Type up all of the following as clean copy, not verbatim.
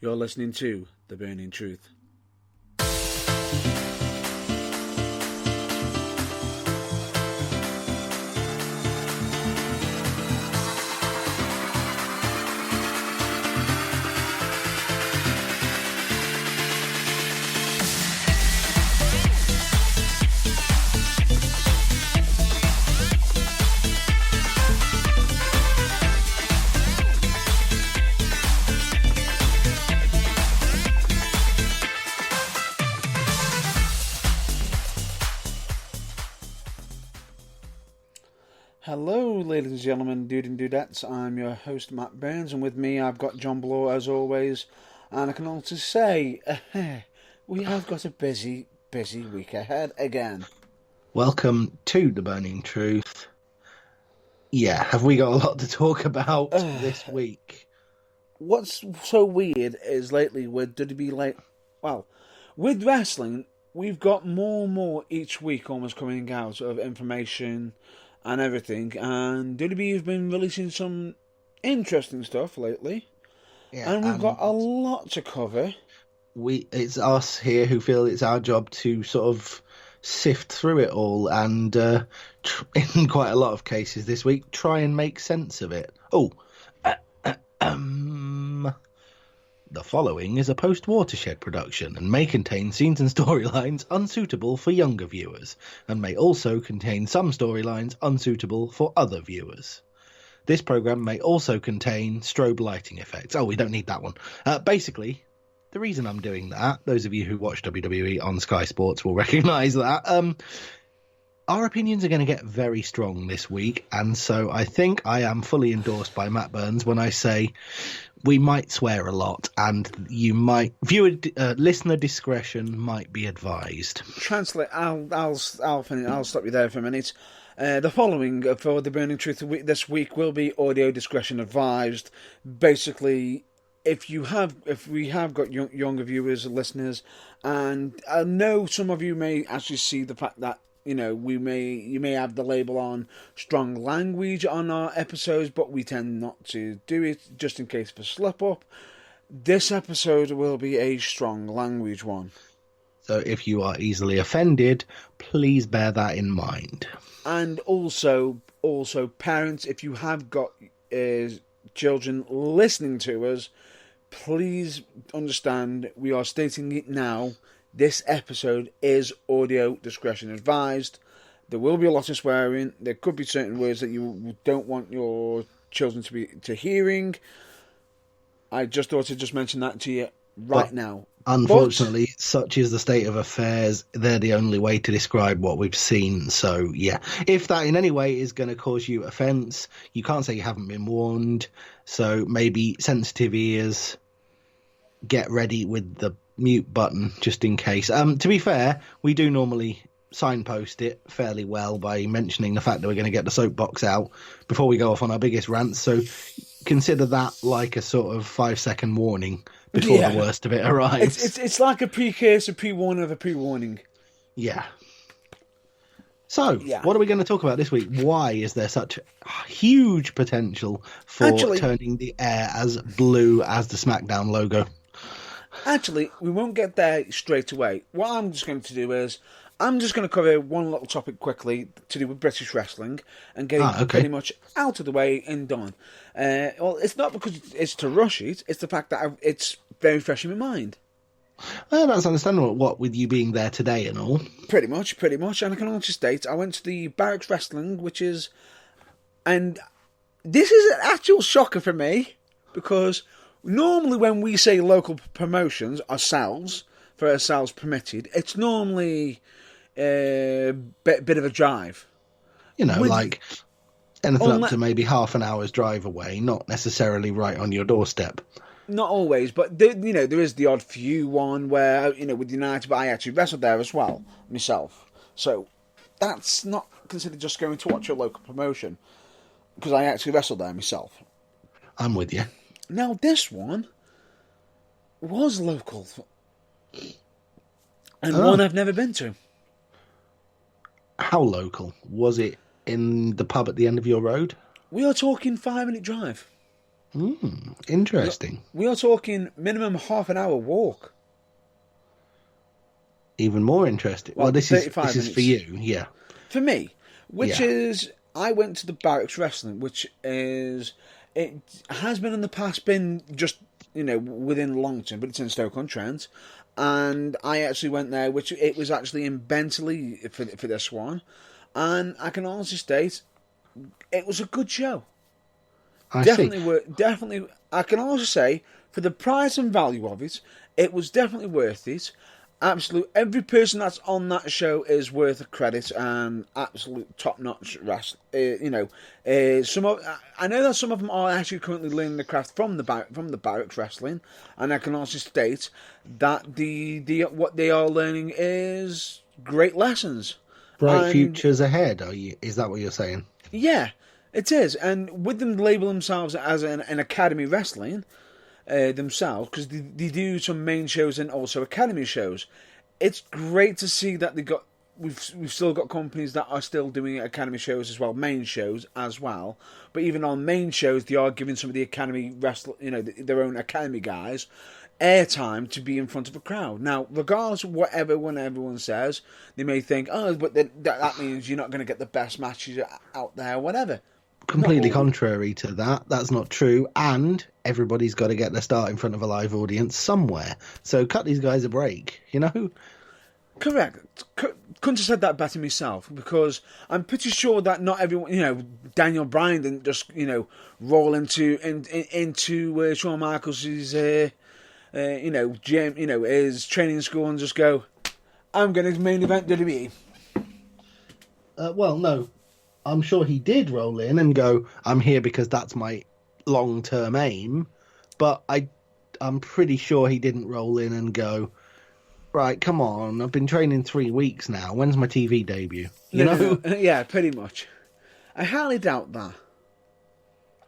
You're listening to The Burning Truth. Hello, ladies and gentlemen, dude and dudettes. I'm your host, Matt Burns, and with me I've got John Blow, as always. And I can also say, we have got a busy week ahead again. Welcome to The Burning Truth. Yeah, have we got a lot to talk about this week? What's so weird is lately with WWE, with wrestling, we've got more and more each week almost coming out of information and everything, and WWE have been releasing some interesting stuff lately, and we've got a lot to cover. It's us here who feel it's our job to sort of sift through it all, and in quite a lot of cases this week, try and make sense of it. The following is a post-Watershed production and may contain scenes and storylines unsuitable for younger viewers, and may also contain some storylines unsuitable for other viewers. This programme may also contain strobe lighting effects. Oh, we don't need that one. Basically, the reason I'm doing that, those of you who watch WWE on Sky Sports will recognise that, our opinions are going to get very strong this week, and so I think I am fully endorsed by Matt Burns when I say we might swear a lot, and listener discretion might be advised. Translate. I'll stop you there for a minute. The following for The Burning Truth this week will be audio discretion advised. Basically, if we have got younger viewers and listeners, and I know some of you may actually see the fact that you may have the label on strong language on our episodes, but we tend not to do it just in case of a slip up. This episode will be a strong language one. So if you are easily offended, please bear that in mind. And also parents, if you have got children listening to us, please understand we are stating it now. This episode is audio discretion advised. There will be a lot of swearing. There could be certain words that you don't want your children to hearing. I just thought I'd just mention that to you now. Unfortunately, such is the state of affairs. They're the only way to describe what we've seen. So, yeah. If that in any way is going to cause you offence, you can't say you haven't been warned. So maybe sensitive ears, get ready with the mute button just in case. To be fair, we do normally signpost it fairly well by mentioning the fact that we're going to get the soapbox out before we go off on our biggest rants. So consider that like a sort of 5-second warning before the worst of it arrives. It's like a precursor, pre-warning of a pre-warning. Yeah. So, what are we going to talk about this week? Why is there such huge potential for turning the air as blue as the SmackDown logo? Actually, we won't get there straight away. What I'm just going to do is, I'm just going to cover one little topic quickly to do with British wrestling and get it pretty much out of the way and done. It's not because it's to rush it, it's the fact that it's very fresh in my mind. Well, that's understandable, what with you being there today and all. Pretty much. And I can honestly state, I went to the Barracks Wrestling, and this is an actual shocker for me, because normally when we say local promotions, ourselves permitted, it's normally a bit of a drive. Like anything up to maybe half an hour's drive away, not necessarily right on your doorstep. Not always, but there is the odd few one where, with United, but I actually wrestled there as well, myself. So that's not considered just going to watch your local promotion, because I actually wrestled there myself. I'm with you. Now, this one was local, and one I've never been to. How local? Was it in the pub at the end of your road? We are talking 5-minute drive. Interesting. We are talking minimum half an hour walk. Even more interesting. Well, this is 35 for minutes. you, yeah. For me, which Yeah. is, I went to the Barracks Wrestling, which is, it has been in the past been just, within Longton, but it's in Stoke-on-Trent. And I actually went there, which it was actually in Bentley for this one. And I can honestly state, it was a good show. I Definitely see. definitely, I can also say, for the price and value of it, it was definitely worth it. Absolute, every person that's on that show is worth a credit and absolute top-notch wrestling. Some of, I know that some of them are actually currently learning the craft from the Barracks Wrestling, and I can also state that the what they are learning is great lessons. Bright And futures ahead, are you? Is that what you're saying? yeah, it is. And with them label themselves as an academy wrestling themselves, because they do some main shows and also academy shows, it's great to see that we've still got companies that are still doing academy shows as well, main shows as well. But even on main shows, they are giving some of the academy their own academy guys airtime to be in front of a crowd. Now, regardless of what everyone says, they may think, oh, but that means you're not going to get the best matches out there, whatever. Completely contrary to that. That's not true. And everybody's got to get their start in front of a live audience somewhere. So cut these guys a break, Correct. Couldn't have said that better myself, because I'm pretty sure that not everyone, Daniel Bryan didn't just, roll into Shawn Michaels' gym, his training school and just go, I'm going to main event WWE. Well, no. I'm sure he did roll in and go, I'm here because that's my long-term aim. But I'm pretty sure he didn't roll in and go, right, come on, I've been training 3 weeks now. When's my TV debut? You know? Yeah, pretty much. I highly doubt that.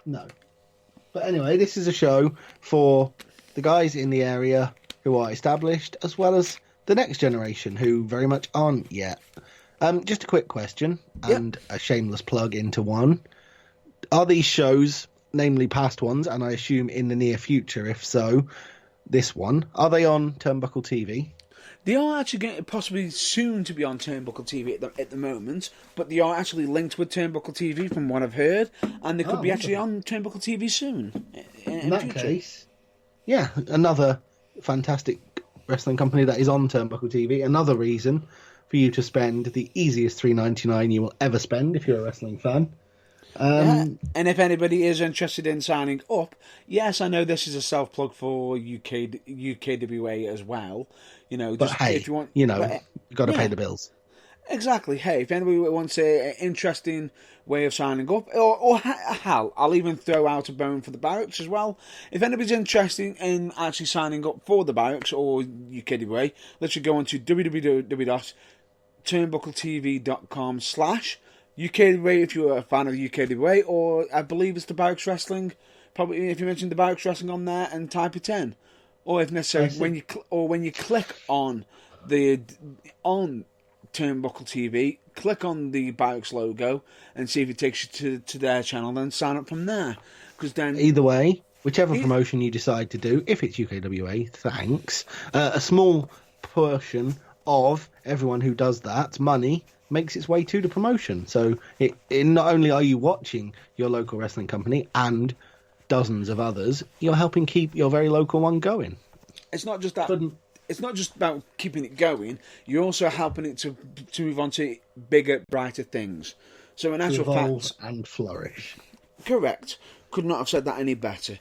No. But anyway, this is a show for the guys in the area who are established, as well as the next generation who very much aren't yet. Just a quick question and a shameless plug into one. Are these shows, namely past ones, and I assume in the near future, if so, this one, are they on Turnbuckle TV? They are actually going to possibly soon to be on Turnbuckle TV at the moment, but they are actually linked with Turnbuckle TV from what I've heard, and they could be actually on Turnbuckle TV soon. In that future. Case, yeah, another fantastic wrestling company that is on Turnbuckle TV. Another reason for you to spend the easiest $3.99 you will ever spend if you're a wrestling fan. And if anybody is interested in signing up, yes, I know this is a self-plug for UKWA as well. But hey, if you want, you've got to pay the bills. Exactly. Hey, if anybody wants an interesting way of signing up, or hell, I'll even throw out a bone for the Barracks as well. If anybody's interested in actually signing up for the Barracks or UKWA, let's go on to www.turnbuckletv.com/UKWA if you're a fan of UKWA, or I believe it's the Barracks Wrestling. Probably if you mention the Barracks Wrestling on there and type it in, or if necessary when you click on on Turnbuckle TV, click on the Barracks logo and see if it takes you to their channel, then sign up from there. Because then either way, whichever promotion you decide to do, if it's UKWA, thanks. A small portion of everyone who does that money makes its way to the promotion. So it not only are you watching your local wrestling company and dozens of others, you're helping keep your very local one going. It's not just that. It's not just about keeping it going. You're also helping it to move on to bigger, brighter things. So in actual fact, and flourish. Correct. Could not have said that any better.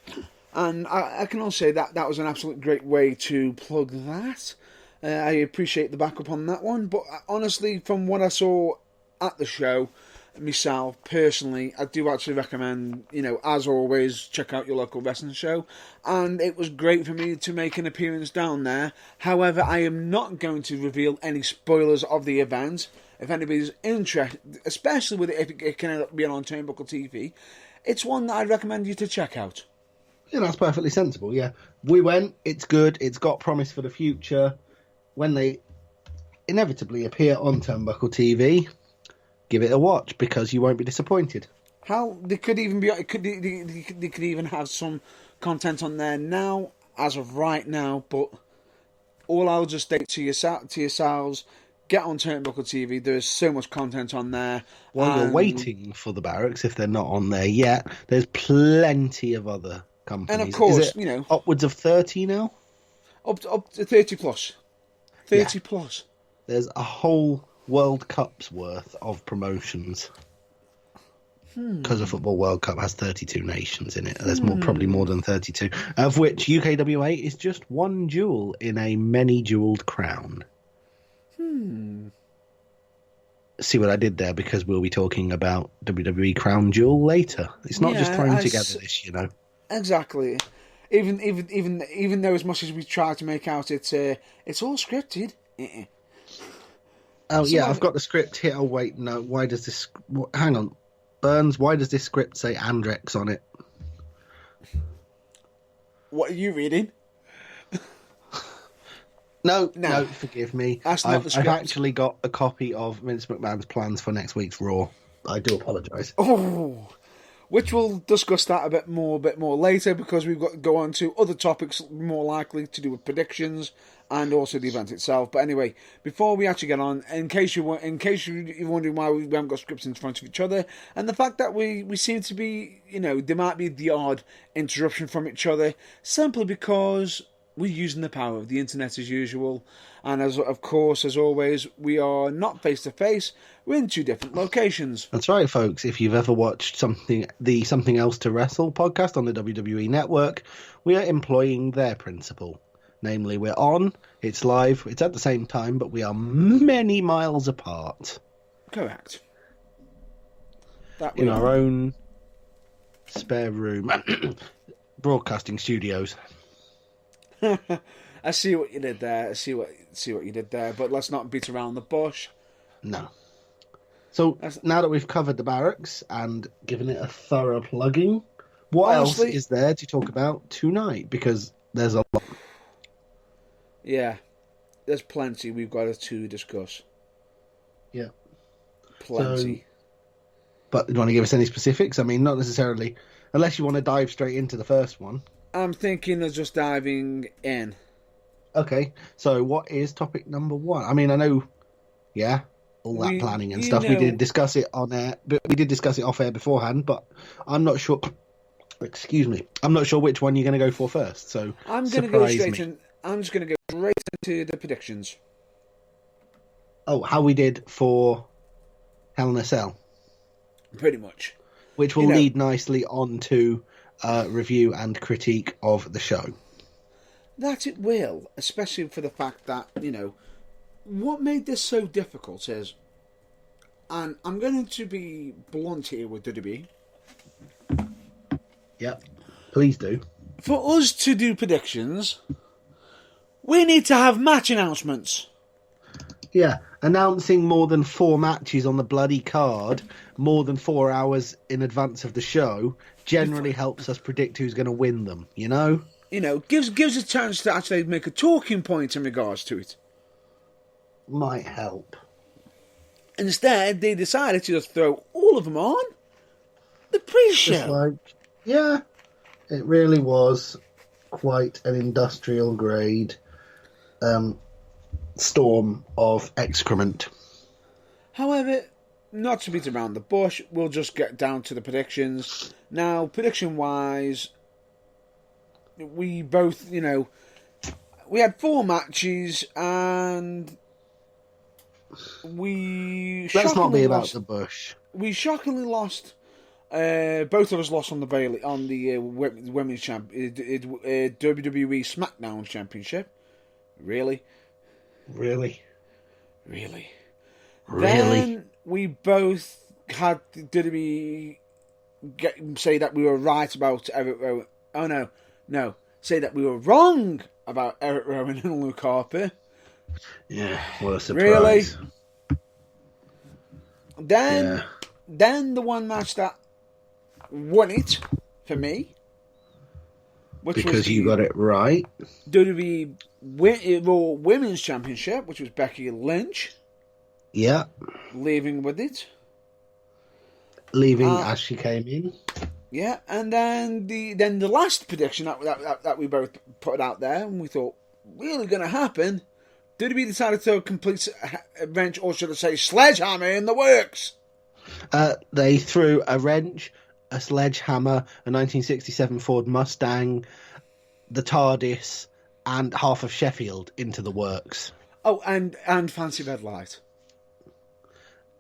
And I can also say that was an absolute great way to plug that. I appreciate the backup on that one. But honestly, from what I saw at the show, myself personally, I do actually recommend, as always, check out your local wrestling show. And it was great for me to make an appearance down there. However, I am not going to reveal any spoilers of the event. If anybody's interested, especially with it, if it can end up being on Turnbuckle TV, it's one that I'd recommend you to check out. Yeah, that's perfectly sensible, yeah. We went, it's good, it's got promise for the future. When they inevitably appear on Turnbuckle TV, give it a watch because you won't be disappointed. How they could even be? They could even have some content on there now, as of right now. But all I'll just state to yourselves: get on Turnbuckle TV. There's so much content on there. While you're waiting for the Barracks, if they're not on there yet, there's plenty of other companies. And of course, Is it upwards of 30 now? Up to 30 plus. 30 plus. There's a whole World Cup's worth of promotions. Because the Football World Cup has 32 nations in it. There's probably more than 32, of which UKWA is just one jewel in a many-jeweled crown. See what I did there? Because we'll be talking about WWE Crown Jewel later. It's not just thrown together this, Exactly. Even though as much as we try to make out it's all scripted. Oh, yeah, I've got the script here. Oh, wait, no. Why does this... Hang on. Burns, why does this script say Andrex on it? What are you reading? No, forgive me. That's not the script. I've actually got a copy of Vince McMahon's plans for next week's Raw. I do apologise. Oh, which we'll discuss that a bit more later, because we've got to go on to other topics more likely to do with predictions and also the event itself. But anyway, before we actually get on, in case you're wondering why we haven't got scripts in front of each other, and the fact that we seem to be, there might be the odd interruption from each other, simply because we're using the power of the internet as usual. And as always, we are not face to face. We're in two different locations. That's right, folks. If you've ever watched Something Else to Wrestle podcast on the WWE Network, we are employing their principle. Namely, we're on, it's live, it's at the same time, but we are many miles apart. Correct. In our own spare room. Broadcasting studios. I see what you did there. But let's not beat around the bush. No. So now that we've covered the Barracks and given it a thorough plugging, what else is there to talk about tonight? Because there's a lot. Yeah, there's plenty we've got to discuss. Yeah. Plenty. But do you want to give us any specifics? I mean, not necessarily, unless you want to dive straight into the first one. I'm thinking of just diving in. Okay, so what is topic number one? I mean, I know, all that planning and stuff. We did discuss it on air, but we did discuss it off air beforehand. But I'm not sure. Excuse me. I'm not sure which one you're going to go for first. So I'm going to go straight in. I'm just going to go straight into the predictions. Oh, how we did for Hell in a Cell. Pretty much. Which will lead nicely on to review and critique of the show. That it will, especially for the fact that, what made this so difficult is, and I'm going to be blunt here with WWE. Yep, please do. For us to do predictions, we need to have match announcements. Yeah, announcing more than 4 matches on the bloody card, more than 4 hours in advance of the show, generally helps us predict who's going to win them, Gives a chance to actually make a talking point in regards to it. Might help. Instead, they decided to just throw all of them on the pre-show. It really was quite an industrial grade storm of excrement. However, not to beat around the bush, we'll just get down to the predictions. Now, prediction-wise, we both, we had 4 matches, and let's not be about the bush. We shockingly lost. Both of us lost on the women's WWE SmackDown Championship. Really. Then we both had say that we were right about Eric Rowan. Oh no, say that we were wrong about Eric Rowan and Luke Harper. Yeah, what a surprise. Really? Then the one match that won it for me, because you got it right, WWE Raw Women's Championship, which was Becky Lynch. Yeah. Leaving with it. leaving as she came in. Yeah, and then the last prediction that we both put out there, and we thought really going to happen. WWE decided to complete a wrench, or should I say, sledgehammer in the works. They threw a wrench, a sledgehammer, a 1967 Ford Mustang, the TARDIS, and half of Sheffield into the works. Oh, and Fancy Red Light.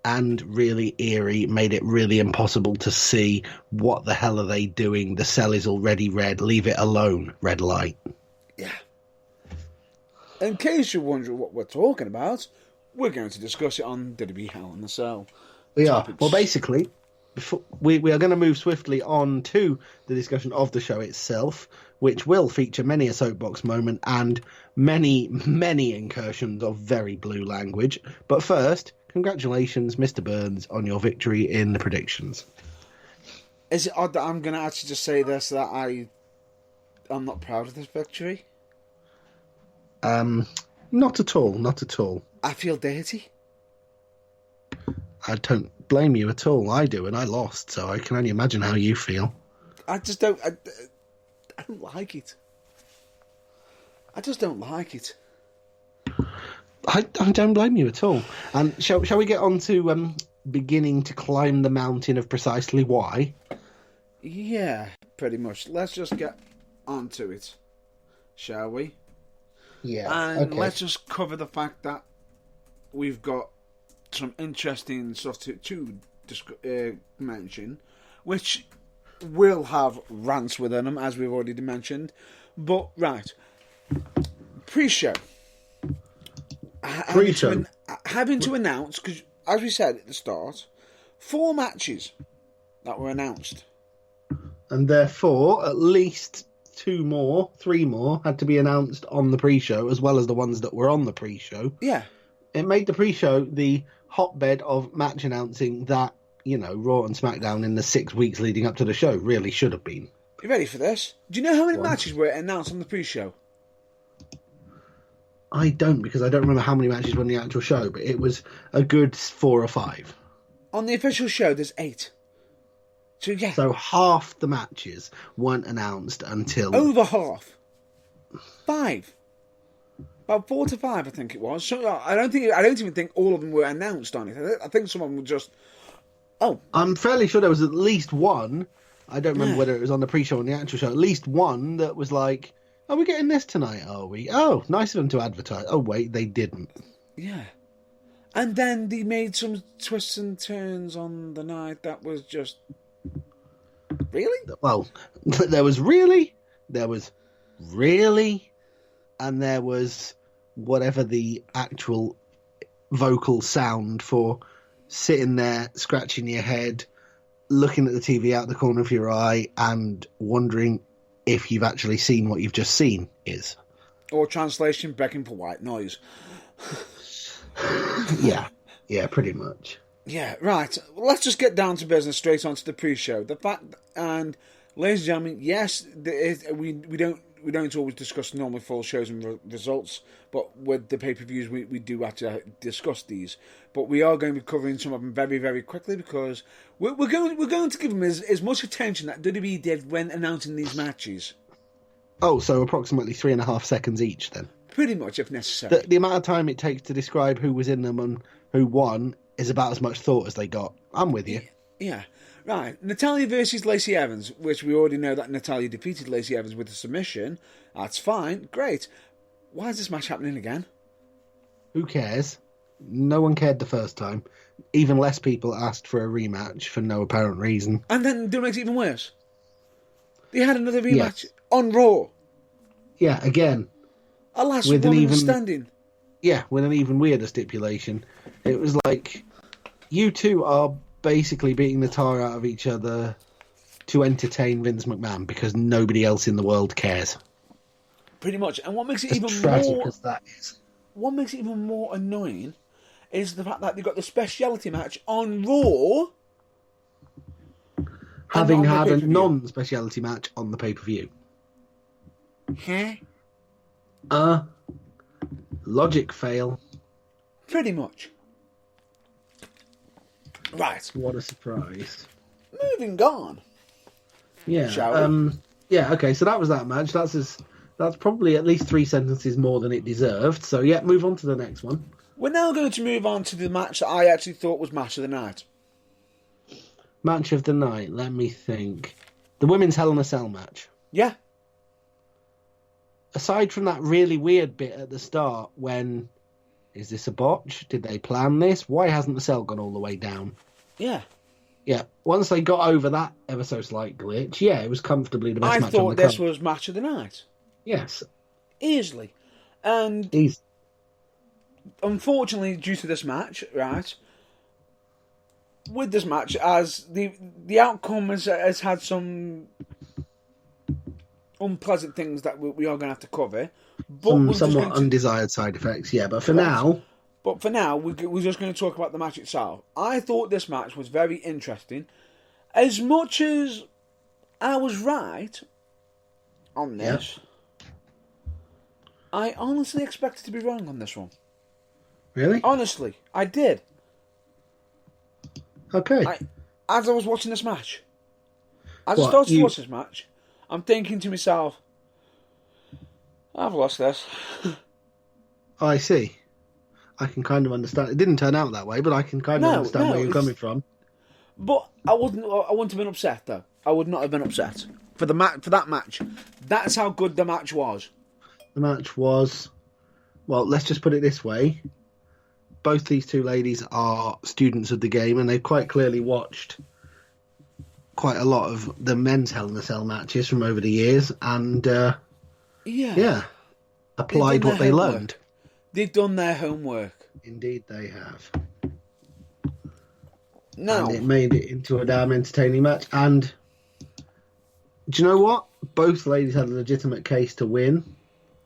And really eerie, made it really impossible to see what the hell are they doing. The cell is already red. Leave it alone, red light. Yeah. In case you're wondering what we're talking about, we're going to discuss it on WWE Hell in a Cell. We are. Well, basically, we are going to move swiftly on to the discussion of the show itself, which will feature many a soapbox moment and many, many incursions of very blue language. But first, congratulations, Mr. Burns, on your victory in the predictions. Is it odd that I'm going to actually just say this, that I'm not proud of this victory? Not at all, not at all. I feel dirty. I don't blame you at all. I do, and I lost, so I can only imagine how you feel. I just don't... I don't like it. I just don't like it. I don't blame you at all. And shall we get on to beginning to climb the mountain of precisely why? Yeah, pretty much. Let's just get on to it, shall we? Yeah. And okay. let's just cover the fact that we've got some interesting stuff to mention, which will have rants within them, as we've already mentioned. But, right, pre-show. Having to announce, because as we said at the start, 4 matches that were announced. And therefore, at least 3 more had to be announced on the pre-show, as well as the ones that were on the pre-show. Yeah. It made the pre-show the hotbed of match announcing that, Raw and SmackDown in the 6 weeks leading up to the show really should have been. You ready for this? Do you know how many matches were announced on the pre-show? I don't, because I don't remember how many matches were on the actual show, but it was a good 4 or 5. On the official show, there's 8. So, yeah. So half the matches weren't announced until... Over half. 5. About 4 to 5, I think it was. So I don't even think all of them were announced on it. I think some of them were just... Oh. I'm fairly sure there was at least one. I don't remember whether it was on the pre-show or on the actual show. At least one that was like, are we getting this tonight, are we? Oh, nice of them to advertise. Oh, wait, they didn't. Yeah. And then they made some twists and turns on the night that was just... Really? Well, there was really, and there was whatever the actual vocal sound for sitting there, scratching your head, looking at the TV out the corner of your eye and wondering if you've actually seen what you've just seen is. Or translation, begging for white noise. Yeah, pretty much. Yeah, right. Well, let's just get down to business, straight onto the pre-show. The fact, and ladies and gentlemen, yes, we don't always discuss normal full shows and results, but with the pay-per-views, we do actually discuss these. But we are going to be covering some of them very, very quickly because we're going to give them as much attention that WWE did when announcing these matches. Oh, so approximately 3.5 seconds each, then. Pretty much, if necessary. The amount of time it takes to describe who was in them and who won is about as much thought as they got. I'm with you. Yeah. Right. Natalya versus Lacey Evans, which we already know that Natalya defeated Lacey Evans with a submission. That's fine. Great. Why is this match happening again? Who cares? No one cared the first time. Even less people asked for a rematch for no apparent reason. And then it makes it even worse. They had another rematch on Raw. Yeah, again. A last woman standing. Yeah, with an even weirder stipulation. It was like, you two are basically beating the tar out of each other to entertain Vince McMahon because nobody else in the world cares. Pretty much. And what makes it what makes it even more annoying is the fact that they got the speciality match on Raw, having had a non-speciality match on the pay-per-view. Huh? Logic fail. Pretty much. Right. What a surprise. moving on. Yeah. Shall we? Yeah. Okay. So that was that match. That's probably at least 3 sentences more than it deserved. So yeah, move on to the next one. We're now going to move on to the match that I actually thought was match of the night. Match of the night. Let me think. The women's Hell in a Cell match. Yeah. Aside from that really weird bit at the start, when is this a botch? Did they plan this? Why hasn't the cell gone all the way down? Yeah. Yeah. Once they got over that ever so slight glitch, yeah, it was comfortably the best I match on thought the this card. was match of the night. Yes. Easily. And unfortunately, due to this match, right, with this match, as the outcome has had some unpleasant things that we are going to have to cover. But Some somewhat undesired side effects, yeah. But for now... But for now, we're just going to talk about the match itself. I thought this match was very interesting. As much as I was right on this, I honestly expected to be wrong on this one. Really? Honestly, I did. Okay. As I was watching this match, I started to watch this match, I'm thinking to myself, I've lost this. I see. I can kind of understand. It didn't turn out that way, but I can kind of understand where you're coming from. But I wouldn't have been upset though. I would not have been upset for that match. That's how good the match was. The match was, well, let's just put it this way. Both these two ladies are students of the game, and they've quite clearly watched quite a lot of the men's Hell in a Cell matches from over the years, and applied what they learned. They've done their homework. Indeed, they have. No, and it made it into a damn entertaining match. And do you know what? Both ladies had a legitimate case to win.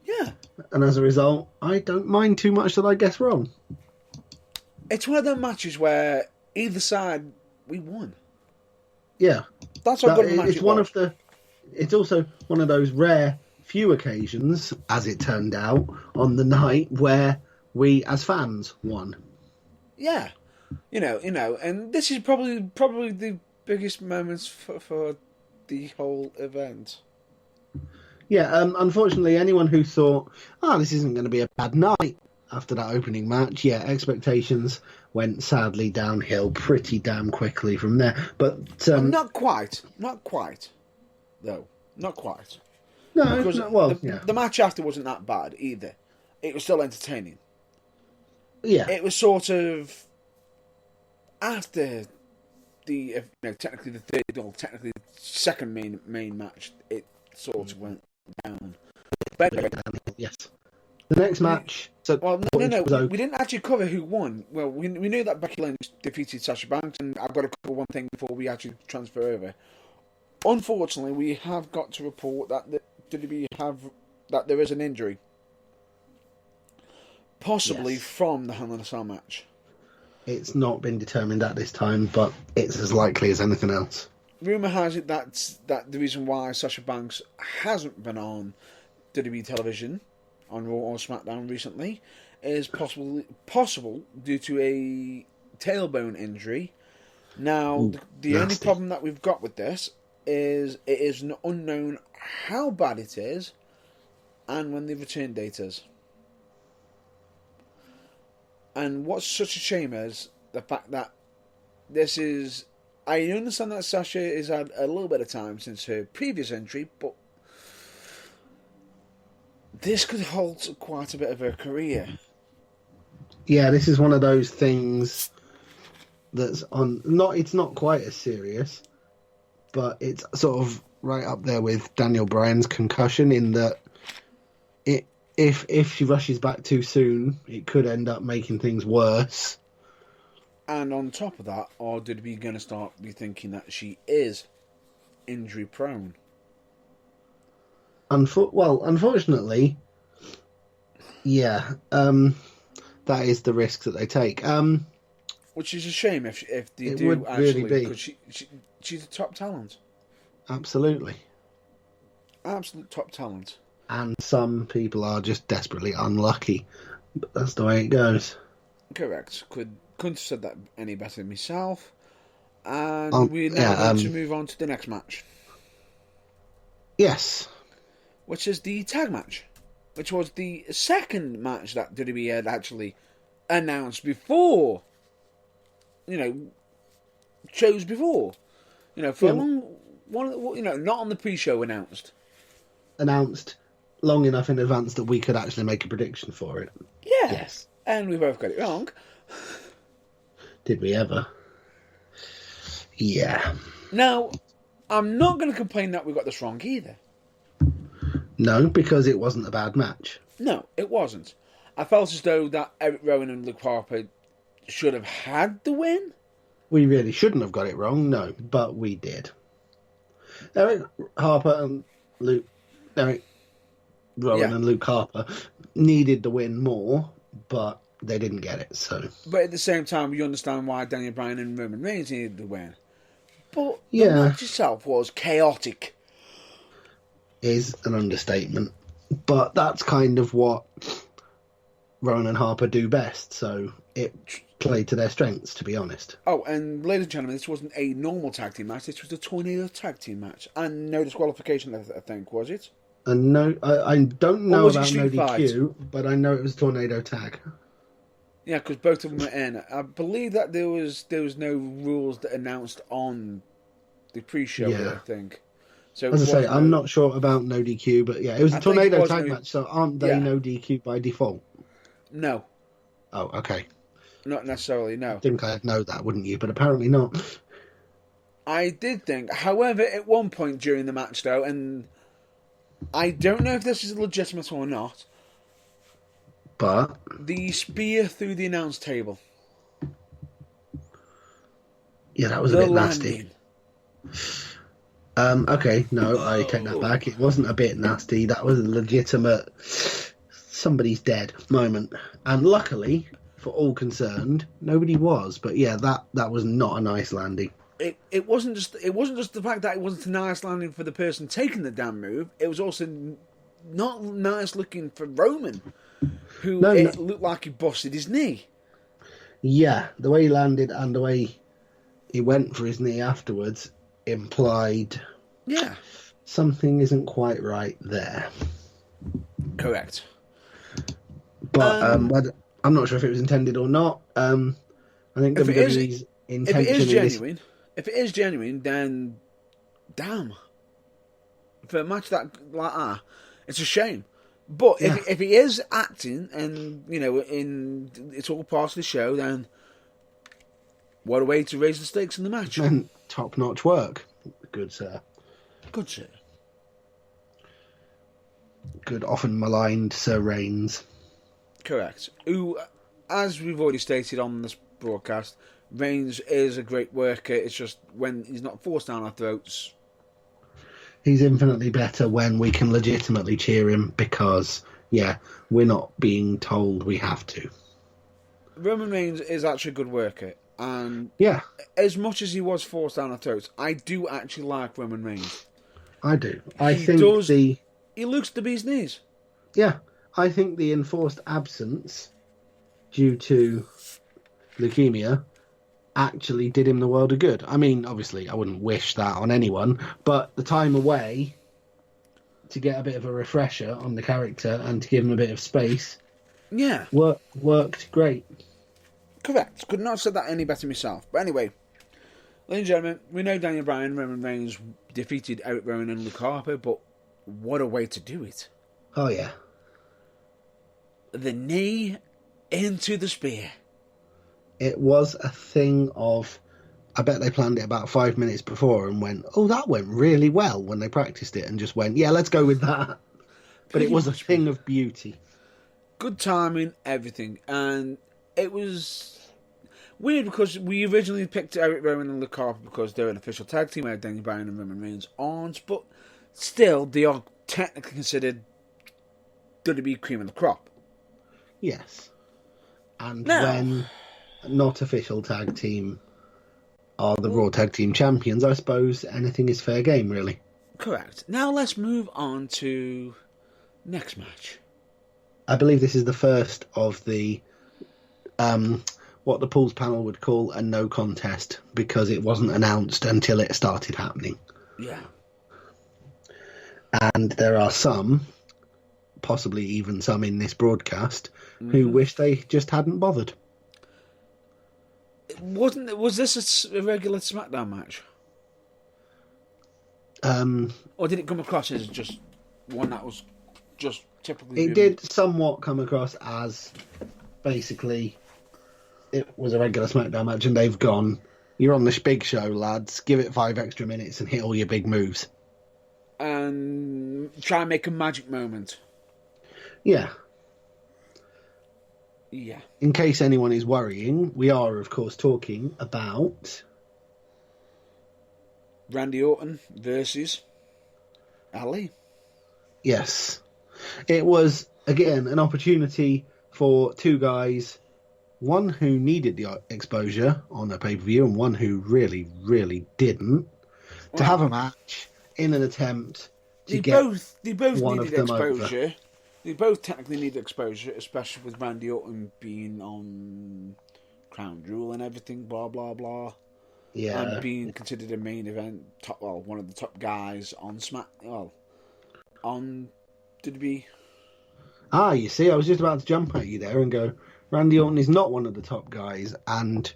Yeah. And as a result, I don't mind too much that I guess wrong. It's one of them matches where either side, we won. Yeah. That's how good a match it's one of the. It's also one of those rare few occasions, as it turned out, on the night where we, as fans, won. Yeah. You know, and this is probably the biggest moments for the whole event. Yeah, unfortunately, anyone who thought, this isn't going to be a bad night after that opening match, expectations went sadly downhill pretty damn quickly from there. But not quite, though. Not quite. No, because the match after wasn't that bad either. It was still entertaining. Yeah, it was sort of after the technically the third or technically the second main match. It sort of went down. Yes. The next match. So no. We didn't actually cover who won. Well, we knew that Becky Lynch defeated Sasha Banks, and I've got to cover one thing before we actually transfer over. Unfortunately, we have got to report that that there is an injury, possibly from the Hell in a Cell match. It's not been determined at this time, but it's as likely as anything else. Rumour has it that the reason why Sasha Banks hasn't been on WWE television on Raw or SmackDown recently is possible due to a tailbone injury. Now, the only problem that we've got with this is it is unknown how bad it is and when the return date is. And what's such a shame is the fact that this is... I understand that Sasha has had a little bit of time since her previous entry, but this could halt quite a bit of her career. Yeah, this is one of those things that's on... It's not quite as serious, but it's sort of right up there with Daniel Bryan's concussion in that if she rushes back too soon, it could end up making things worse. And on top of that, are WWE going to start rethinking that she is injury prone? Unfortunately, yeah, that is the risk that they take. Which is a shame if they it do would actually, really be. because she's a top talent. Absolutely. Absolute top talent. And some people are just desperately unlucky. But that's the way it goes. Correct. Couldn't have said that any better myself. And we're now going to move on to the next match. Yes. Which is the tag match. Which was the second match that WWE had actually announced before. Shows before. For a long... not on the pre-show announced. Announced long enough in advance that we could actually make a prediction for it. Yeah. Yes. And we both got it wrong. Did we ever? Yeah. Now, I'm not going to complain that we got this wrong either. No, because it wasn't a bad match. No, it wasn't. I felt as though that Eric Rowan and Luke Harper should have had the win. We really shouldn't have got it wrong, no, but we did. Eric Rowan and Luke Harper needed the win more, but they didn't get it, so... But at the same time, we understand why Daniel Bryan and Roman Reigns needed the win. But the match itself was chaotic. Is an understatement. But that's kind of what Rowan and Harper do best, so it played to their strengths, to be honest. Oh, and ladies and gentlemen, this wasn't a normal tag team match, this was a Tornado tag team match. And no disqualification, I think, was it? And no, I don't know about no DQ, but I know it was Tornado tag. Yeah, because both of them were in. I believe that there was no rules that announced on the pre-show, I think. So as I say, I'm not sure about no DQ, but yeah, it was a Tornado tag match, so aren't they no DQ by default? No. Oh, okay. Not necessarily, no. I think I'd know that, wouldn't you? But apparently not. I did think. However, at one point during the match, though, and I don't know if this is legitimate or not, but the spear through the announce table. Yeah, that was a bit nasty. Okay, no, I take that back. It wasn't a bit nasty. That was a legitimate somebody's dead moment. And luckily, for all concerned, nobody was. But yeah, that was not a nice landing. It wasn't just the fact that it wasn't a nice landing for the person taking the damn move. It was also not nice looking for Roman, who looked like he busted his knee. Yeah, the way he landed and the way he went for his knee afterwards implied something isn't quite right there. Correct. But I'm not sure if it was intended or not. I think WWE's intention if it is genuine, then damn. For a match like that, it's a shame. But if he is acting and it's all part of the show, then what a way to raise the stakes in the match. And top-notch work. Good sir. Good sir. Good, often maligned Sir Reigns. Correct. Who, as we've already stated on this broadcast, Reigns is a great worker. It's just when he's not forced down our throats. He's infinitely better when we can legitimately cheer him because, we're not being told we have to. Roman Reigns is actually a good worker. And as much as he was forced down our throats, I do actually like Roman Reigns. I do. He looks to bee's knees. Yeah. I think the enforced absence due to leukemia actually did him the world of good. I mean, obviously, I wouldn't wish that on anyone, but the time away to get a bit of a refresher on the character and to give him a bit of space worked great. Correct. Could not have said that any better myself. But anyway, ladies and gentlemen, we know Daniel Bryan and Roman Reigns defeated Eric Rowan and Luke Harper, but what a way to do it. Oh, yeah. The knee into the spear. It was a thing of... I bet they planned it about 5 minutes before and went, oh, that went really well when they practiced it and just went, yeah, let's go with that. But it was a thing of beauty. Good timing, everything. And it was weird because we originally picked Eric Rowan and Luke Harper because they're an official tag team where Daniel Bryan and Roman Reigns aren't, but still, they are technically considered WWE cream of the crop. Yes. And when not official tag team are the Raw Tag Team Champions, I suppose anything is fair game, really. Correct. Now let's move on to next match. I believe this is the first of the what the Pools panel would call a no contest because it wasn't announced until it started happening. Yeah. And there are some, possibly even some in this broadcast, who wish they just hadn't bothered. Was this a regular SmackDown match? Or did it come across as just one that was just typically... It did somewhat come across as basically it was a regular SmackDown match and they've gone, you're on this big show, lads, give it 5 extra minutes and hit all your big moves. And try and make a magic moment. Yeah. Yeah. In case anyone is worrying, we are, of course, talking about... Randy Orton versus Ali. Yes. It was, again, an opportunity for two guys, one who needed the exposure on a pay-per-view and one who really, really didn't, to have a match in an attempt to they both one needed of them exposure. over. They both technically need exposure, especially with Randy Orton being on Crown Jewel and everything, blah, blah, blah. Yeah. And being considered a main event, one of the top guys on on WWE. You see, I was just about to jump at you there and go, Randy Orton is not one of the top guys, and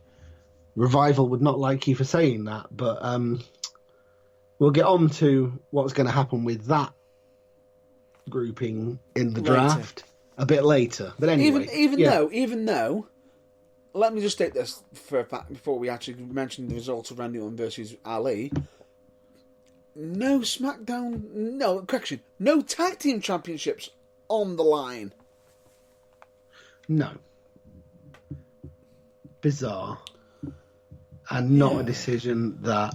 Revival would not like you for saying that, but we'll get on to what's going to happen with that grouping in the draft a bit later. But anyway, even though, let me just state this for a fact before we actually mention the results of Randy Orton versus Ali. No tag team championships on the line. No. Bizarre. And not a decision that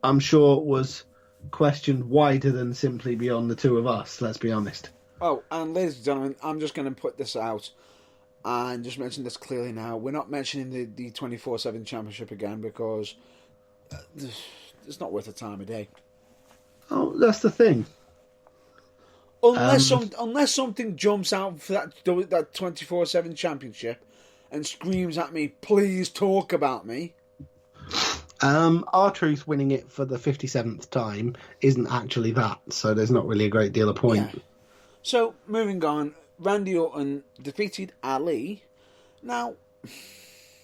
I'm sure was questioned wider than simply beyond the two of us, let's be honest. Oh, and ladies and gentlemen, I'm just going to put this out and just mention this clearly now. We're not mentioning the 24/7 championship again because it's not worth the time of day. Oh, that's the thing. Unless something jumps out for that 24/7 championship and screams at me, please talk about me. R-Truth winning it for the 57th time isn't actually that, so there's not really a great deal of point. Yeah. So, moving on, Randy Orton defeated Ali. Now,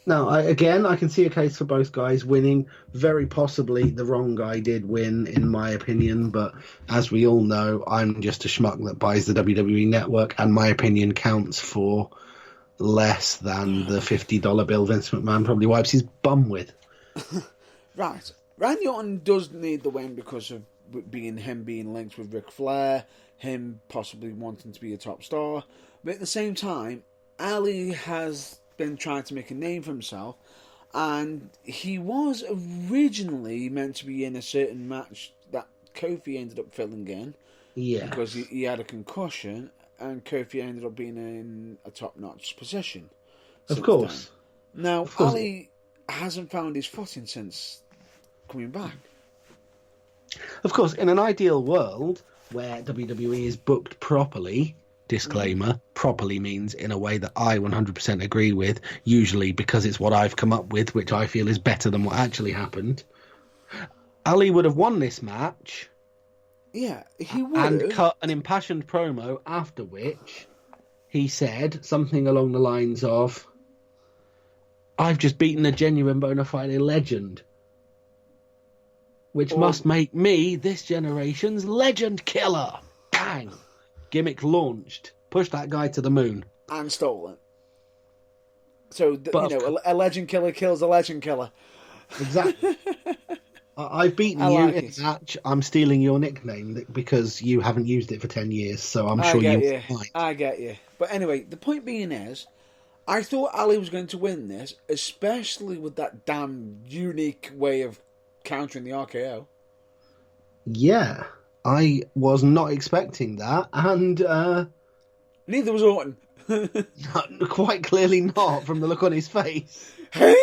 I can see a case for both guys winning. Very possibly the wrong guy did win, in my opinion, but as we all know, I'm just a schmuck that buys the WWE Network, and my opinion counts for less than the $50 bill Vince McMahon probably wipes his bum with. Right. Randy Orton does need the win because of being linked with Ric Flair, him possibly wanting to be a top star, but at the same time, Ali has been trying to make a name for himself, and he was originally meant to be in a certain match that Kofi ended up filling in, because he had a concussion, and Kofi ended up being in a top-notch position. Of course. Now, Ali hasn't found his footing since coming back. Of course, in an ideal world where WWE is booked properly, disclaimer, properly means in a way that I 100% agree with, usually because it's what I've come up with, which I feel is better than what actually happened. Ali would have won this match. Yeah, he would. And cut an impassioned promo after which he said something along the lines of, I've just beaten a genuine bona fide legend, which must make me this generation's legend killer. Bang! Gimmick launched. Push that guy to the moon. And stolen. So, a legend killer kills a legend killer. Exactly. I've beaten you in a match. I'm stealing your nickname because you haven't used it for 10 years, so I'm sure you might. I get you. But anyway, the point being is, I thought Ali was going to win this, especially with that damn unique way of countering the RKO. Yeah, I was not expecting that, and neither was Orton. Quite clearly not, from the look on his face. Hey?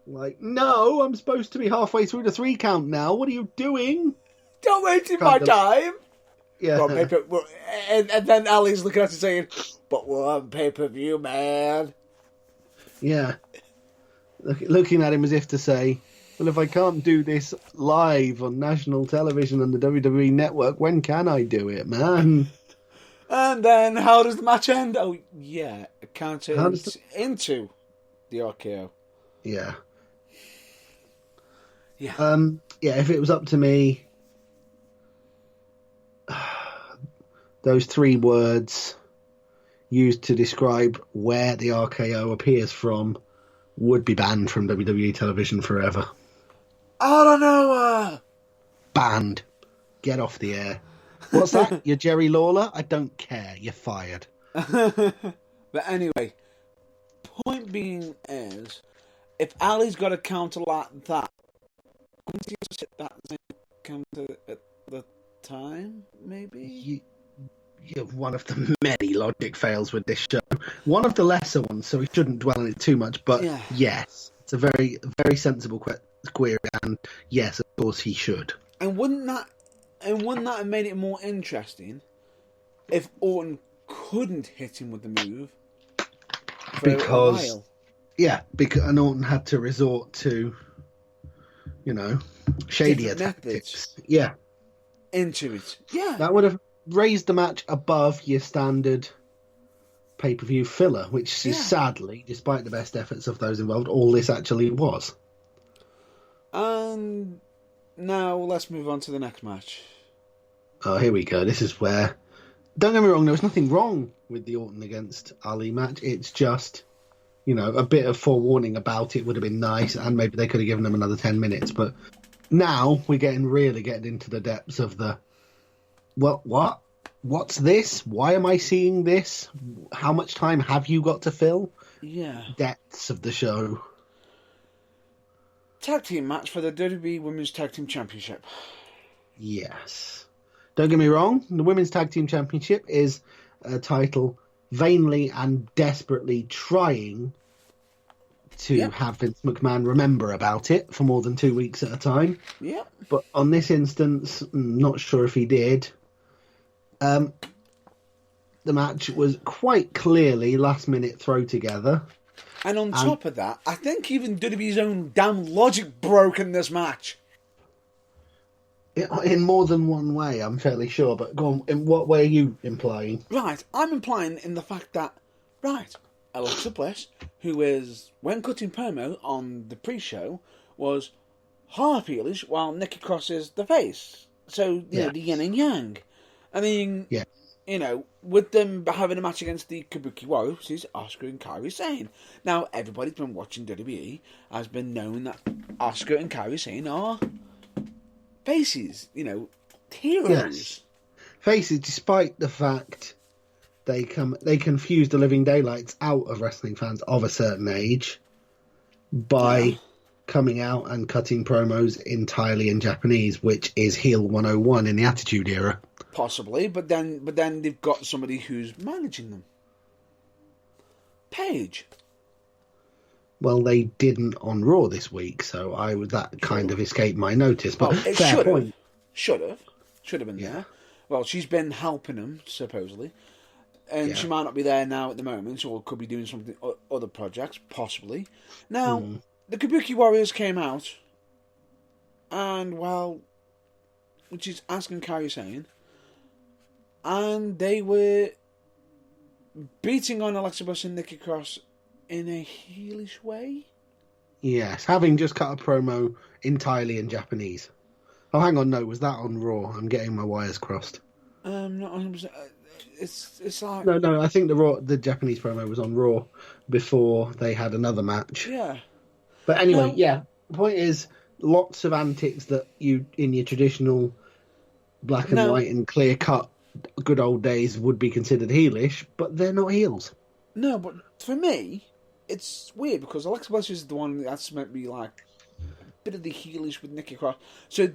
Like, no, I'm supposed to be halfway through the 3 count now. What are you doing? Don't waste my time. Yeah. Well, maybe, and then Ali's looking at it saying, but we're on pay-per-view, man. Yeah. Looking at him as if to say, well, if I can't do this live on national television on the WWE network, when can I do it, man? And then how does the match end? Oh, yeah, it counted into the RKO. Yeah. Yeah. Yeah, if it was up to me, those 3 words used to describe where the RKO appears from would be banned from WWE television forever. I don't know. Banned. Get off the air. What's that? You're Jerry Lawler? I don't care. You're fired. But anyway, point being is, if Ali's got a counter like that, wouldn't he just hit that same counter at the time, maybe? You're one of the many logic fails with this show. One of the lesser ones, so we shouldn't dwell on it too much, but yes, it's a very, very sensible query, and yes, of course he should. And wouldn't that have made it more interesting if Orton couldn't hit him with the move? Because Orton had to resort to, shadier tactics. Yeah. Into it. Yeah. That would have raised the match above your standard pay-per-view filler, which is sadly, despite the best efforts of those involved, all this actually was. And now let's move on to the next match. Oh, here we go. This is where... Don't get me wrong, there was nothing wrong with the Orton against Ali match. It's just, a bit of forewarning about it would have been nice, and maybe they could have given them another 10 minutes. But now we're really getting into the depths of the... What? What's this? Why am I seeing this? How much time have you got to fill? Yeah. Depths of the show. Tag team match for the WWE Women's Tag Team Championship. Yes. Don't get me wrong, the Women's Tag Team Championship is a title vainly and desperately trying to have Vince McMahon remember about it for more than 2 weeks at a time. Yeah. But on this instance, not sure if he did. The match was quite clearly last-minute throw together. And on top of that, I think even WWE's own damn logic broke in this match. In more than one way, I'm fairly sure. But go on, in what way are you implying? Right, I'm implying in the fact that, Alexa Bliss, who is, when cutting promo on the pre-show, was half heelish while Nikki Cross is the face. So, the yin and yang. I mean, with them having a match against the Kabuki Warriors, which is Asuka and Kairi Sane. Now, everybody's been watching WWE has been knowing that Asuka and Kairi Sane are faces, heroes. Yes. Faces, despite the fact they confuse the living daylights out of wrestling fans of a certain age by coming out and cutting promos entirely in Japanese, which is heel 101 in the Attitude Era. Possibly, but then they've got somebody who's managing them. Paige. Well, they didn't on Raw this week, so that kind of escaped my notice. But it fair point. Should have been there. Well, she's been helping them supposedly, and she might not be there now at the moment, or could be doing something other projects possibly. Now, the Kabuki Warriors came out, and which is asking Kairi Sane. And they were beating on Alexa Bliss and Nikki Cross in a heelish way. Yes, having just cut a promo entirely in Japanese. Oh, hang on, no, was that on Raw? I'm getting my wires crossed. Not 100%. It's like... No, I think the Japanese promo was on Raw before they had another match. Yeah. But anyway, the point is, lots of antics that you, in your traditional black and white and clear cut good old days, would be considered heelish, but they're not heels. No, but for me, it's weird because Alexa Bliss is the one that's meant to be like a bit of the heelish with Nikki Cross. So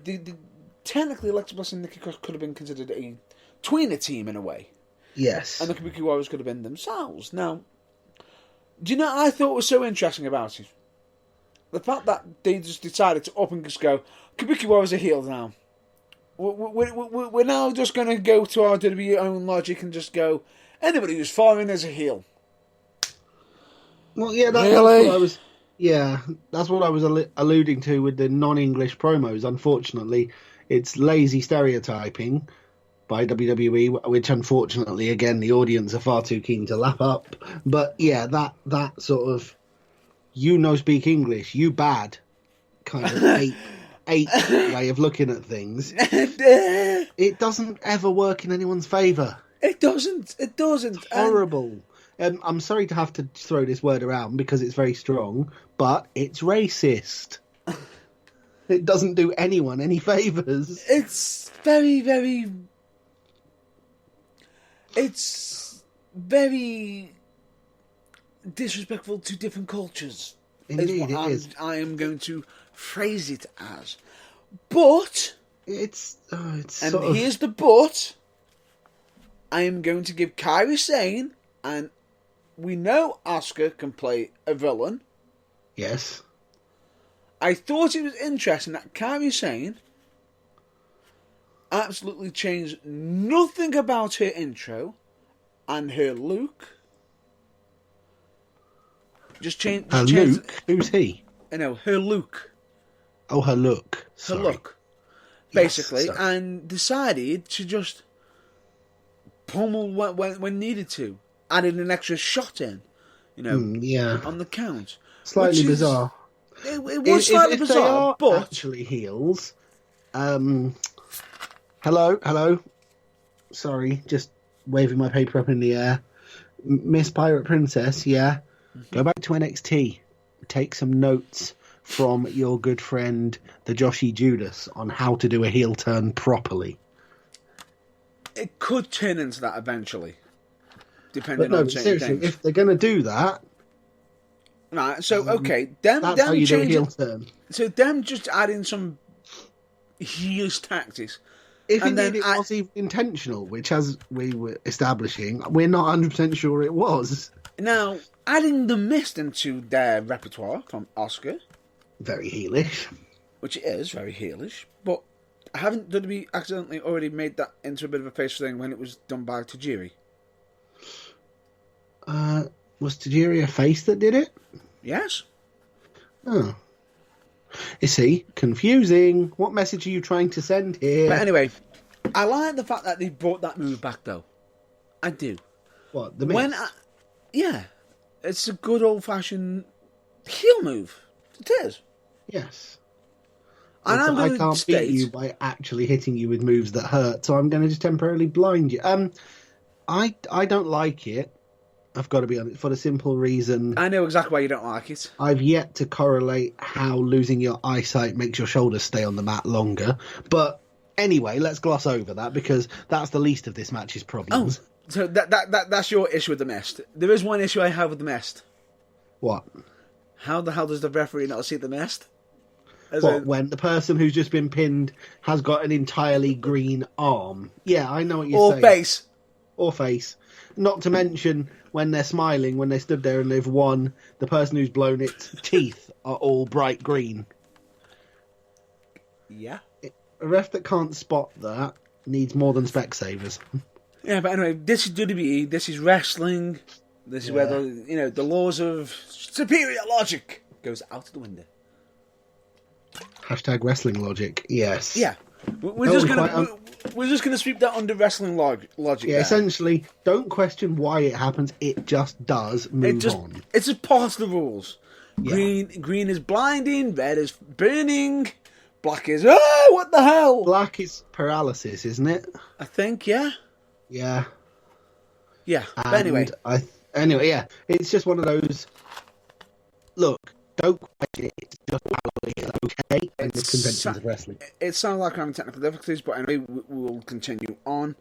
technically, Alexa Bliss and Nikki Cross could have been considered a tweener team in a way. Yes. And the Kabuki Warriors could have been themselves. Now, do you know what I thought was so interesting about it? The fact that they just decided to up and just go, Kabuki Warriors are heels now. We're now just going to go to our WWE own logic and just go, anybody who's foreign is a heel. Well, yeah, Really? that's what I was alluding to with the non-English promos. Unfortunately, it's lazy stereotyping by WWE, which unfortunately, again, the audience are far too keen to lap up. But yeah, that sort of speak English, you bad kind of ape way of looking at things. It doesn't ever work in anyone's favour. It doesn't. It's horrible. I'm sorry to have to throw this word around because it's very strong, but it's racist. It doesn't do anyone any favours. It's very, very... It's very disrespectful to different cultures. Indeed, it is. I am going to phrase it as. But... It's and here's the but. I am going to give Kairi Sane, and we know Asuka can play a villain. Yes. I thought it was interesting that Kairi Sane absolutely changed nothing about her intro and her look. Just changed. Luke? Who's he? No, her look. Oh, her look. Her Sorry. look. Basically, Yes, and decided to just pummel when needed to. Added an extra shot in, on the count. Slightly bizarre. It was slightly bizarre, they are but... actually heels. Hello. Sorry, just waving my paper up in the air. Miss Pirate Princess, yeah. Mm-hmm. Go back to NXT. Take some notes from your good friend, the Joshi Judas, on how to do a heel turn properly. It could turn into that eventually, depending But no, on certain seriously, things. if they're going to do that... Right, so, okay, them how you do a heel changing... turn. So them just adding some heelish tactics. If indeed it was even intentional, which, as we were establishing, we're not 100% sure it was. Now, adding the mist into their repertoire from Asuka... Very heelish. Which it is, very heelish, but haven't WWE accidentally already made that into a bit of a face thing when it was done by Tajiri? Was Tajiri a face that did it? Yes. Oh. You see, confusing. What message are you trying to send here? But anyway, I like the fact that they brought that move back, though. I do. What, the mist? Yeah. It's a good old-fashioned heel move. It is. Yes. And I can't beat you by actually hitting you with moves that hurt, so I'm going to just temporarily blind you. I don't like it. I've got to be honest, for the simple reason... I know exactly why you don't like it. I've yet to correlate how losing your eyesight makes your shoulders stay on the mat longer. But anyway, let's gloss over that, because that's the least of this match's problems. Oh, so that's your issue with the mist. There is one issue I have with the mist. What? How the hell does the referee not see the mist? When the person who's just been pinned has got an entirely green arm? Yeah, I know what you're saying. Or face. Not to mention, when they're smiling, when they stood there and they've won, the person who's blown its teeth are all bright green. Yeah. A ref that can't spot that needs more than Specsavers. Yeah, but anyway, this is WWE, this is wrestling, this is where the laws of superior logic goes out the window. Hashtag wrestling logic, yes. Yeah. We're just gonna sweep that under wrestling logic. Yeah, essentially, don't question why it happens. It just does. Move on. It's just part of the rules. Yeah. Green is blinding. Red is burning. Black is what the hell? Black is paralysis, isn't it? I think, yeah. Yeah. Yeah. But anyway, yeah. It's just one of those. Look. Don't question it, it's just how it is, okay? And the conventions of wrestling. It sounds like I'm having technical difficulties, but anyway, we will continue on.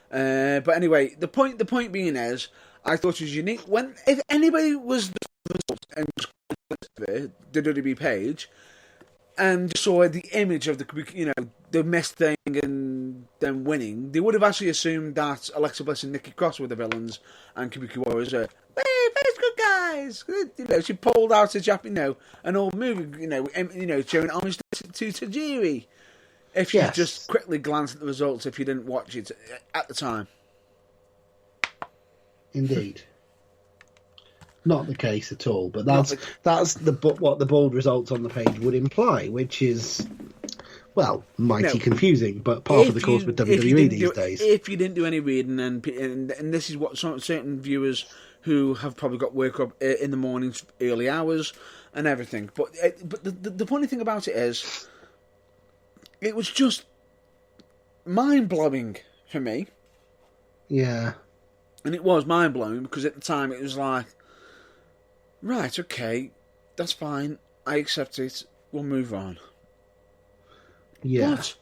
But anyway, the point being is, I thought it was unique. If anybody was and the WWE page and saw the image of the mess thing and them winning, they would have actually assumed that Alexa Bliss and Nikki Cross were the villains and Kabuki Warriors are very good guys. She pulled out an old movie, showing homage to Tajiri. If you just quickly glance at the results, if you didn't watch it at the time. Indeed. Not the case at all, but Not that's what the bold results on the page would imply, which is, well, mighty No. confusing, but part of the course with WWE these days. If you didn't do any reading, and this is what certain viewers who have probably got work up in the mornings, early hours, and everything. But the funny thing about it is, it was just mind blowing for me. Yeah. And it was mind blowing because at the time it was like, right, okay, that's fine, I accept it, we'll move on. Yeah. But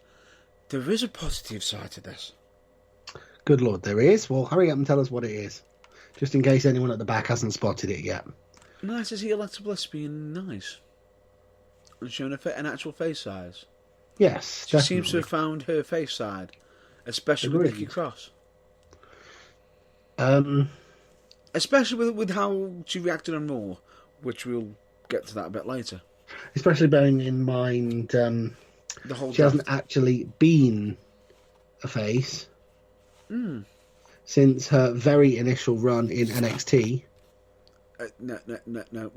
there is a positive side to this. Good Lord, there is? Well, hurry up and tell us what it is. Just in case anyone at the back hasn't spotted it yet. Nice to see Alexa Bliss being nice. And showing an actual face size. Yes, She seems to have found her face side. Especially with Nikki Cross. Especially with how she reacted on Raw. Which we'll get to that a bit later. Especially bearing in mind the whole she hasn't actually been a face since her very initial run in NXT. No.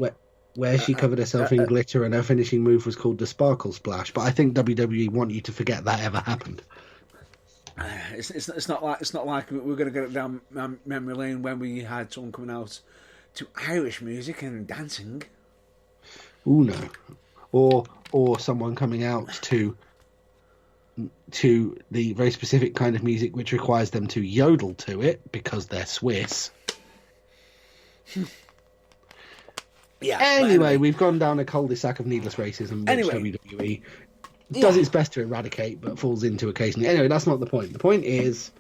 Where she covered herself in glitter and her finishing move was called the Sparkle Splash. But I think WWE want you to forget that ever happened. It's not like we're going to get it down memory lane when we had someone coming out to Irish music and dancing. Ooh, no. Or someone coming out to the very specific kind of music which requires them to yodel to it because they're Swiss. Yeah. Anyway, we've gone down a cul-de-sac of needless racism, which WWE does its best to eradicate, but falls into occasionally. Anyway, that's not the point. The point is,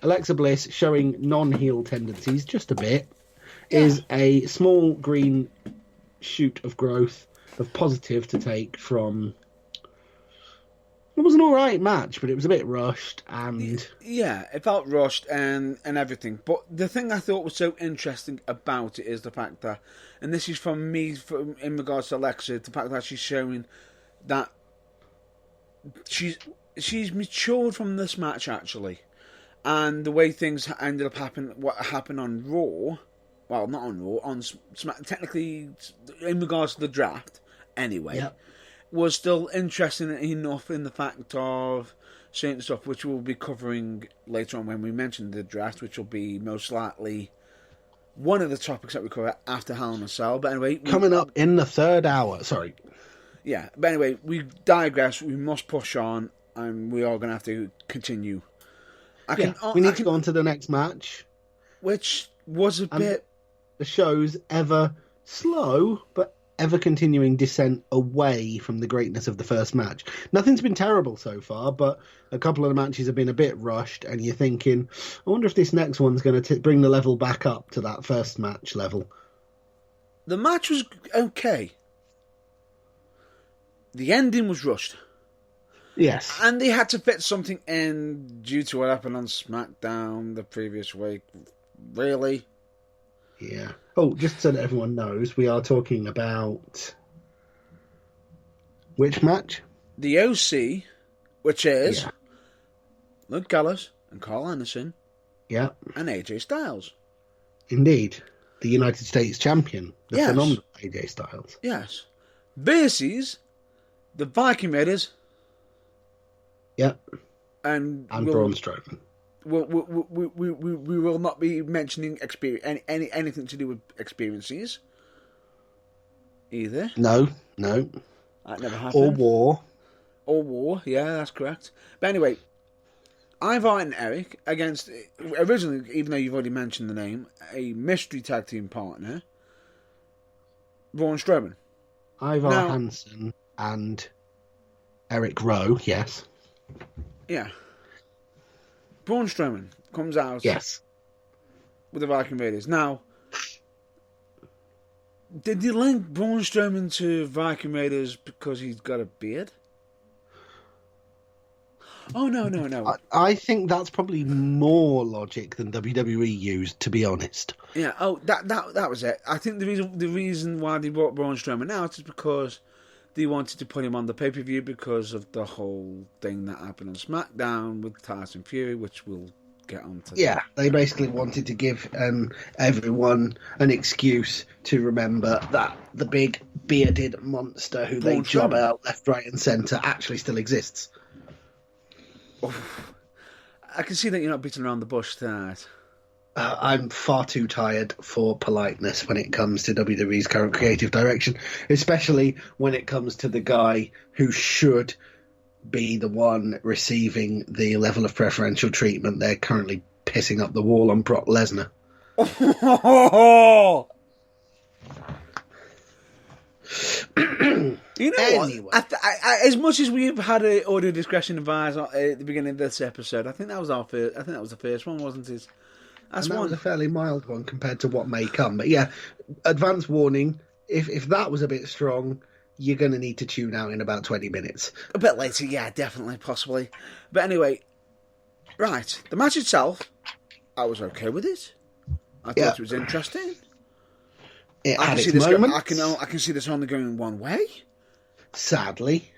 Alexa Bliss showing non-heel tendencies just a bit is a small green shoot of growth of positive to take from. It was an alright match, but it was a bit rushed and... Yeah, it felt rushed and everything. But the thing I thought was so interesting about it is the fact that, and this is from me in regards to Alexa, the fact that she's showing that she's matured from this match, actually. And the way things ended up happening, what happened on Raw, well, not on Raw, on technically in regards to the draft, anyway. Yep. Was still interesting enough in the fact of certain stuff which we'll be covering later on when we mention the draft, which will be most likely one of the topics that we cover after Hell in a Cell. But anyway, coming up in the third hour. Sorry. Yeah, but anyway, we digress. We must push on, and we are going to have to continue. We need to go on to the next match, which was a bit. The show's ever slow, but ever continuing descent away from the greatness of the first match. Nothing's been terrible so far, but a couple of the matches have been a bit rushed, and you're thinking, I wonder if this next one's going to bring the level back up to that first match level. The match was okay. The ending was rushed. Yes. And they had to fit something in due to what happened on SmackDown the previous week. Really? Yeah. Oh, just so that everyone knows, we are talking about which match? The OC, which is Luke Gallows and Carl Anderson. Yeah. And AJ Styles. Indeed. The United States champion. The phenomenal AJ Styles. Yes. Versus the Viking Raiders. Yep. And Braun Strowman. We will not be mentioning anything to do with experiences either. No. That never happened. Or war, yeah, that's correct. But anyway, Ivar and Eric against, originally, even though you've already mentioned the name, a mystery tag team partner, Braun Strowman. Ivar Hansen and Eric Rowe, yes. Yeah. Braun Strowman comes out with the Viking Raiders. Now, did you link Braun Strowman to Viking Raiders because he's got a beard? Oh, no. I think that's probably more logic than WWE used, to be honest. Yeah, that was it. I think the reason why they brought Braun Strowman out is because they wanted to put him on the pay-per-view because of the whole thing that happened on SmackDown with Tyson Fury, which we'll get onto. Yeah, they basically wanted to give everyone an excuse to remember that the big bearded monster who they Braun job Strowman. out left, right, and centre actually still exists. I can see that you're not beating around the bush tonight. I'm far too tired for politeness when it comes to WWE's current creative direction, especially when it comes to the guy who should be the one receiving the level of preferential treatment they're currently pissing up the wall on Brock Lesnar. You know Anyway. what? As much as we've had an audio discretion advised at the beginning of this episode, I think that was our first. I think that was the first one, wasn't it? That's And that one. was a fairly mild one compared to what may come. But yeah, advance warning, if that was a bit strong, you're going to need to tune out in about 20 minutes. A bit later, yeah, definitely, possibly. But anyway, right, the match itself, I was okay with it. I thought it was interesting. It I had can see its this. moments. I can see this only going one way. Sadly.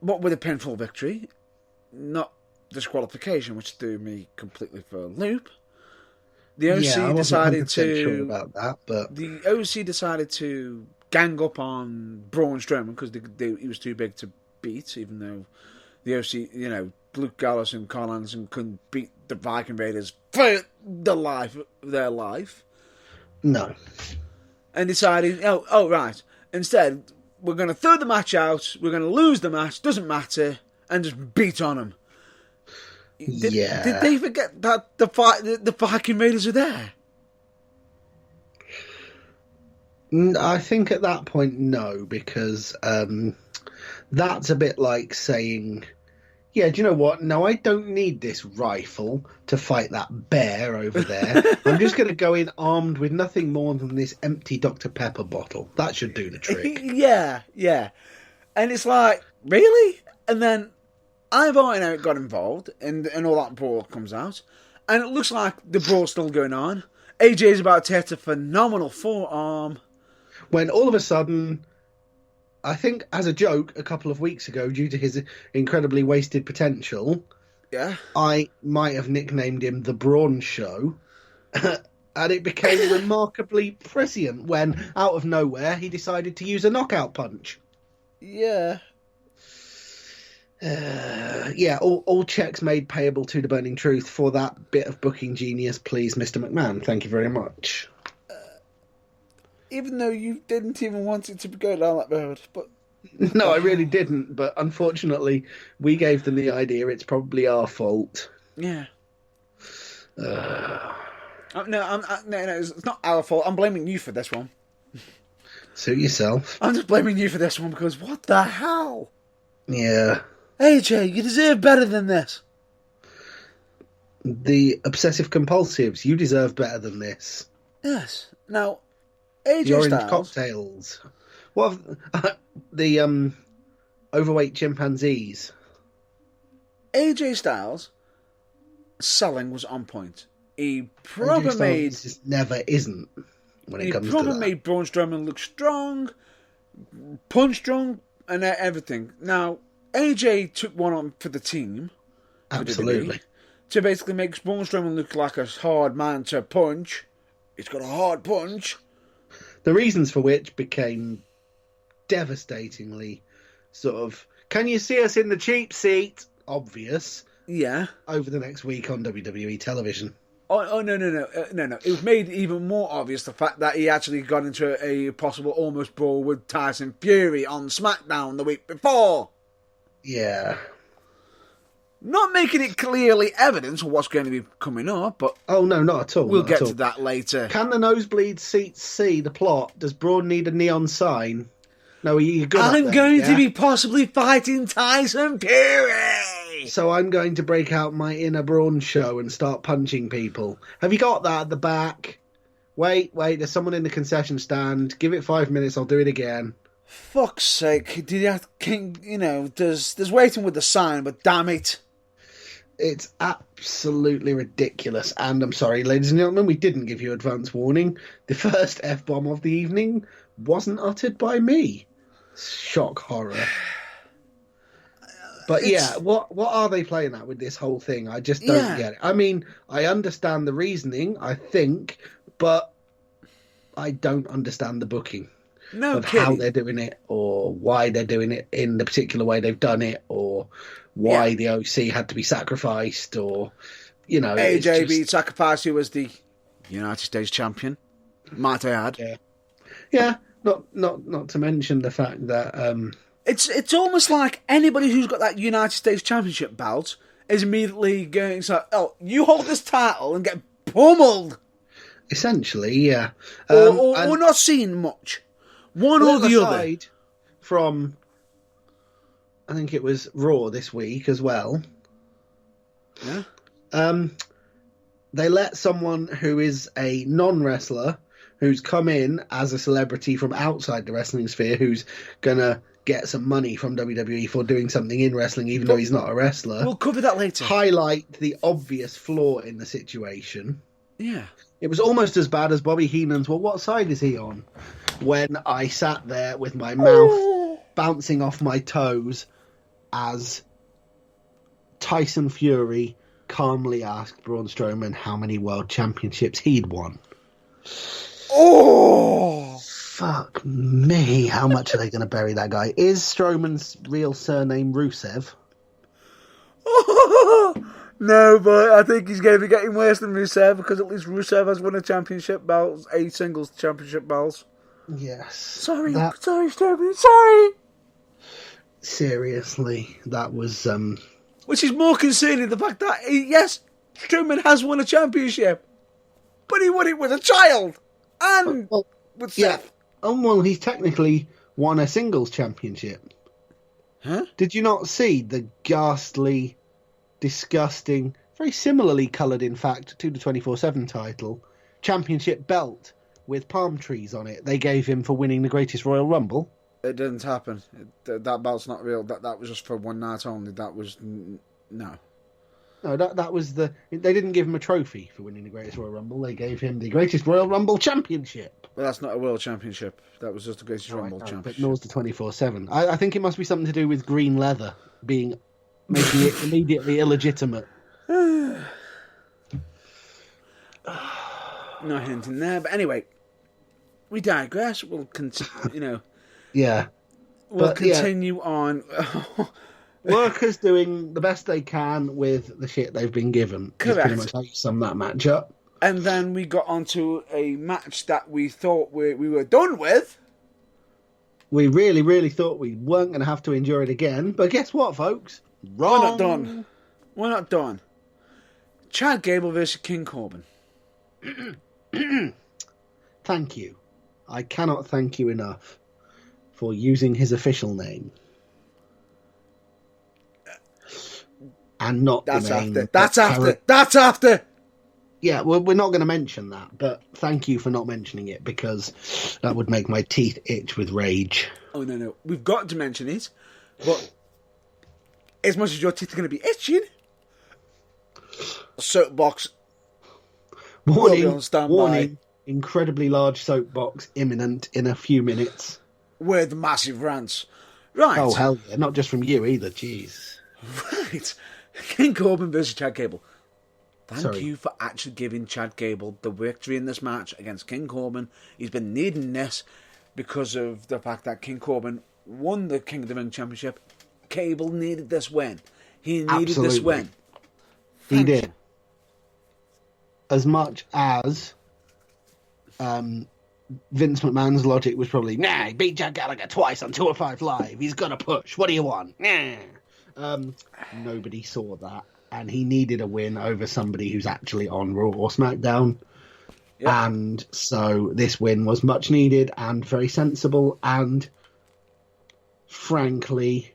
But with a pinfall victory, not disqualification, which threw me completely for a loop. The OC I wasn't decided 100% to sure about that, but the OC decided to gang up on Braun Strowman because he was too big to beat, even though the OC, Luke Gallows and Carl Anderson couldn't beat the Viking Raiders for their life. no. And decided, right, instead, we're going to throw the match out, we're going to lose the match, doesn't matter, and just beat on them. Did they forget that the Viking Raiders are there? I think at that point, no, because that's a bit like saying, yeah, do you know what? No, I don't need this rifle to fight that bear over there. I'm just going to go in armed with nothing more than this empty Dr. Pepper bottle. That should do the trick. Yeah. And it's like, really? And then Ivar and got involved, and all that brawl comes out. And it looks like the brawl's still going on. AJ's about to hit a phenomenal forearm. When all of a sudden, I think as a joke a couple of weeks ago, due to his incredibly wasted potential, Yeah. I might have nicknamed him the Brawn Show. And it became remarkably prescient when, out of nowhere, he decided to use a knockout punch. Yeah. All checks made payable to the Burning Truth for that bit of booking genius, please, Mr. McMahon. Thank you very much. Even though you didn't even want it to go down that road. But No, I really didn't, but unfortunately, we gave them the idea. It's probably our fault. yeah. No, it's not our fault. I'm blaming you for this one. Suit yourself. I'm just blaming you for this one because what the hell? Yeah. AJ, you deserve better than this. The obsessive compulsives, you deserve better than this. Yes. Now, The AJ orange Styles. cocktails. What have the overweight chimpanzees? AJ Styles' selling was on point. He AJ probably Styles made just never isn't when it comes to that. made Braun Strowman look strong, punch drunk, and everything. Now, AJ took one on for the team. Absolutely. To basically make Braun Strowman look like a hard man to punch. He's got a hard punch. The reasons for which became devastatingly sort of, can you see us in the cheap seat? Obvious. Yeah. Over the next week on WWE television. Oh no. It was made even more obvious the fact that he actually got into a possible almost brawl with Tyson Fury on SmackDown the week before. Yeah. Not making it clearly evident what's going to be coming up, but Oh, no, not at all. we'll not get at all. to that later. Can the nosebleed seats see the plot? Does Braun need a neon sign? No, you're good up I'm there, going yeah? to be possibly fighting Tyson Fury! So I'm going to break out my inner Braun show and start punching people. Have you got that at the back? Wait, there's someone in the concession stand. Give it 5 minutes, I'll do it again. Fuck's sake, did you have there's waiting with the sign, but damn it. It's absolutely ridiculous. And I'm sorry, ladies and gentlemen, we didn't give you advance warning. The first F-bomb of the evening wasn't uttered by me. Shock horror. But yeah, what are they playing at with this whole thing? I just don't get it. I mean, I understand the reasoning, I think, but I don't understand the booking of how they're doing it, or why they're doing it in the particular way they've done it, or why the OC had to be sacrificed, or AJ being sacrificed, who was the United States champion, might I add. Yeah. Not to mention the fact that it's almost like anybody who's got that United States Championship belt is immediately going, oh, you hold this title and get pummeled. Essentially, yeah. Or not seeing much. One or the other. From, I think it was Raw this week as well. Yeah. They let someone who is a non-wrestler, who's come in as a celebrity from outside the wrestling sphere, who's going to get some money from WWE for doing something in wrestling, even though he's not a wrestler. We'll cover that later. Highlight the obvious flaw in the situation. Yeah. It was almost as bad as Bobby Heenan's, well, what side is he on? When I sat there with my mouth bouncing off my toes as Tyson Fury calmly asked Braun Strowman how many world championships he'd won. Oh! Fuck me, how much are they going to bury that guy? Is Strowman's real surname Rusev? No, but I think he's going to be getting worse than Rusev, because at least Rusev has won a championship belt, 8 singles championship belts. Yes. Sorry, Strowman, sorry! Seriously, that was... Which is more concerning, the fact that, yes, Strowman has won a championship, but he won it with a child! And with Seth. Well, he's technically won a singles championship. Huh? Did you not see the ghastly, disgusting, very similarly coloured, in fact, to the 24/7 title, championship belt with palm trees on it they gave him for winning the Greatest Royal Rumble? It didn't happen. That belt's not real. That was just for one night only. That was... No. No, that was the... They didn't give him a trophy for winning the Greatest Royal Rumble. They gave him the Greatest Royal Rumble Championship. Well, that's not a World Championship. That was just the Greatest Rumble Championship. But nor's the 24/7. I think it must be something to do with green leather making it immediately illegitimate. No hint in there. But anyway, we digress. We'll continue, Yeah. We'll continue on. Workers doing the best they can with the shit they've been given. Correct. Is pretty much how you sum that match up. And then we got onto a match that we thought we were done with. We really, really thought we weren't going to have to endure it again. But guess what, folks? Wrong. We're not done. We're not done. Chad Gable versus King Corbin. Thank you. I cannot thank you enough for using his official name. And not That's the name. after. That's after. Yeah, well, we're not going to mention that, but thank you for not mentioning it, because that would make my teeth itch with rage. Oh, no. We've got to mention it, but as much as your teeth are going to be itching, soapbox Warning, incredibly large soapbox imminent in a few minutes. With massive rants. Right. Oh, hell yeah, not just from you either, jeez. Right. King Corbin versus Chad Gable. Thank you for actually giving Chad Gable the victory in this match against King Corbin. He's been needing this because of the fact that King Corbin won the King of the Ring Championship. Gable needed this win. He needed this win. He did. As much as Vince McMahon's logic was probably, he beat Jack Gallagher twice on 205 Live. He's going to push. What do you want? Nobody saw that. And he needed a win over somebody who's actually on Raw or SmackDown. Yep. And so this win was much needed and very sensible and, frankly,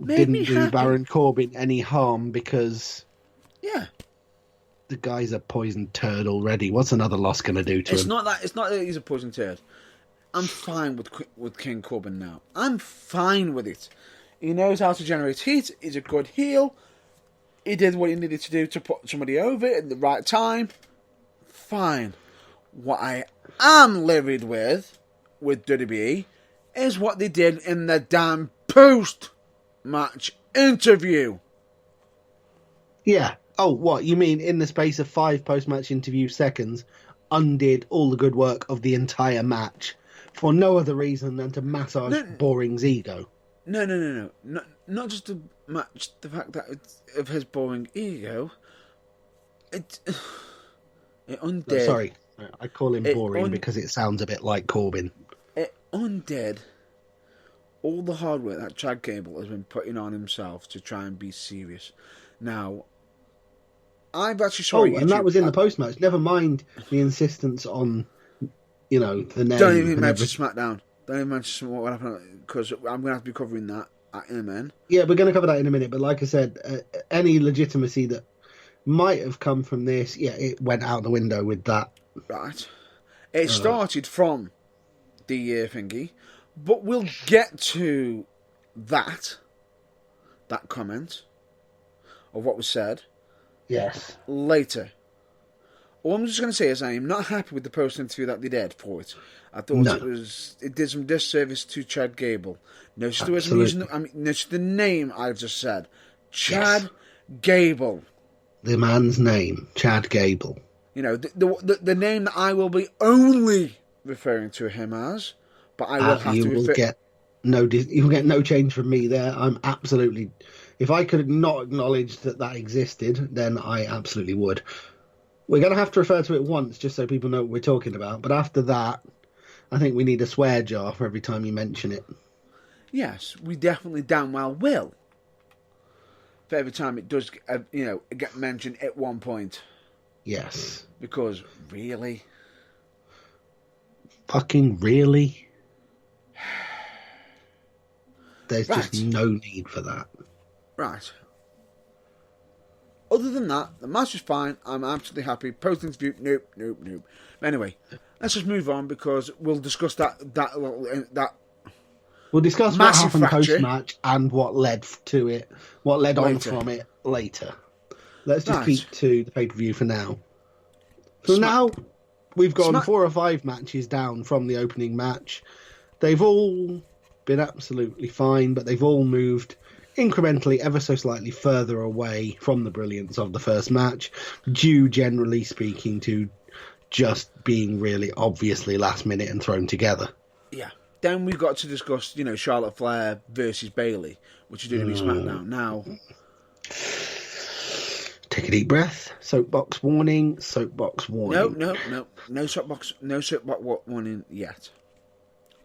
didn't do Baron Corbin any harm because the guy's a poisoned turd already. What's another loss going to do to him? It's not that he's a poisoned turd. I'm fine with King Corbin now. I'm fine with it. He knows how to generate heat. He's a good heel. He did what he needed to do to put somebody over at the right time. Fine. What I am livid with WWE is what they did in the damn post post-match interview. Yeah. Oh, what? You mean in the space of 5 post-match interview seconds, undid all the good work of the entire match for no other reason than to massage Boring's ego? No. Not just to match the fact that it's of his boring ego. It undid. Sorry, I call him boring because it sounds a bit like Corbin. It undid all the hard work that Chad Gable has been putting on himself to try and be serious. Now, I've actually saw YouTube. And that was in the post-match. Never mind the insistence on, the name. Don't even mention SmackDown. Don't even mention what happened, because I'm going to have to be covering that in a minute. Yeah, we're going to cover that in a minute. But like I said, any legitimacy that might have come from this, it went out the window with that. Right. It started from the thingy, but we'll get to that comment of what was said. Yes. Later. All I'm just going to say is I am not happy with the post interview that they did for it. I thought it did some disservice to Chad Gable. Notice the name I've just said. Chad Gable. The man's name, Chad Gable. The name that I will be only referring to him as, but I will have to you'll get no change from me there. I'm absolutely. If I could not acknowledge that existed, then I absolutely would. We're going to have to refer to it once just so people know what we're talking about. But after that, I think we need a swear jar for every time you mention it. Yes, we definitely damn well will. For every time it does, get mentioned at one point. Yes. Because, really? Fucking really? There's just no need for that. Right. Other than that, the match is fine. I'm absolutely happy. Post-interview, nope. Anyway, let's just move on because we'll discuss that. We'll discuss what happened post-match and what led to it, what led on from it later. Let's just keep to the pay-per-view for now. So now we've gone 4 or 5 matches down from the opening match. They've all been absolutely fine, but they've all moved incrementally ever so slightly further away from the brilliance of the first match, due generally speaking to just being really obviously last minute and thrown together. Yeah. Then we've got to discuss, Charlotte Flair versus Bayley, which is going to be SmackDown. Now, take a deep breath. Soapbox warning. No soapbox warning yet.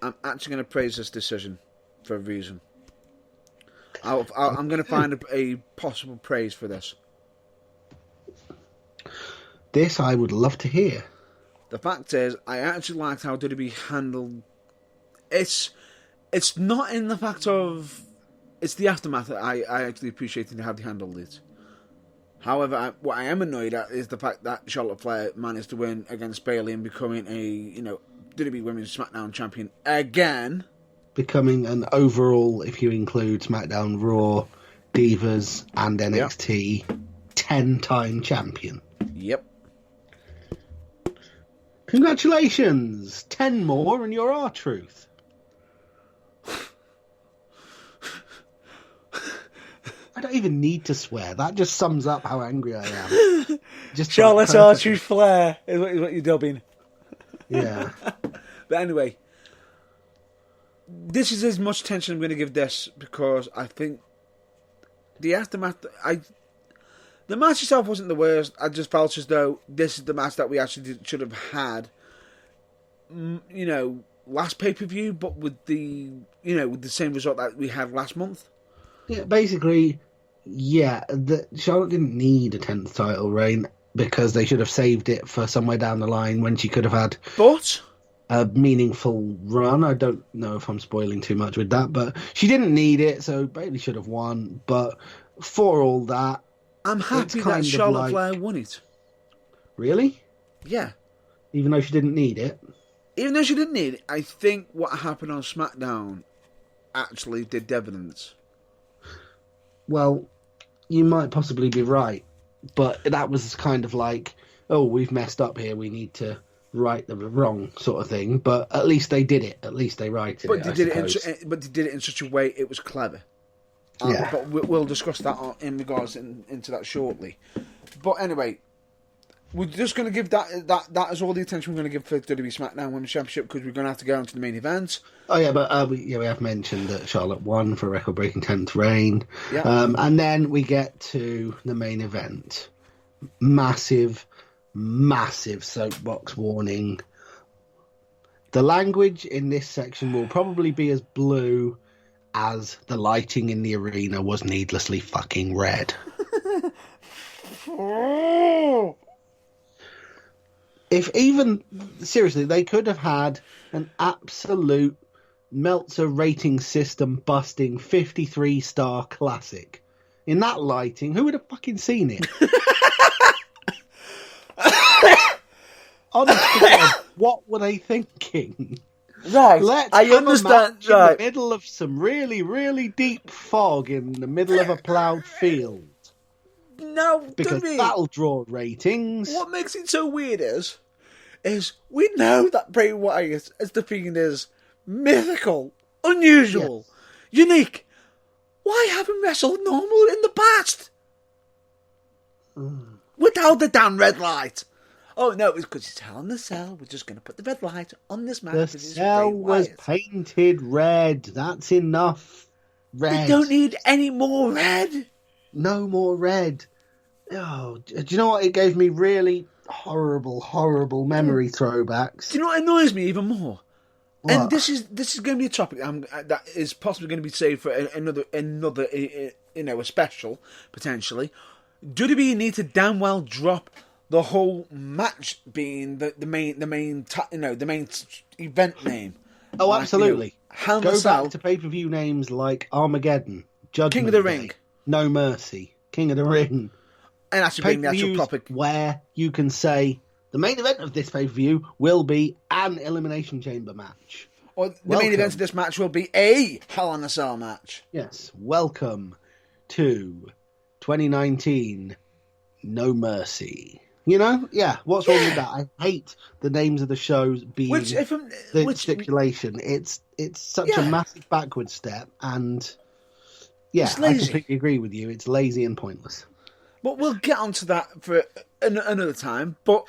I'm actually going to praise this decision for a reason. I'm going to find a possible praise for this. This I would love to hear. The fact is, I actually liked how WWE handled. It's not in the fact of. It's the aftermath that I actually appreciated how they handled it. However, what I am annoyed at is the fact that Charlotte Flair managed to win against Bayley and becoming a WWE Women's SmackDown champion again. Becoming an overall, if you include SmackDown, Raw, Divas, and NXT, 10-time champion. Yep. Congratulations! 10 more and you're R-Truth. I don't even need to swear. That just sums up how angry I am. Charlotte R-Truth Flair is what you're dubbing. Yeah. But anyway, this is as much attention I'm going to give this because I think the aftermath. The match itself wasn't the worst. I just felt as though this is the match that we actually should have had. Last pay-per-view, but with the same result that we had last month. Yeah, basically, Charlotte didn't need a 10th title reign because they should have saved it for somewhere down the line when she could have had a meaningful run. I don't know if I'm spoiling too much with that, but she didn't need it, so Bayley should have won. But for all that, I'm happy that Charlotte Flair won it. Really? Yeah. Even though she didn't need it? Even though she didn't need it, I think what happened on SmackDown actually did dividends. Well, you might possibly be right, but that was kind of like, oh, we've messed up here, we need to right the wrong sort of thing. But at least they did it. At least they righted it. But they did it in such a way it was clever. Yeah. But we'll discuss that in regards into that shortly. But anyway, we're just going to give that is all the attention we're going to give for WWE SmackDown Women's Championship, because we're going to have to go on to the main event. Oh yeah, but we have mentioned that Charlotte won for a record-breaking 10th reign. Yeah. And then we get to the main event. Massive soapbox warning. The language in this section will probably be as blue as the lighting in the arena was needlessly fucking red. If even, seriously, they could have had an absolute Meltzer rating system busting 53-star classic. In that lighting, who would have fucking seen it? Honestly, God, what were they thinking? Right, Let's I have understand. a match in the middle of some really, really deep fog in the middle of a ploughed field. No, Because that'll draw ratings. What makes it so weird is we know that Bray Wyatt as the Fiend is mythical, unusual, unique. Why haven't wrestled normal in the past? Without the damn red light. Oh no, it's because it's Hell in the Cell. We're just going to put the red light on this match. The cell was painted red. That's enough red. They don't need any more red. No more red. Oh, do you know what? It gave me really horrible memory throwbacks. Do you know what annoys me even more? What? And this is going to be a topic that is possibly going to be saved for another a special potentially. WWE need to damn well drop the whole match being the main event name. Oh, like, absolutely. Hell in the Go Cell, back to pay-per-view names like Armageddon, Judgment King of the Day, Ring, No Mercy, King of the Ring. and actually being the actual topic where you can say the main event of this pay-per-view will be an Elimination Chamber match. Or the main event of this match will be a Hell in a Cell match. Yes, welcome to 2019 No Mercy. You know? Yeah, what's wrong with that? I hate the names of the shows being stipulation. It's such a massive backward step, and I completely agree with you. It's lazy and pointless. But we'll get onto that for another time. But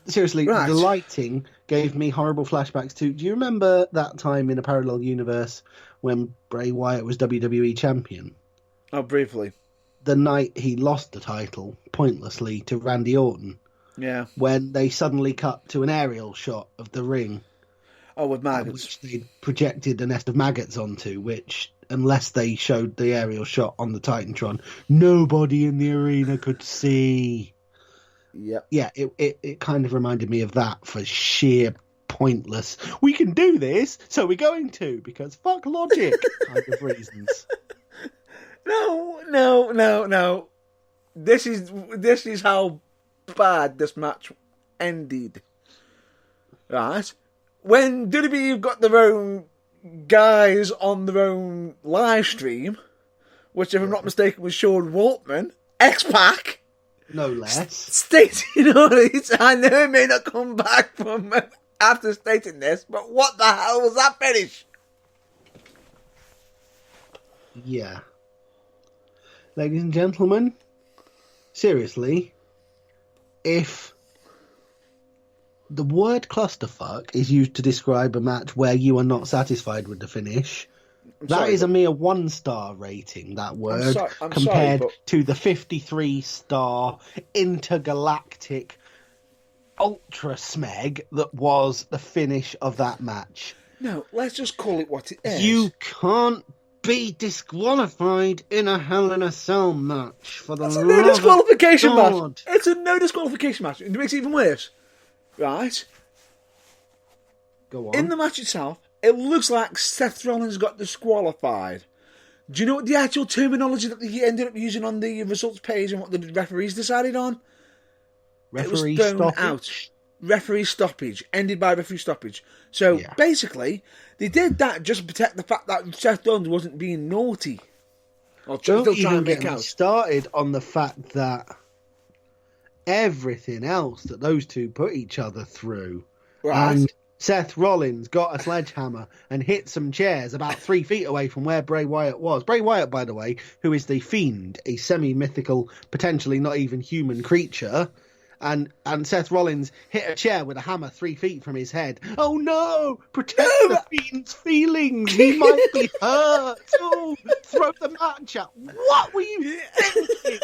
seriously, the lighting gave me horrible flashbacks to... Do you remember that time in a parallel universe when Bray Wyatt was WWE champion? Oh, briefly. The night he lost the title, pointlessly, to Randy Orton. Yeah. When they suddenly cut to an aerial shot of the ring. Oh, with maggots. Which they projected a nest of maggots onto, which, unless they showed the aerial shot on the Titantron, nobody in the arena could see. Yep. Yeah, it kind of reminded me of that for sheer pointless, we can do this, so we're going to, because fuck logic kind of reasons. No. This is how bad this match ended. Right? When WWE got their own guys on their own live stream, which if I'm not mistaken was Sean Waltman, X-Pac, no less, stating all this. I know it may not come back from after stating this, but what the hell was that finish? Yeah. Ladies and gentlemen, seriously, if the word clusterfuck is used to describe a match where you are not satisfied with the finish, that is a mere 1-star rating, that word, compared to the 53-star intergalactic ultra smeg that was the finish of that match. No, let's just call it what it is. You can't be disqualified in a Hell in a Cell match for the love of God. No disqualification match. It's a no disqualification match. It makes it even worse. Right? Go on. In the match itself, it looks like Seth Rollins got disqualified. Do you know what the actual terminology that he ended up using on the results page and what the referees decided on? Referee it was thrown stoppage. Out. Referee stoppage. Ended by referee stoppage. So, basically, they did that just to protect the fact that Seth Rollins wasn't being naughty. Or Don't still trying even to make get me out. started on the fact that everything else that those two put each other through, Right. and Seth Rollins got a sledgehammer and hit some chairs about 3 feet away from where Bray Wyatt was. Bray Wyatt, by the way, who is the Fiend, a semi-mythical, potentially not even human creature. And Seth Rollins hit a chair with a hammer 3 feet from his head. Oh no! Protect the Fiend's feelings! He might be hurt! Oh, throw the match out. What were you thinking?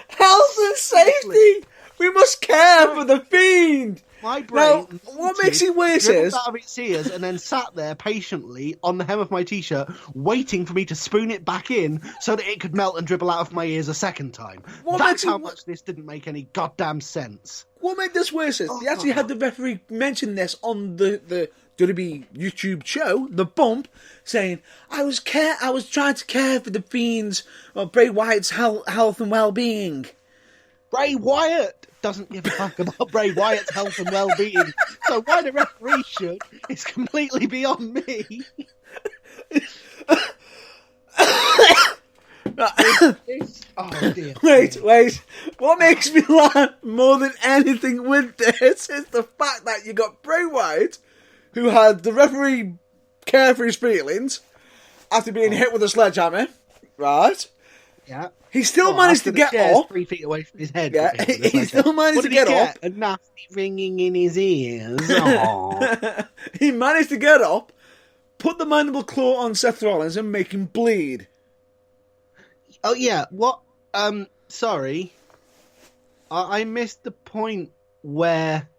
Health and safety! We must care for the Fiend! My brain. Now, what makes it worse is out of its ears and then sat there patiently on the hem of my t-shirt, waiting for me to spoon it back in so that it could melt and dribble out of my ears a second time. That's how much this didn't make any goddamn sense. What made this worse is they actually had the referee mention this on the WWE YouTube show, The Bump, saying, I was trying to care for the Fiend's or Bray Wyatt's health and well-being. Bray Wyatt doesn't give a fuck about Bray Wyatt's health and well-being. So why the referee should is completely beyond me. Oh dear. Wait. What makes me laugh more than anything with this is the fact that you got Bray Wyatt, who had the referee care for his feelings after being hit with a sledgehammer, right? Yeah. He still managed to get up. 3 feet away from his head. Yeah, he still managed to get up. A nasty ringing in his ears. He managed to get up, put the mandible claw on Seth Rollins and make him bleed. Oh, yeah. What? Sorry. I missed the point where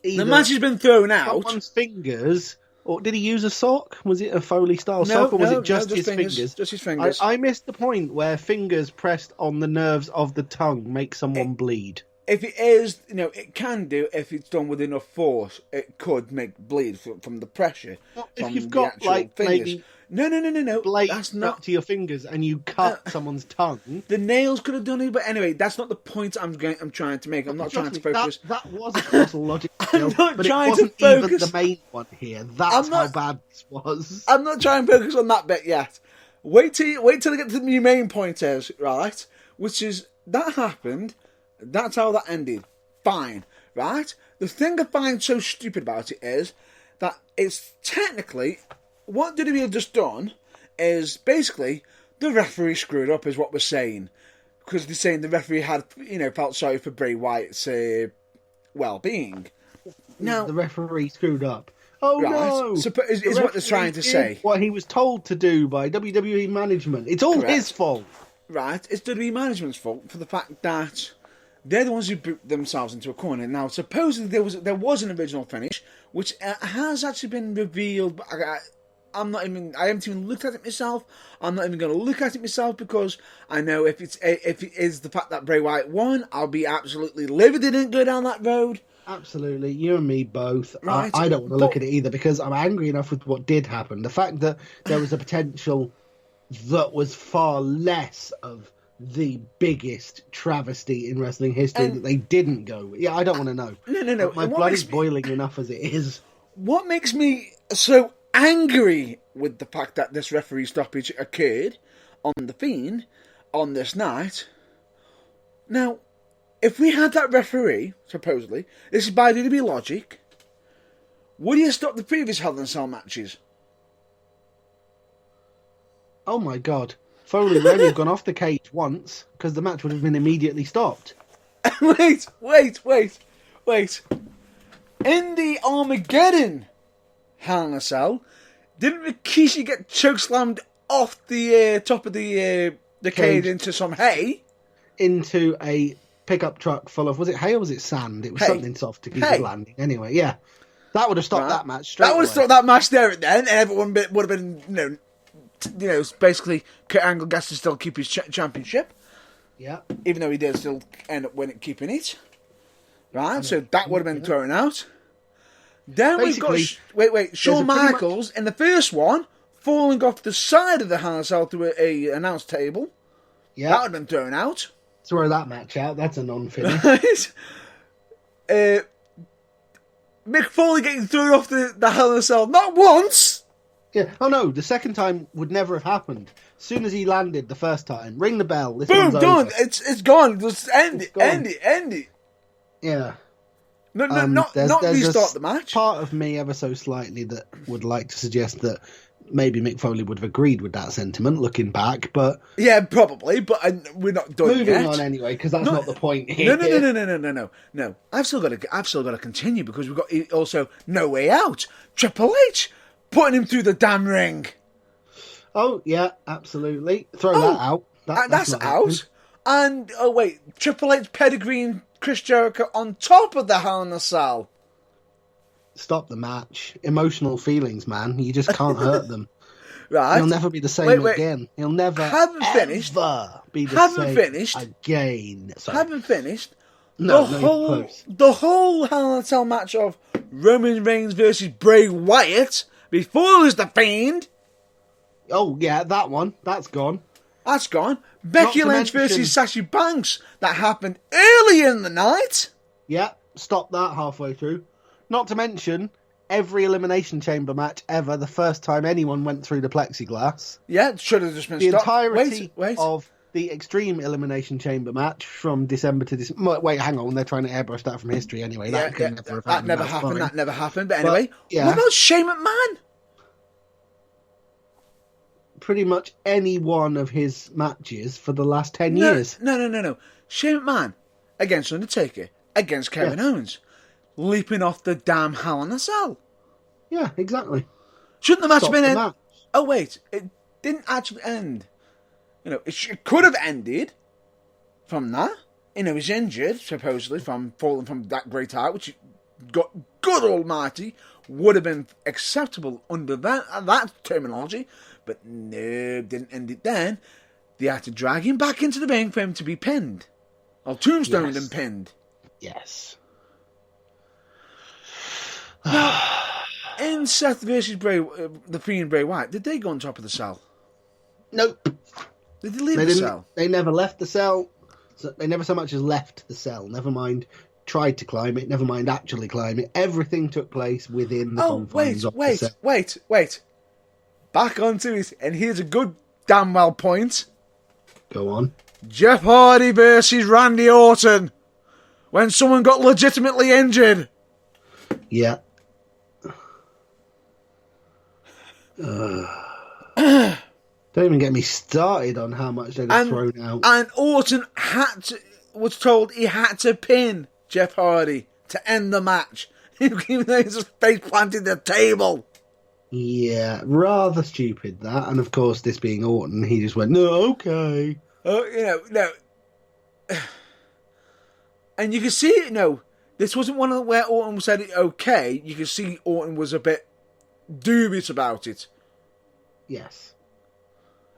the match has been thrown out. Someone's fingers... Or did he use a sock? Was it a Foley-style sock, or was it just his fingers? Just his fingers. I missed the point where fingers pressed on the nerves of the tongue make someone bleed. If it is, it can do if it's done with enough force. It could make bleed from the pressure. Well, from if you've got fingers. maybe no, blade that's not to your fingers and you cut someone's tongue. The nails could have done it, but anyway, that's not the point I'm trying to make. I'm not trying to focus. That was a causal logic, I'm not but trying it wasn't to focus. even the main one here. That's how bad this was. I'm not trying to focus on that bit yet. Wait till I get to the main point is, right? Which is, that happened, that's how that ended. Fine, right? The thing I find so stupid about it is that it's technically, what WWE have just done is basically the referee screwed up, is what we're saying. Because they're saying the referee had, felt sorry for Bray Wyatt's well-being. Now, the referee screwed up. Oh right, no! So is what they're trying to say. What he was told to do by WWE management. It's all his fault. Right, it's WWE management's fault for the fact that they're the ones who booked themselves into a corner. Now, supposedly there was an original finish, which has actually been revealed. But I haven't even looked at it myself. I'm not even going to look at it myself because I know if it is the fact that Bray Wyatt won, I'll be absolutely livid. They didn't go down that road. Absolutely, you and me both. Right. I don't want to look at it either because I'm angry enough with what did happen. The fact that there was a potential that was far less of the biggest travesty in wrestling history that they didn't go with. Yeah, I don't want to know. No. My blood is boiling enough as it is. What makes me so angry with the fact that this referee stoppage occurred on The Fiend on this night. Now, if we had that referee, supposedly, this is by WWE logic, would he have stopped the previous Hell in a Cell matches? Oh my god. Foley would only have gone off the cage once, because the match would have been immediately stopped. Wait. In the Armageddon Hell in a Cell, didn't Rikishi get chokeslammed off the top of the cage into some hay? Into a pickup truck full of, was it hay or was it sand? It was something soft to keep it landing. Anyway, yeah. That would have stopped that match straight away. That would have stopped that match there and then, and everyone would have been, basically Kurt Angle gets to still keep his championship. Yeah. Even though he did still end up keeping it. Right, so that would have been thrown out. Then basically, we've got, Shawn Michaels in the first one, falling off the side of the Hell in a Cell to a announce table. Yeah. That would have been thrown out. Throw that match out, that's a non-finish. Mick Foley getting thrown off the Hell in a Cell, not once! Yeah. Oh no, the second time would never have happened. As soon as he landed the first time, ring the bell. This Boom, one's done. over. It's gone. Just end it. Yeah. No, not restart the match. Part of me ever so slightly that would like to suggest that maybe Mick Foley would have agreed with that sentiment looking back, but yeah, probably. But we're not done moving yet. on anyway, because that's not the point here. No. I've still got to continue because we've got also No Way Out. Triple H putting him through the damn ring. Oh yeah, absolutely. Throw that out. That's out. And Triple H pedigreeing Chris Jericho on top of the Hell in a Cell. Stop the match. Emotional feelings, man. You just can't hurt them. Right. He'll never be the same again. He'll never be the same again. Sorry. Haven't finished. No, the whole Hell in a Cell match of Roman Reigns versus Bray Wyatt before it was The Fiend. Oh, yeah, that one. That's gone. That's gone. Becky Lynch versus Sasha Banks. That happened early in the night. Yeah, stop that halfway through. Not to mention, every Elimination Chamber match ever, the first time anyone went through the plexiglass. Yeah, it should have just been the stopped. Entirety of the Extreme Elimination Chamber match from December to December. Wait, hang on. They're trying to airbrush that from history anyway. That never happened. That never happened. But anyway, yeah. What about Shane McMahon? Pretty much any one of his matches for the last 10 years. No. Shane McMahon against Undertaker, against Kevin Owens, leaping off the damn Hell in a Cell. Yeah, exactly. Shouldn't the match have been ended? Oh, wait. It didn't actually end. It could have ended from that. He's injured, supposedly, from falling from that great height, which, God almighty, would have been acceptable under that terminology. But no, didn't end it then. They had to drag him back into the ring for him to be pinned. Or tombstoned and pinned. Yes. Now, in Seth versus The Fiend Bray Wyatt, did they go on top of the cell? Nope. Did they leave the cell? They never left the cell. They never so much as left the cell. Never mind tried to climb it. Never mind actually climb it. Everything took place within the confines of the cell. Wait. Back onto it, and here's a good damn well point. Go on. Jeff Hardy versus Randy Orton. When someone got legitimately injured. Yeah. Don't even get me started on how much they'd have thrown out. And Orton was told he had to pin Jeff Hardy to end the match. Even though he's just face planted the table. Yeah, rather stupid that. And of course, this being Orton, he just went, no, okay. No. And you can see it, this wasn't one of where Orton said it okay. You can see Orton was a bit dubious about it. Yes.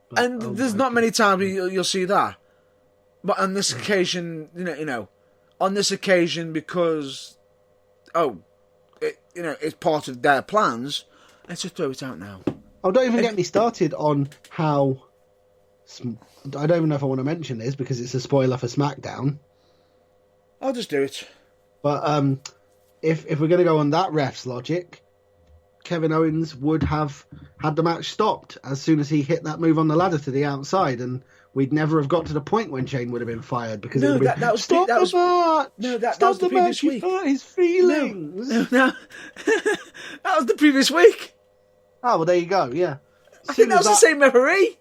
But, and there's not many times you'll see that. But on this occasion, on this occasion, because, it's part of their plans, let's just throw it out now. Oh, don't even get me started on how... I don't even know if I want to mention this because it's a spoiler for SmackDown. I'll just do it. But if we're going to go on that ref's logic, Kevin Owens would have had the match stopped as soon as he hit that move on the ladder to the outside, and we'd never have got to the point when Shane would have been fired because it would have been, that was stop the match! No, that stop was the the previous match, week. You hurt his feelings! No. That was the previous week. Oh, well, there you go, yeah. I think that was the same referee.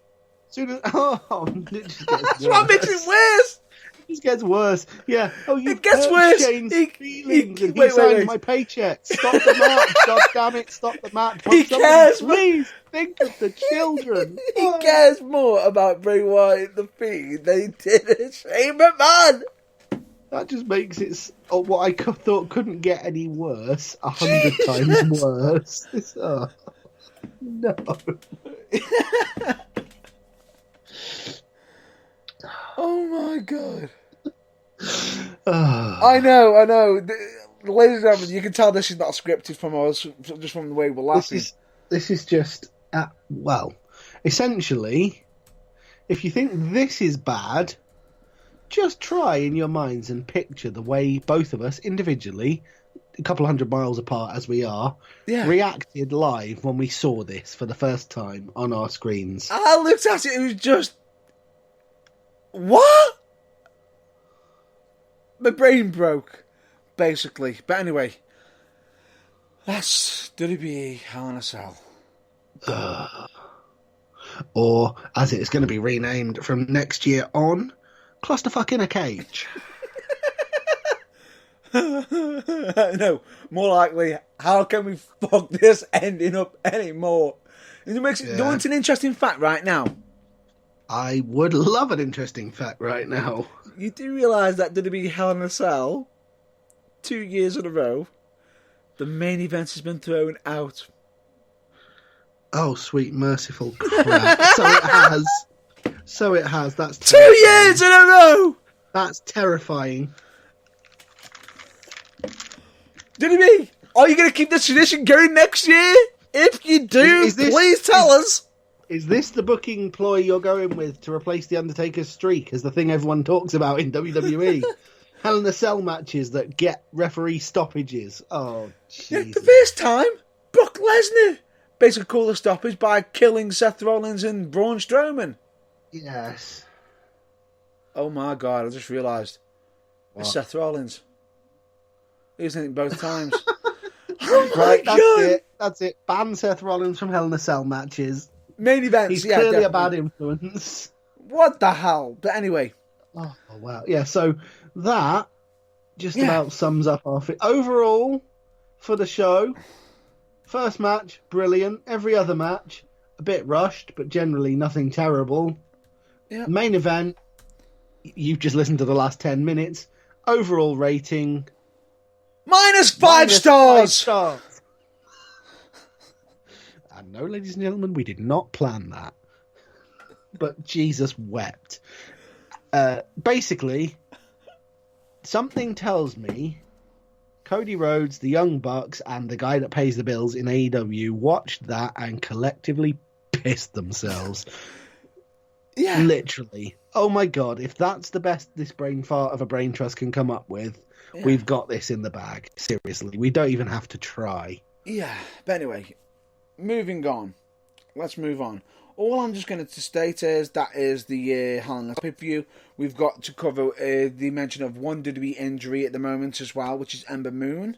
That's what makes it worse. It just gets worse. Yeah. Oh, you it gets worse. Shane's feelings and he signed my paycheck. Stop the match. God damn it. Stop the match. He cares. Please think of the children. He cares more about Bray Wyatt the Fiend than he did Shane McMahon. That just makes it what I thought couldn't get any worse 100 times worse. No. Oh my god. I know. Ladies and gentlemen, you can tell this is not scripted from us, just from the way we're laughing. This is just, essentially, if you think this is bad, just try in your minds and picture the way both of us, individually, a couple 100 miles apart as we are, reacted live when we saw this for the first time on our screens. I looked at it was just... What? My brain broke. basically. But anyway, that's WWE Hell in a Cell. Or, as it's going to be renamed from next year on, Clusterfuck in a Cage. No, more likely, how can we fuck this ending up anymore? It makes it. You want an interesting fact right now? I would love an interesting fact right now. You do realise that WWE Hell in a Cell, 2 years in a row, the main event has been thrown out. Oh, sweet merciful crap. So it has. That's 2 years in a row! That's terrifying. WWE, are you going to keep this tradition going next year? If you do, please tell us. Is this the booking ploy you're going with to replace The Undertaker's streak as the thing everyone talks about in WWE? Hell in a Cell matches that get referee stoppages. Oh, Jesus. Yeah, the first time, Brock Lesnar basically called a stoppage by killing Seth Rollins and Braun Strowman. Yes. Oh my God, I just realised. It's Seth Rollins. He was in it both times. Oh my God. That's it. Ban Seth Rollins from Hell in a Cell matches. Main events. He's clearly a bad influence. What the hell? But anyway. Oh, wow. Yeah, so that just about sums up our fit. Overall, for the show, first match, brilliant. Every other match, a bit rushed, but generally nothing terrible. Yep. Main event, you've just listened to the last 10 minutes. Overall rating... -5 stars! 5 stars. And no, ladies and gentlemen, we did not plan that. But Jesus wept. Basically, something tells me Cody Rhodes, the Young Bucks, and the guy that pays the bills in AEW watched that and collectively pissed themselves. Yeah. Literally. Oh my God, if that's the best this brain fart of a brain trust can come up with, we've got this in the bag. Seriously, we don't even have to try. Yeah, but anyway, moving on. Let's move on. All I'm just going to state is that is the Hell in a Cell pay-per-view. We've got to cover the mention of one WWE injury at the moment as well, which is Ember Moon.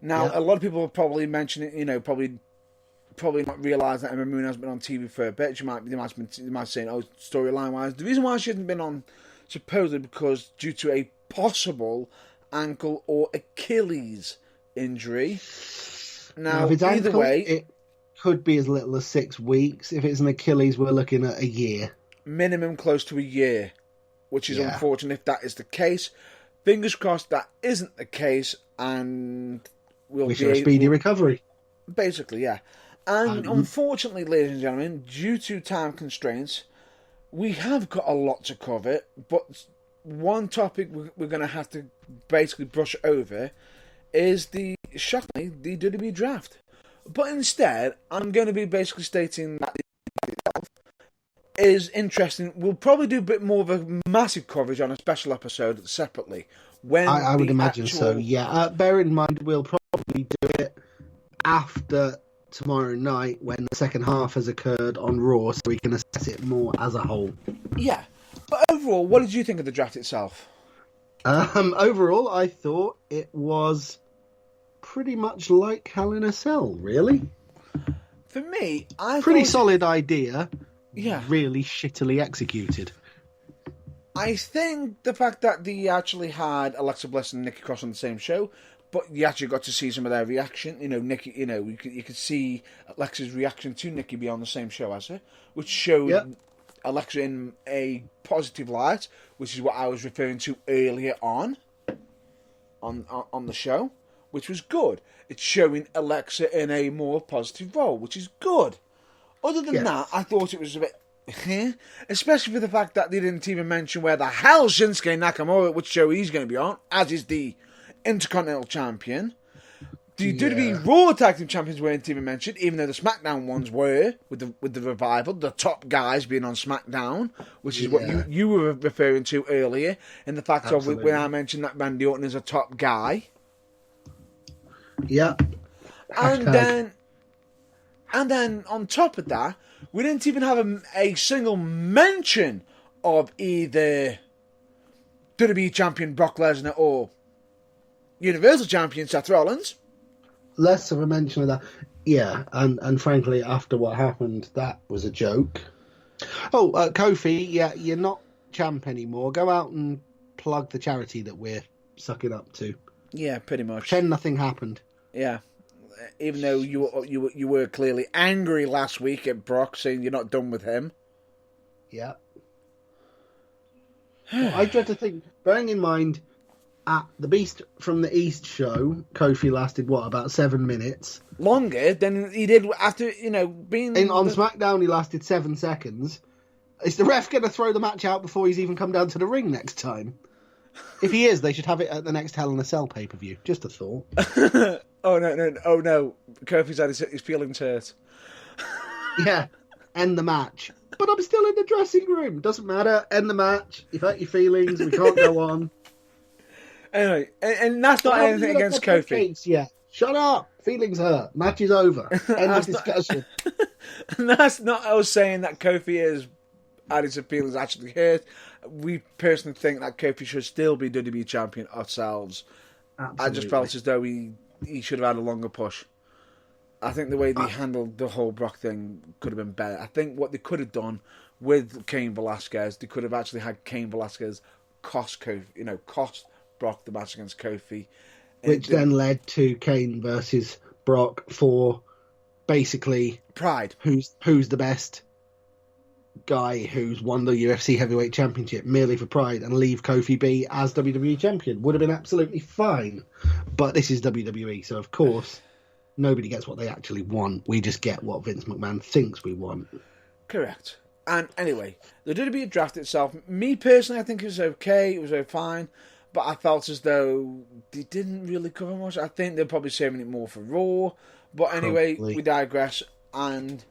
Now, a lot of people will probably mention it, probably not realise that Ember Moon hasn't been on TV for a bit. They might say, oh, storyline-wise. The reason why she hasn't been on, supposedly, because due to a possible ankle or Achilles injury. Now if it's either ankle, way, it could be as little as 6 weeks. If it's an Achilles, we're looking at a year. Minimum close to a year, which is unfortunate if that is the case. Fingers crossed that isn't the case, and we'll wish her a speedy recovery. Basically, yeah. And unfortunately, ladies and gentlemen, due to time constraints, we have got a lot to cover, but one topic we're going to have to basically brush over is shockingly, the WWE draft. But instead, I'm going to be basically stating that the draft is interesting. We'll probably do a bit more of a massive coverage on a special episode separately. I would imagine so, yeah. Bear in mind, we'll probably do it after tomorrow night when the second half has occurred on Raw, so we can assess it more as a whole. Yeah. But overall, what did you think of the draft itself? Overall, I thought it was pretty much like Hell in a Cell, really. For me, pretty solid idea. Yeah. Really shittily executed. I think the fact that they actually had Alexa Bliss and Nikki Cross on the same show, but you actually got to see some of their reaction. Nikki, you could see Alexa's reaction to Nikki be on the same show as her, which showed Alexa in a positive light, which is what I was referring to earlier on the show, which was good. It's showing Alexa in a more positive role, which is good. Other than that, I thought it was a bit... especially for the fact that they didn't even mention where the hell Shinsuke Nakamura, which show he's going to be on, as is the Intercontinental Champion. The WWE Raw Tag Team Champions weren't even mentioned, even though the SmackDown ones were, with the Revival, the top guys being on SmackDown, which is what you were referring to earlier, and the fact of when I mentioned that Randy Orton is a top guy. Yeah. And then on top of that, we didn't even have a single mention of either WWE Champion Brock Lesnar or Universal Champion Seth Rollins. Less of a mention of that. Yeah, and frankly, after what happened, that was a joke. Oh, Kofi, yeah, you're not champ anymore. Go out and plug the charity that we're sucking up to. Yeah, pretty much. Pretend nothing happened. Yeah, even though you were clearly angry last week at Brock, saying you're not done with him. Yeah. Well, I dread to think, bearing in mind, at the Beast from the East show, Kofi lasted, about 7 minutes? Longer than he did after, being... On SmackDown, he lasted 7 seconds. Is the ref going to throw the match out before he's even come down to the ring next time? If he is, they should have it at the next Hell in a Cell pay-per-view. Just a thought. Oh, no. Kofi's had his feelings hurt. Yeah, end the match. But I'm still in the dressing room. Doesn't matter. End the match. You've hurt your feelings. We can't go on. Anyway, and that's not anything against Kofi. Yeah. Shut up. Feelings hurt. Match is over. End of discussion. And that's not us saying that Kofi is had his feelings actually hurt. We personally think that Kofi should still be WWE champion ourselves. Absolutely. I just felt as though he should have had a longer push. I think the way they handled the whole Brock thing could have been better. I think what they could have done with Cain Velasquez, they could have actually had Cain Velasquez cost Kofi, cost Brock the match against Kofi. Which then led to Kane versus Brock for basically pride. Who's the best guy who's won the UFC Heavyweight Championship merely for pride, and leave Kofi B as WWE Champion. Would have been absolutely fine. But this is WWE, so of course nobody gets what they actually want. We just get what Vince McMahon thinks we want. Correct. And anyway, the WWE draft itself, me personally, I think it was okay. It was fine. But I felt as though they didn't really cover much. I think they're probably saving it more for Raw. But anyway, we digress. And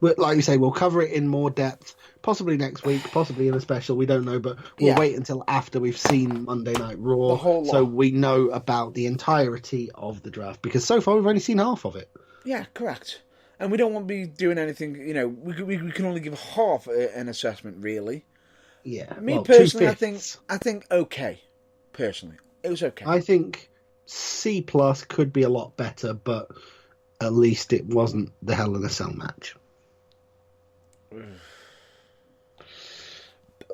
like you say, we'll cover it in more depth, possibly next week, possibly in a special. We don't know, but we'll wait until after we've seen Monday Night Raw, so we know about the entirety of the draft. Because so far we've only seen half of it. Yeah, correct. And we don't want to be doing anything. We can only give half an assessment, really. Yeah. Me personally, I think okay. Personally, it was okay. I think C+ could be a lot better, but at least it wasn't the Hell in a Cell match.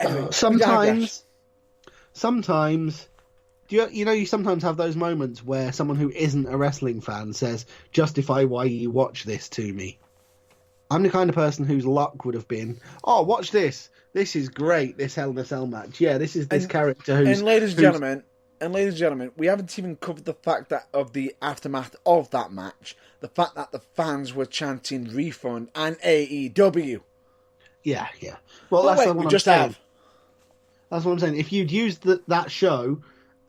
Anyway, sometimes, you sometimes have those moments where someone who isn't a wrestling fan says, "Justify why you watch this to me." I'm the kind of person whose luck would have been, "Oh, watch this. This is great. This Hell in a Cell match. Yeah, this is this character who's." And ladies and gentlemen, we haven't even covered the fact that of the aftermath of that match, the fact that the fans were chanting "refund" and AEW. Yeah. Well, that's what I'm saying. That's what I'm saying. If you'd used that show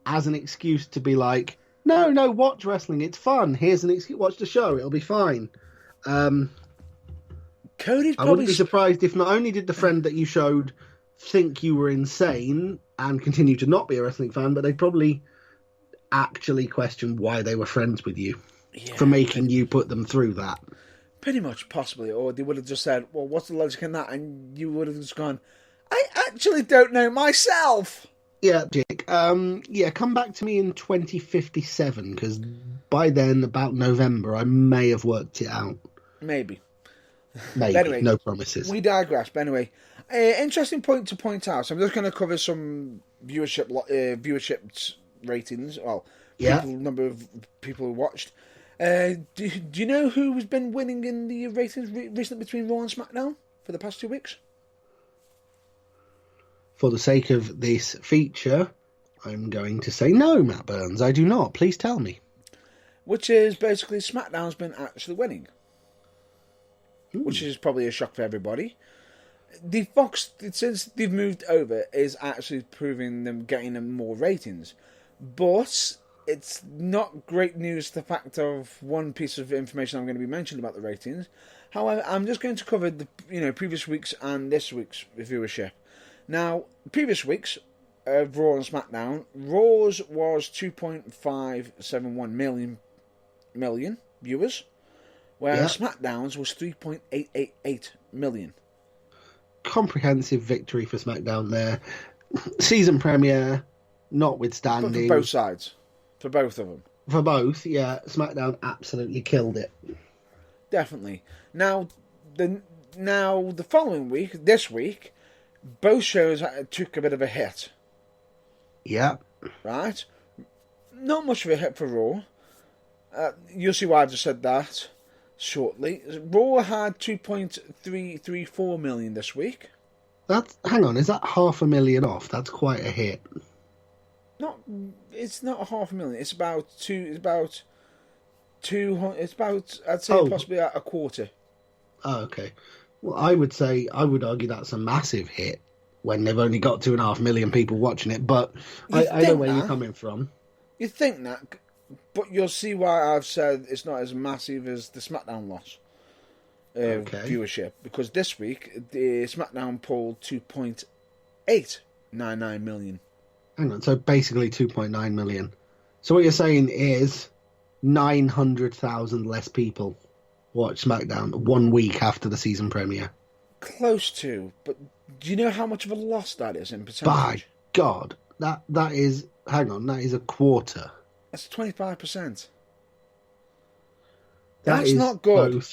as an excuse to be like, no, watch wrestling, it's fun. Here's an excuse. Watch the show, it'll be fine. I wouldn't be surprised if not only did the friend that you showed think you were insane and continue to not be a wrestling fan, but they'd probably actually question why they were friends with you for making you put them through that. Pretty much, possibly. Or they would have just said, well, what's the logic in that? And you would have just gone, I actually don't know myself. Yeah, Jake. Come back to me in 2057, because by then, about November, I may have worked it out. Maybe. Anyway, no promises. We digress. But anyway, interesting point to point out. So I'm just going to cover some viewership ratings. Well, number of people who watched. Do you know who's been winning in the ratings recently between Raw and SmackDown for the past 2 weeks? For the sake of this feature, I'm going to say no, Matt Burns. I do not. Please tell me. Which is basically SmackDown's been actually winning. Which is probably a shock for everybody. The Fox, since they've moved over, is actually proving them getting them more ratings. But it's not great news, the fact of one piece of information I'm going to be mentioning about the ratings. However, I'm just going to cover the previous week's and this week's viewership. Now, previous weeks of Raw and SmackDown, Raw's was 2.571 million viewers, whereas SmackDown's was 3.888 million. Comprehensive victory for SmackDown there. Season premiere, notwithstanding. But for both sides. for both of them. For both, yeah, SmackDown absolutely killed it. Definitely. Now the following week, this week, both shows took a bit of a hit. Yeah. Right? Not much of a hit for Raw. You'll see why I just said that shortly. Raw had 2.334 million this week. Hang on, is that 500,000 off? That's quite a hit. It's not 500,000. It's about I'd say possibly a quarter. Oh, okay. Well, I would argue that's a massive hit when they've only got 2.5 million people watching it. But I know where you're coming from. You think that, but you'll see why I've said it's not as massive as the SmackDown loss viewership. Because this week the SmackDown pulled 2.899 million. Hang on, so basically 2.9 million. So what you're saying is 900,000 less people watch SmackDown 1 week after the season premiere. Close to, but do you know how much of a loss that is in percentage? By God, that is. Hang on, that is a quarter. That's 25%. That That's is not good.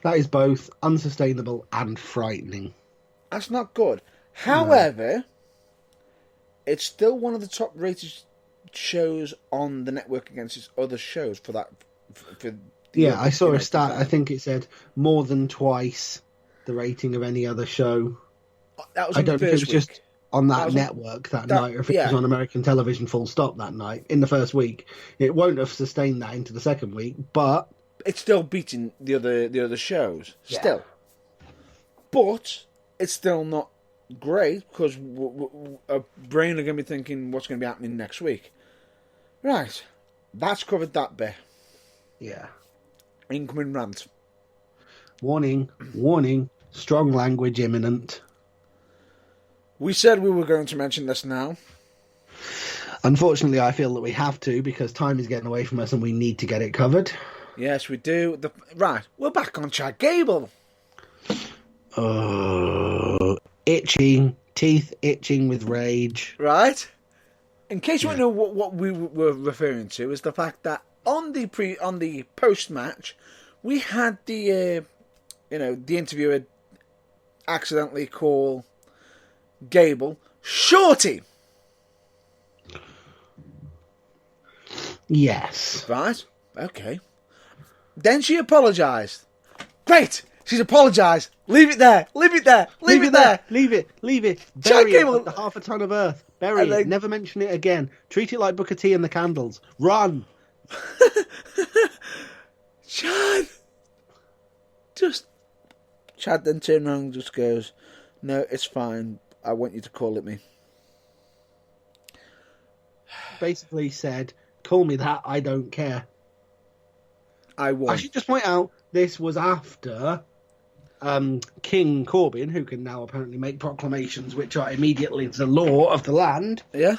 That is both unsustainable and frightening. That's not good. However, it's still one of the top rated shows on the network against its other shows for that. I saw a stat. I think it said more than twice the rating of any other show. That was I don't know if it was just on that network that night, or if it was on American television full stop that night in the first week. It won't have sustained that into the second week, but it's still beating the other shows. Yeah. Still, but it's still not great because our brain are going to be thinking what's going to be happening next week. Right, that's covered that bit. Yeah. Incoming rant. Warning, strong language imminent. We said we were going to mention this now. Unfortunately, I feel that we have to because time is getting away from us and we need to get it covered. Yes, we do. Right, we're back on Chad Gable. Itching, teeth itching with rage. Right. In case you don't know what we were referring to, is the fact that on the post match, we had the interviewer accidentally call Gable Shorty. Yes. Right. Okay. Then she apologised. Great. She's apologised. Leave it there. Leave it there. Leave it there. Leave it. Bury it under half a ton of earth. Bury it. Never mention it again. Treat it like Booker T and the Candles. Run. Chad then turned around and just goes, "No, it's fine. I want you to call it me." Basically said, "Call me that. I don't care." I won. I should just point out this was after King Corbin, who can now apparently make proclamations which are immediately the law of the land. Yeah.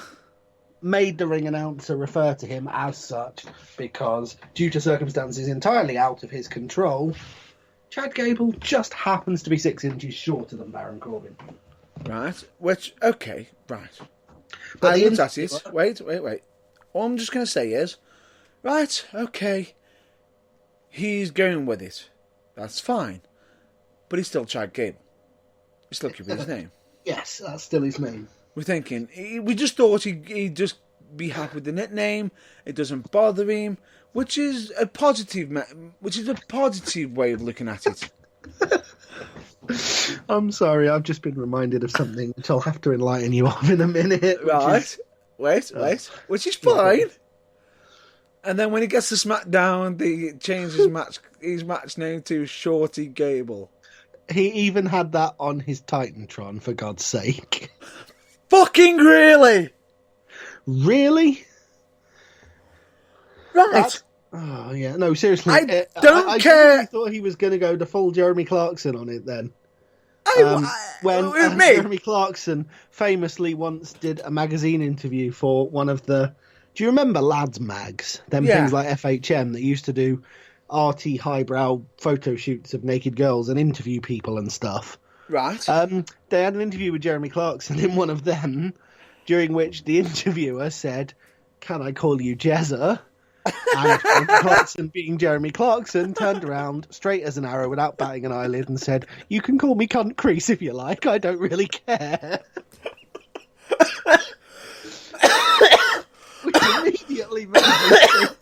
Made the ring announcer refer to him as such because, due to circumstances entirely out of his control, Chad Gable just happens to be 6 inches shorter than Baron Corbin. Right. Which, okay, right. But Wait. All I'm just going to say is, right, okay, he's going with it. That's fine. But he's still Chad Gable. He's still keeping his name. Yes, that's still his name. We're thinking, we just thought he'd just be happy with the nickname. It doesn't bother him, which is a positive way of looking at it. I'm sorry, I've just been reminded of something which I'll have to enlighten you of in a minute. Right. Wait. Which is fine. And then when he gets to SmackDown, they change his match name to Shorty Gable. He even had that on his Titantron, for God's sake. Fucking really? Really? Right. Oh, yeah. No, seriously. I don't care. I thought he was going to go the full Jeremy Clarkson on it then. When Jeremy Clarkson famously once did a magazine interview for one of the... Do you remember Lads Mags? Things like FHM that used to do arty, highbrow photo shoots of naked girls and interview people and stuff. Right. They had an interview with Jeremy Clarkson in one of them, during which the interviewer said, can I call you Jezza? And Jeremy Clarkson, being Jeremy Clarkson, turned around straight as an arrow without batting an eyelid and said, "You can call me Cunt Crease if you like, I don't really care." Which immediately made me think,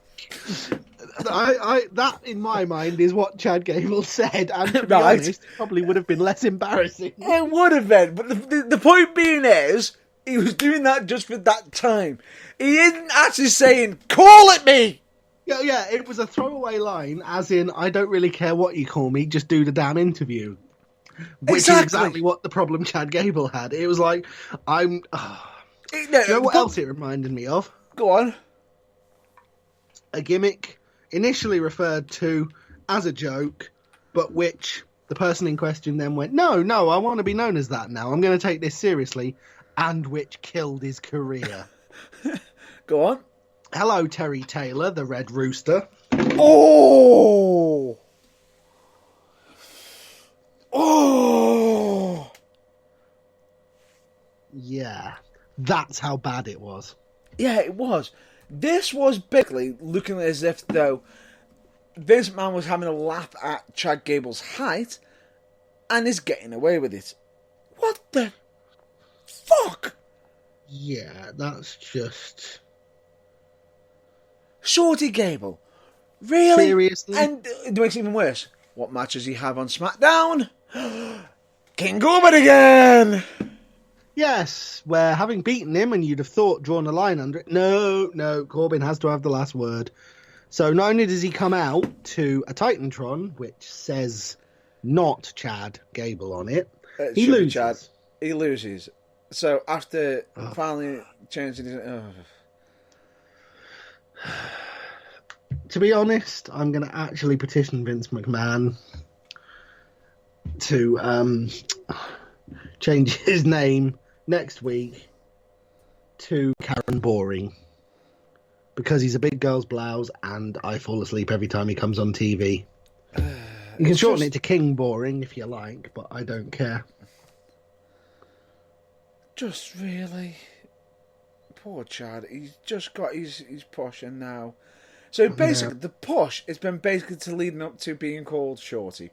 that, in my mind, is what Chad Gable said, and to be honest, it probably would have been less embarrassing. It would have been, but the point being is, he was doing that just for that time. He isn't actually saying, "Call it me!" Yeah, it was a throwaway line, as in, "I don't really care what you call me, just do the damn interview." Which is exactly what the problem Chad Gable had. It was like, do you know what else it reminded me of? Go on. A gimmick initially referred to as a joke, but which the person in question then went, no, I want to be known as that now. I'm going to take this seriously, and which killed his career. Go on. Hello, Terry Taylor, the Red Rooster. Oh! Yeah, that's how bad it was. Yeah, it was. This was basically looking as if, though, Vince McMahon was having a laugh at Chad Gable's height and is getting away with it. What the fuck? Yeah, that's just... Shorty Gable. Really? Seriously? And it makes it even worse. What match does he have on SmackDown? King Corbin again! Yes, where having beaten him and you'd have thought drawn a line under it, no, Corbin has to have the last word. So not only does he come out to a Titantron, which says not Chad Gable on it, he loses. Chad. He loses. So after finally changing his... To be honest, I'm going to actually petition Vince McMahon to change his name next week to Karen Boring, because he's a big girl's blouse and I fall asleep every time he comes on TV. You can shorten it to King Boring if you like, but I don't care. Just really... Poor Chad. He's just got his push, and now... So basically, the push has been basically to leading up to being called Shorty.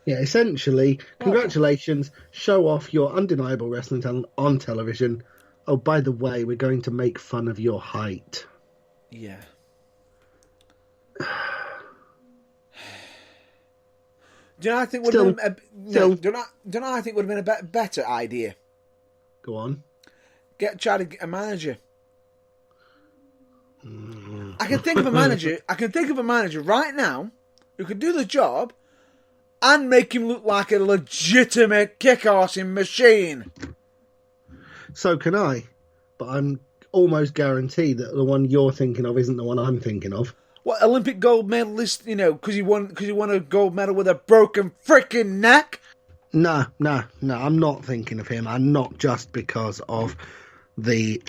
Yeah, essentially, congratulations, show off your undeniable wrestling talent on television. Oh, by the way, we're going to make fun of your height. Yeah. Do you know? I think would have been I think would have been a better idea. Go on. Get Chad a manager. I can think of a manager. I can think of a manager right now who could do the job and make him look like a legitimate kick-arsing machine. So can I, but I'm almost guaranteed that the one you're thinking of isn't the one I'm thinking of. What, Olympic gold medalist? You know, because he won a gold medal with a broken freaking neck. No, I'm not thinking of him, and not just because of the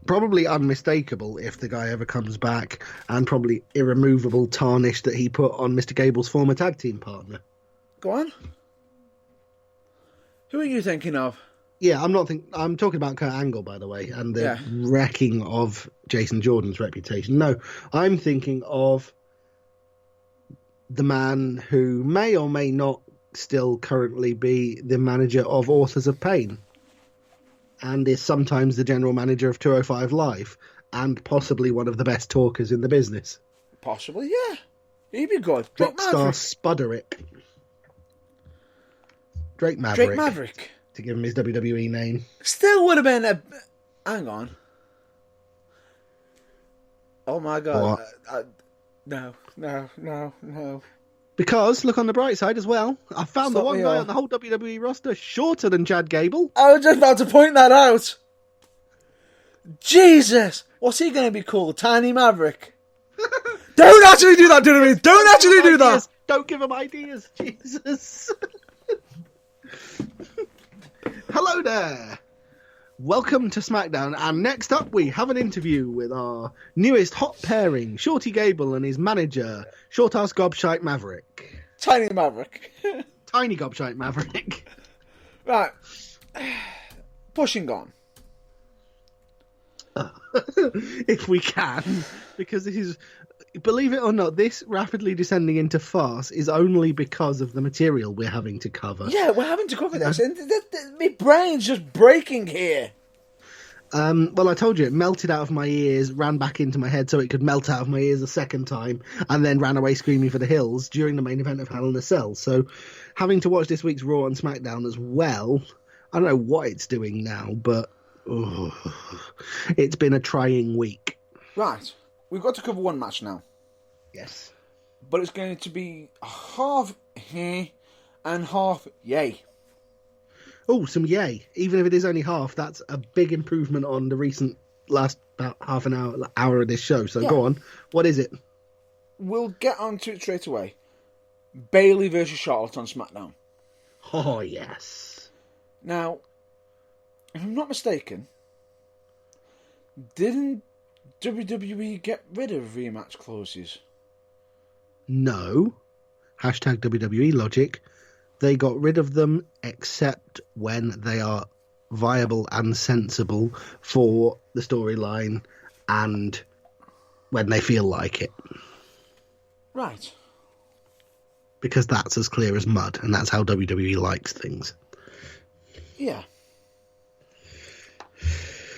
probably unmistakable, if the guy ever comes back, and probably irremovable tarnish that he put on Mr. Gable's former tag team partner. Go on. Who are you thinking of? Yeah, I'm talking about Kurt Angle, by the way, and the wrecking of Jason Jordan's reputation. No, I'm thinking of the man who may or may not still currently be the manager of Authors of Pain, and is sometimes the general manager of 205 Live, and possibly one of the best talkers in the business. Possibly, yeah. He'd be good. Rockstar Spudderick. Drake Maverick. To give him his WWE name. Still would have been a... Hang on. Oh my God. No. Because, look on the bright side as well, I found the one guy on the whole WWE roster shorter than Chad Gable. I was just about to point that out. Jesus! What's he going to be called? Tiny Maverick? Don't actually do that, WWE! Don't actually do that! Don't give him ideas, Jesus. Hello there. Welcome to SmackDown, and next up we have an interview with our newest hot pairing, Shorty Gable and his manager, Short-Ass Gobshite Maverick. Tiny Maverick. Tiny Gobshite Maverick. Right. Pushing on. later, if we can, because this is, believe it or not, this rapidly descending into farce is only because of the material we're having to cover. Yeah, we're having to cover this, and my brain's just breaking here. Well, I told you, it melted out of my ears, ran back into my head so it could melt out of my ears a second time, and then ran away screaming for the hills during the main event of Hell in a Cell. So, having to watch this week's Raw and SmackDown as well, I don't know what it's doing now, but it's been a trying week. Right, we've got to cover one match now. Yes. But it's going to be half heh and half yay. Oh, some yay. Even if it is only half, that's a big improvement on the recent last about half an hour of this show. So Go on. What is it? We'll get onto it straight away. Bayley versus Charlotte on SmackDown. Oh, yes. Now, if I'm not mistaken, didn't WWE get rid of rematch clauses? No. Hashtag WWE logic. They got rid of them except when they are viable and sensible for the storyline and when they feel like it. Right. Because that's as clear as mud, and that's how WWE likes things. Yeah.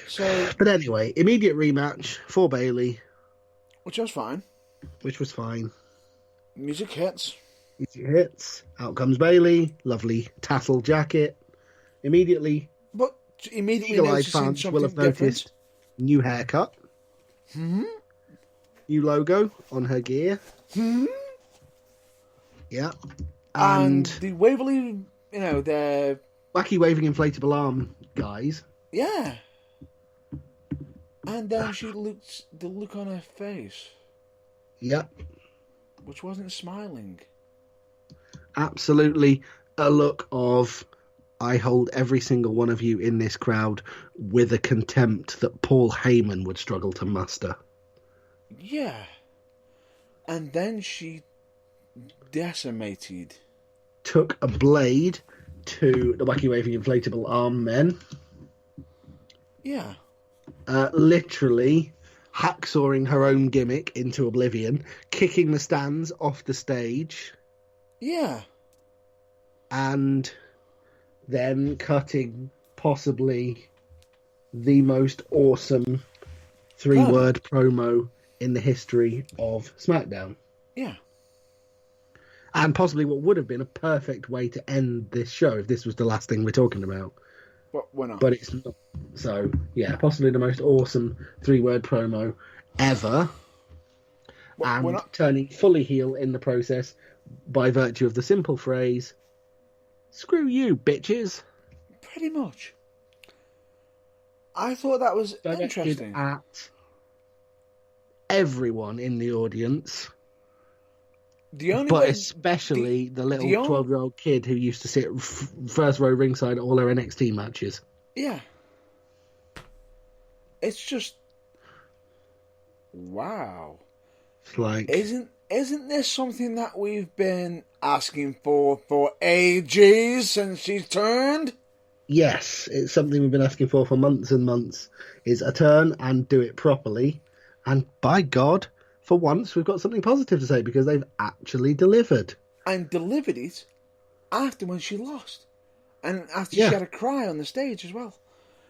So, but anyway, immediate rematch for Bayley. Which was fine. Music hits. Out comes Bayley. Lovely tassel jacket. Immediately eagle-eyed fans will have noticed new haircut. New logo on her gear. Yeah. And the Waverly, the wacky waving inflatable arm guys. Yeah. And then the look on her face. Yep. Which wasn't smiling. Absolutely a look of, I hold every single one of you in this crowd with a contempt that Paul Heyman would struggle to muster. Yeah. And then she decimated. Took a blade to the wacky waving inflatable arm men. Yeah. Literally hacksawing her own gimmick into oblivion, kicking the stands off the stage. Yeah. And then cutting possibly the most awesome three-word promo in the history of SmackDown. Yeah. And possibly what would have been a perfect way to end this show if this was the last thing we're talking about. But we're not. But it's not. So, yeah, possibly the most awesome three-word promo ever. And we're not turning fully heel in the process by virtue of the simple phrase, "Screw you, bitches." Pretty much. I thought that was Directed interesting. At everyone in the audience. Especially the little 12-year-old kid who used to sit first row ringside at all her NXT matches. Yeah. It's just... Wow. It's like... Isn't this something that we've been asking for ages since she's turned? Yes, it's something we've been asking for months and months. Is a turn and do it properly. And by God... For once, we've got something positive to say because they've actually delivered. And delivered it after when she lost. And after she had a cry on the stage as well.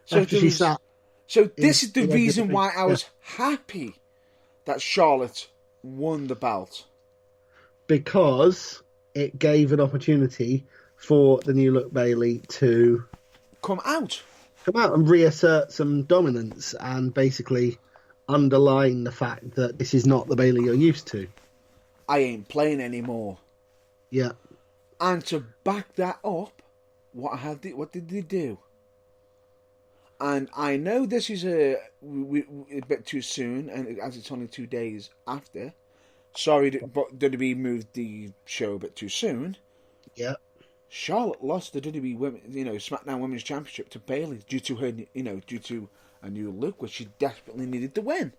So after she sat. So this is the reason why I was happy that Charlotte won the belt. Because it gave an opportunity for the new look Bayley to come out and reassert some dominance and basically underline the fact that this is not the Bayley you're used to. I ain't playing anymore. Yeah. And to back that up, what did they do? And I know this is a bit too soon, and as it's only 2 days after. Sorry, but WWE moved the show a bit too soon. Yeah. Charlotte lost the WWE SmackDown Women's Championship to Bayley due to her, due to a new look, which she desperately needed to win.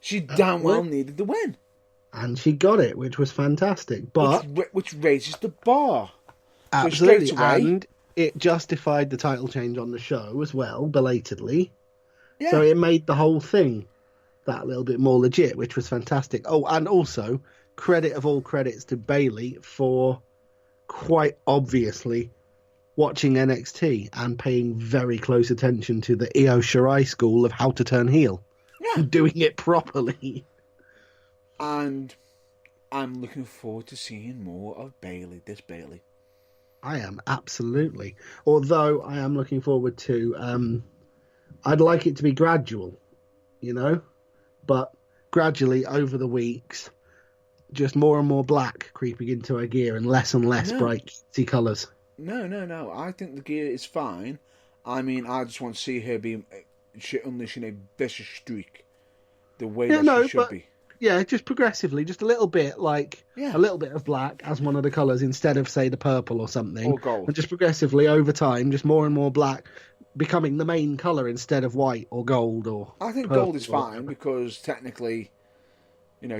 She damn well needed the win. And she got it, which was fantastic. But which raises the bar. Absolutely. So straight away, and it justified the title change on the show as well, belatedly. So Yeah. it made the whole thing that little bit more legit, which was fantastic. Oh, and also credit of all credits to Bailey for quite obviously watching NXT and paying very close attention to the Io Shirai school of how to turn heel Yeah. and doing it properly. And I'm looking forward to seeing more of this Bailey. I am absolutely. Although I am looking forward to, I'd like it to be gradual, you know, but gradually over the weeks, just more and more black creeping into her gear and less No, bright colours. no. I think the gear is fine. I mean, I just want to see her be unleashing a vicious streak the way Yeah, that no, she should but be. yeah, just progressively, just a little bit, like Yeah. a little bit of black as one of the colours instead of, say, the purple or something. Or gold. And just progressively over time, just more and more black becoming the main colour instead of white or gold or I think purple gold is or fine whatever. because technically,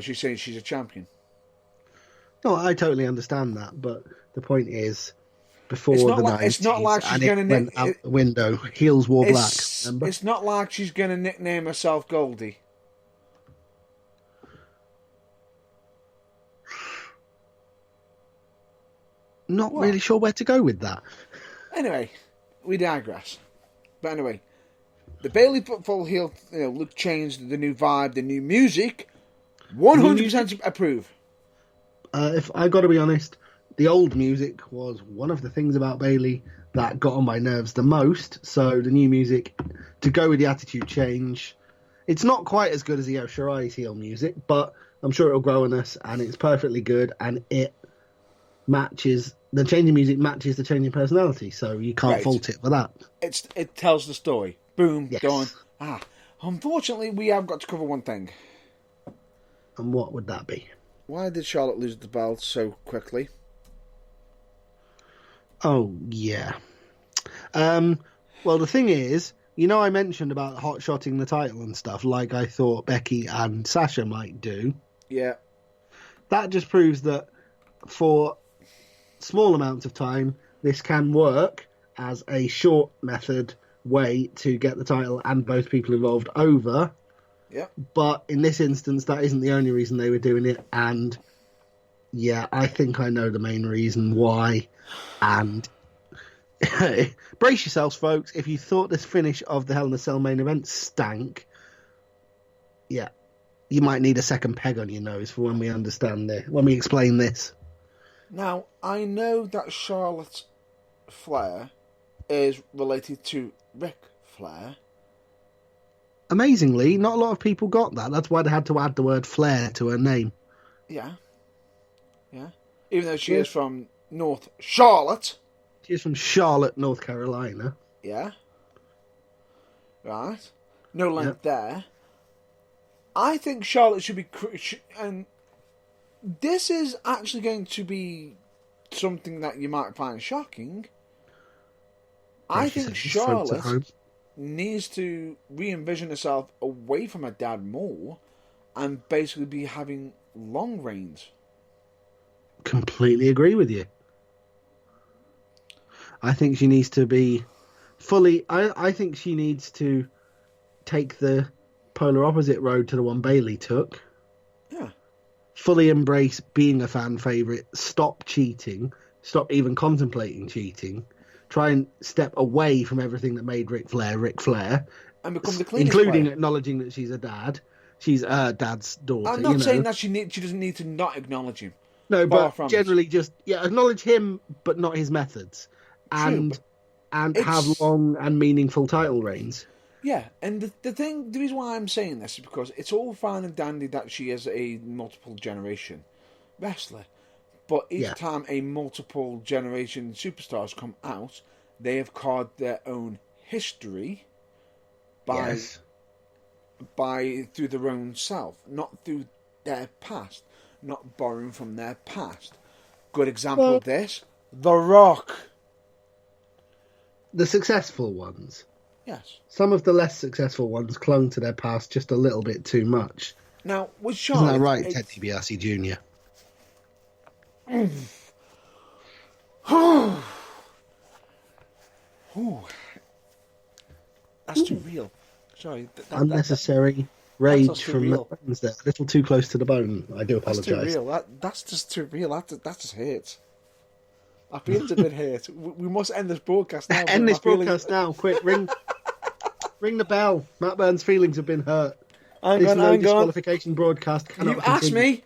she's saying she's a champion. No, I totally understand that, but the point is, It's before not the like 90s, it's not like she's and gonna it went out the window, heels wore black, remember? It's not like she's gonna nickname herself Goldie. Not What? really sure where to go with that. Anyway, we digress. But anyway, the Bailey put full heel look changed, the new vibe, the new music. 100% approve. If I got to be honest, the old music was one of the things about Bailey that got on my nerves the most. So the new music, to go with the attitude change, it's not quite as good as the Io Shirai's heel music, but I'm sure it'll grow on us, and it's perfectly good, and it matches the changing music matches the changing personality, so you can't Right. fault it for that. It tells the story. Boom, Yes. done. Unfortunately, we have got to cover one thing. And what would that be? Why did Charlotte lose the belt so quickly? Oh yeah. Well, the thing is, I mentioned about hot-shotting the title and stuff, like I thought Becky and Sasha might do. Yeah, That just proves that for small amounts of time, this can work as a short method way to get the title and both people involved over. yeah. But in this instance, that isn't the only reason they were doing it. And yeah, I think I know the main reason why. And brace yourselves, folks. If you thought this finish of the Hell in a Cell main event stank, yeah, you might need a second peg on your nose for when we when we explain this. Now, I know that Charlotte Flair is related to Ric Flair. Amazingly, not a lot of people got that. That's why they had to add the word Flair to her name. Yeah. Even though she is from North Charlotte. She's from Charlotte, North Carolina. Yeah. Right. No link there. I think Charlotte should be... And this is actually going to be something that you might find shocking. I think Charlotte needs to re-envision herself away from her dad more and basically be having long reigns. Completely agree with you. I think she needs to be fully... I think she needs to take the polar opposite road to the one Bailey took. Yeah. Fully embrace being a fan favourite. Stop cheating. Stop even contemplating cheating. Try and step away from everything that made Ric Flair. And become the cleanest including player. acknowledging that she's a dad. She's her dad's daughter. I'm not saying that she doesn't need to not acknowledge him. No, Far but from generally just acknowledge him, but not his methods, and have long and meaningful title reigns. Yeah, and the reason why I'm saying this is because it's all fine and dandy that she is a multiple generation wrestler, but each time a multiple generation superstars come out, they have carved their own history by through their own self, not through their past, not borrowing from their past. Good example of this, The Rock. The successful ones. Yes. Some of the less successful ones clung to their past just a little bit too much. Now, with Charlotte... Isn't that right, Ted DiBiase Jr.? That's too real. Sorry. Unnecessary rage from real. the fans there. A little too close to the bone. I do That's too apologise. real. That's just too real. That just hurts. Our feelings have been hurt. We must end this broadcast now. End this broadcast now. Quick, ring the bell. Matt Burns' feelings have been hurt. Hang on. Disqualification broadcast cannot You asked continue. me.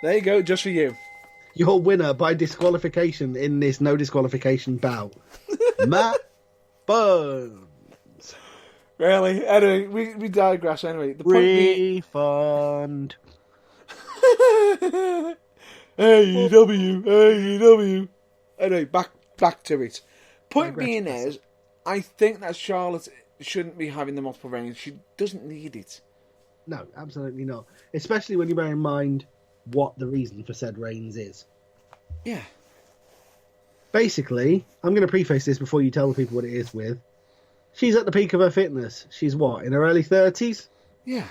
There you go, just for you. Your winner by disqualification in this no disqualification bout, Matt Burns. Really? Anyway, we digress anyway. The point being... Refund. AEW. Anyway, back to it. Point being is, I think that Charlotte shouldn't be having the multiple reigns. She doesn't need it. No, absolutely not. Especially when you bear in mind what the reason for said reigns is. Yeah. Basically, I'm going to preface this before you tell the people what it is with. She's at the peak of her fitness. She's what, in her early 30s? Yeah.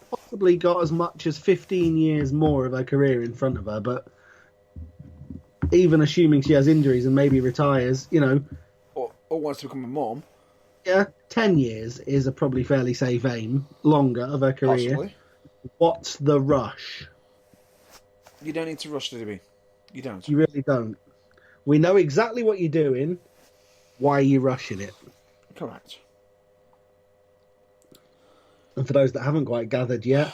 Possibly got as much as 15 years more of her career in front of her, but even assuming she has injuries and maybe retires, you know... Or wants to become a mom. Yeah, 10 years is a probably fairly safe aim, longer, of her career. Possibly. What's the rush? You don't need to rush to be. You don't. You really don't. We know exactly what you're doing. Why are you rushing it? Correct. And for those that haven't quite gathered yet,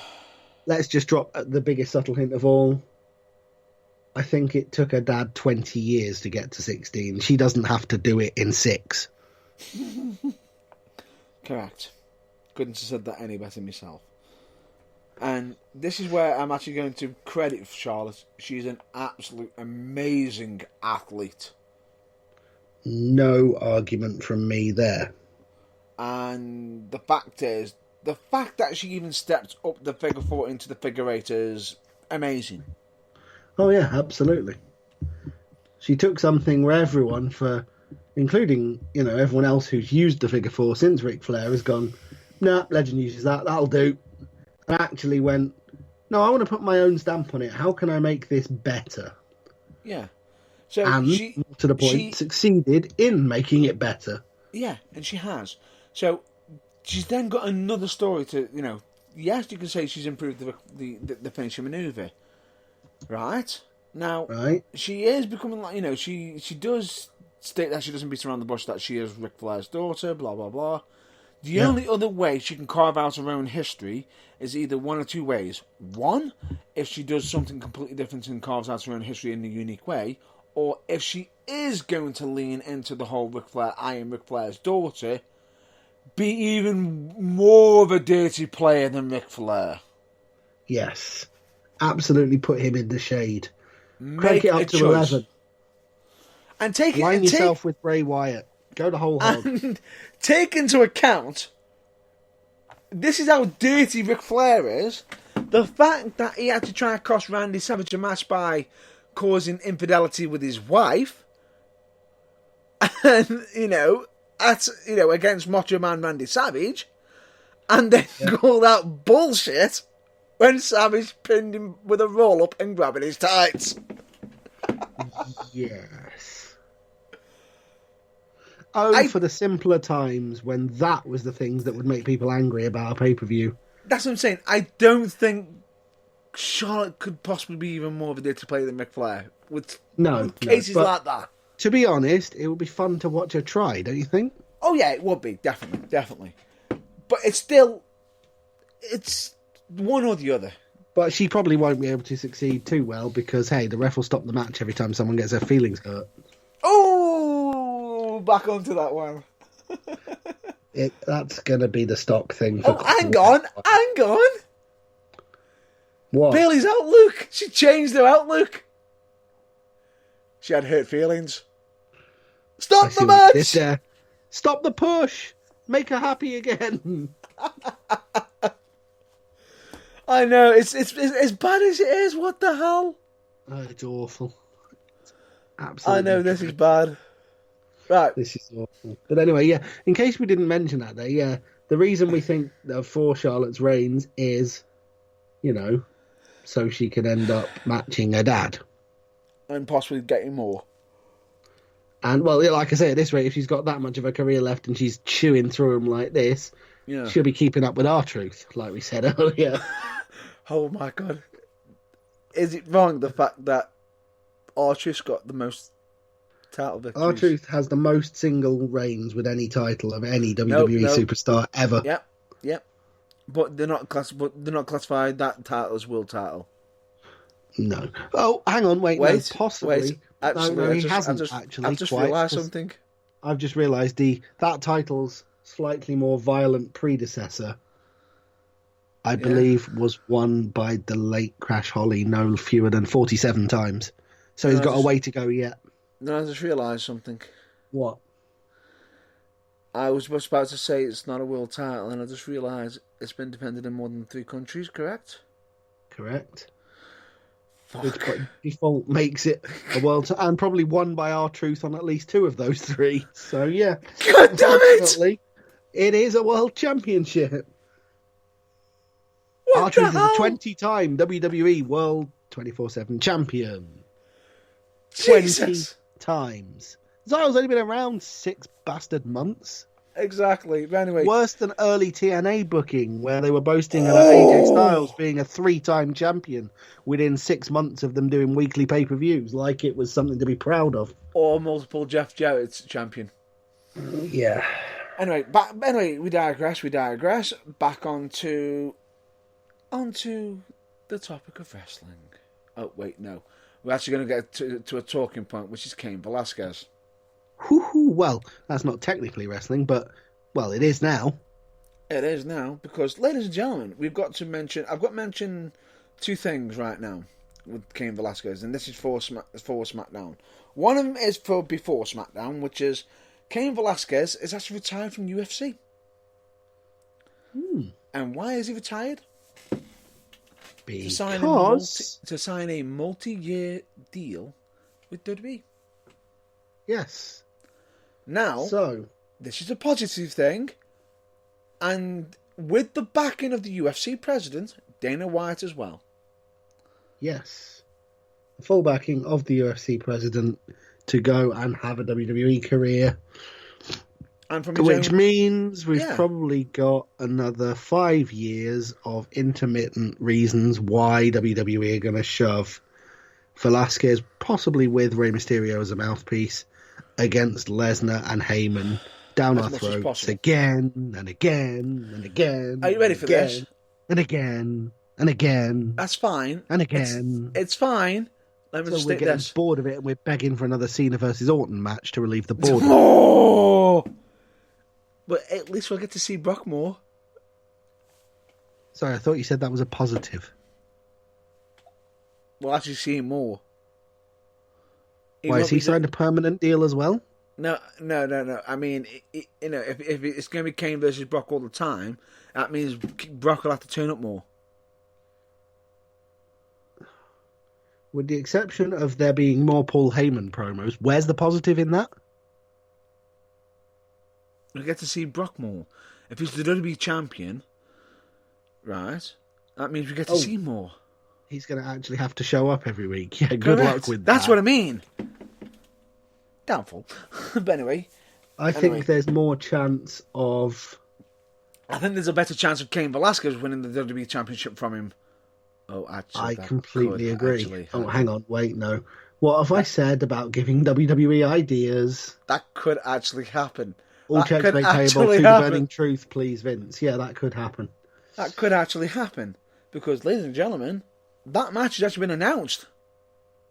let's just drop the biggest subtle hint of all. I think it took her dad 20 years to get to 16. She doesn't have to do it in 6. Correct. Couldn't have said that any better myself. And this is where I'm actually going to credit Charlotte. She's an absolute amazing athlete. No argument from me there. And the fact is, the fact that she even stepped up the figure 4 into the figure 8 is amazing. Oh yeah, absolutely. She took something where everyone, including, you know, everyone else who's used the figure 4 since Ric Flair has gone, nah, Legend uses that'll do. And actually went, no, I want to put my own stamp on it. How can I make this better? Yeah. So and, to the point, succeeded in making it better. Yeah, and she has. So she's then got another story to, you know, yes, you can say she's improved the finishing manoeuvre. Right? Now, she is becoming like, you know, she does state that she doesn't beat around the bush, that she is Ric Flair's daughter, blah, blah, blah. The only other way she can carve out her own history is either one or two ways. One, if she does something completely different and carves out her own history in a unique way, or if she is going to lean into the whole Ric Flair, I am Ric Flair's daughter, be even more of a dirty player than Ric Flair. Yes. Absolutely put him in the shade. Crank it up to 11. And take Line yourself with Bray Wyatt. Go the whole hog. And take into account, this is how dirty Ric Flair is. The fact that he had to try and cost Randy Savage a match by causing infidelity with his wife, and against Macho Man Randy Savage, and then call that bullshit when Savage pinned him with a roll up and grabbing his tights. Yes. Oh, for the simpler times when that was the things that would make people angry about a pay-per-view. That's what I'm saying. I don't think Charlotte could possibly be even more of a dirty player than Ric Flair with cases like that. To be honest, it would be fun to watch her try, don't you think? Oh yeah, it would be, definitely. But it's one or the other. But she probably won't be able to succeed too well because, hey, the ref will stop the match every time someone gets their feelings hurt. Oh, back onto that one. That's going to be the stock thing. Hang on. What? Bayley's outlook. She changed her outlook. She had hurt feelings. Stop the match! Stop the push! Make her happy again! I know, it's as bad as it is, what the hell? Oh, it's awful. Absolutely. I know, this is bad. Right. This is awful. But anyway, yeah, in case we didn't mention that there, the reason we think for Charlotte's reigns is, so she can end up matching her dad. And possibly getting more. And, well, yeah, like I say, at this rate, if she's got that much of a career left and she's chewing through them like this, Yeah. she'll be keeping up with R-Truth, like we said earlier. Oh my god. Is it wrong, the fact that R-Truth's got the most title victories? R-Truth has the most single reigns with any title of any WWE superstar ever. Yep. But they're not classified that title as world title. No. Oh, hang on, wait, no, possibly. Wait. Actually, no, he hasn't actually. I've just realised something. I've just realised that title's slightly more violent predecessor, I believe, was won by the late Crash Holly no fewer than 47 times. So he's got a way to go yet. No, I just realised something. What? I was just about to say it's not a world title, and I just realised it's been defended in more than 3 countries, correct? Correct. Fuck. Which by default makes it a world title, and probably won by R-Truth on at least 2 of those 3. So, yeah. God damn it! It is a world championship. What R-Truth is the a hell? 20-time WWE World 24/7 champion. Jesus. 20 times. Zyle's only been around 6 bastard months. Exactly. But anyway. Worse than early TNA booking, where they were boasting about AJ Styles being a 3-time champion within 6 months of them doing weekly pay-per-views, like it was something to be proud of. Or multiple Jeff Jarrett's champion. Yeah. Anyway, we digress. Back onto the topic of wrestling. Oh, wait, no. We're actually going to get to a talking point, which is Cain Velasquez. Well, that's not technically wrestling, but, well, it is now. It is now, because, ladies and gentlemen, I've got to mention 2 things right now with Cain Velasquez, and this is for SmackDown. One of them is for before SmackDown, which is Cain Velasquez is actually retired from UFC. And why is he retired? Because... To sign a multi-year deal with WWE. Yes. Now, so this is a positive thing, and with the backing of the UFC president, Dana White as well. Yes. The full backing of the UFC president to go and have a WWE career. And from which means we've probably got another 5 years of intermittent reasons why WWE are going to shove Velasquez, possibly with Rey Mysterio as a mouthpiece, against Lesnar and Heyman down our throats again and again and again. Are you ready for this? And again and again. That's fine. And again. It's fine. Let me just we're state getting this. bored of it and we're begging for another Cena versus Orton match to relieve the boredom. Oh! But at least we'll get to see Brock more. Sorry, I thought you said that was a positive. We'll actually see him more. Why, has he signed a permanent deal as well? No. I mean, if it's going to be Kane versus Brock all the time, that means Brock will have to turn up more. With the exception of there being more Paul Heyman promos, where's the positive in that? We get to see Brock more. If he's the WWE champion, right, that means we get to see more. He's going to actually have to show up every week. Yeah, good luck with that. That's what I mean. Doubtful. But anyway. I think there's more chance of... I think there's a better chance of Cain Velasquez winning the WWE Championship from him. Oh, actually, I completely agree. Hang on. Wait, no. What have I said about giving WWE ideas? That could actually happen. All checks made payable to the Burning Truth, please, Vince. Yeah, that could happen. That could actually happen. Because, ladies and gentlemen, that match has actually been announced.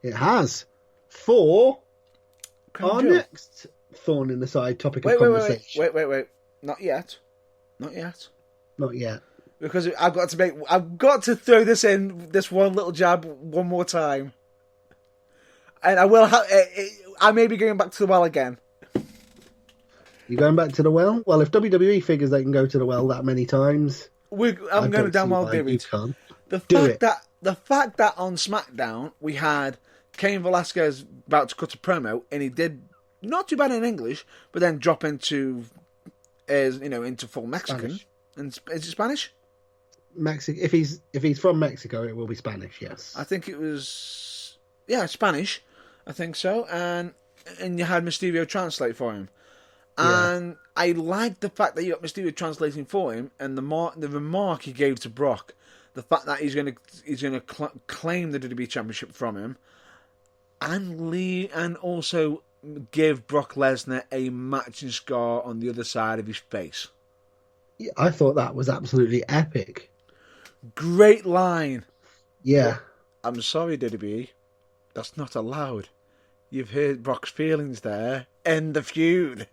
It has. For our next thorn in the side topic of conversation. Wait. Not yet. Not yet. Because I've got to throw this in, this one little jab one more time. And I will I may be going back to the well again. You're going back to the well? Well, if WWE figures they can go to the well that many times... I'm going to damn well do it. The fact that on SmackDown we had Cain Velasquez about to cut a promo, and he did not too bad in English, but then drop into full Mexican. Spanish. And is it Spanish? If he's from Mexico, it will be Spanish. Yes, I think it was Spanish. I think so, and and you had Mysterio translate for him. Yeah. And I liked the fact that you got Mysterio translating for him, and the remark he gave to Brock, the fact that he's going to claim the WWE Championship from him, and also give Brock Lesnar a matching scar on the other side of his face. Yeah, I thought that was absolutely epic. Great line. Yeah. I'm sorry, WWE. That's not allowed. You've hurt Brock's feelings there. End the feud.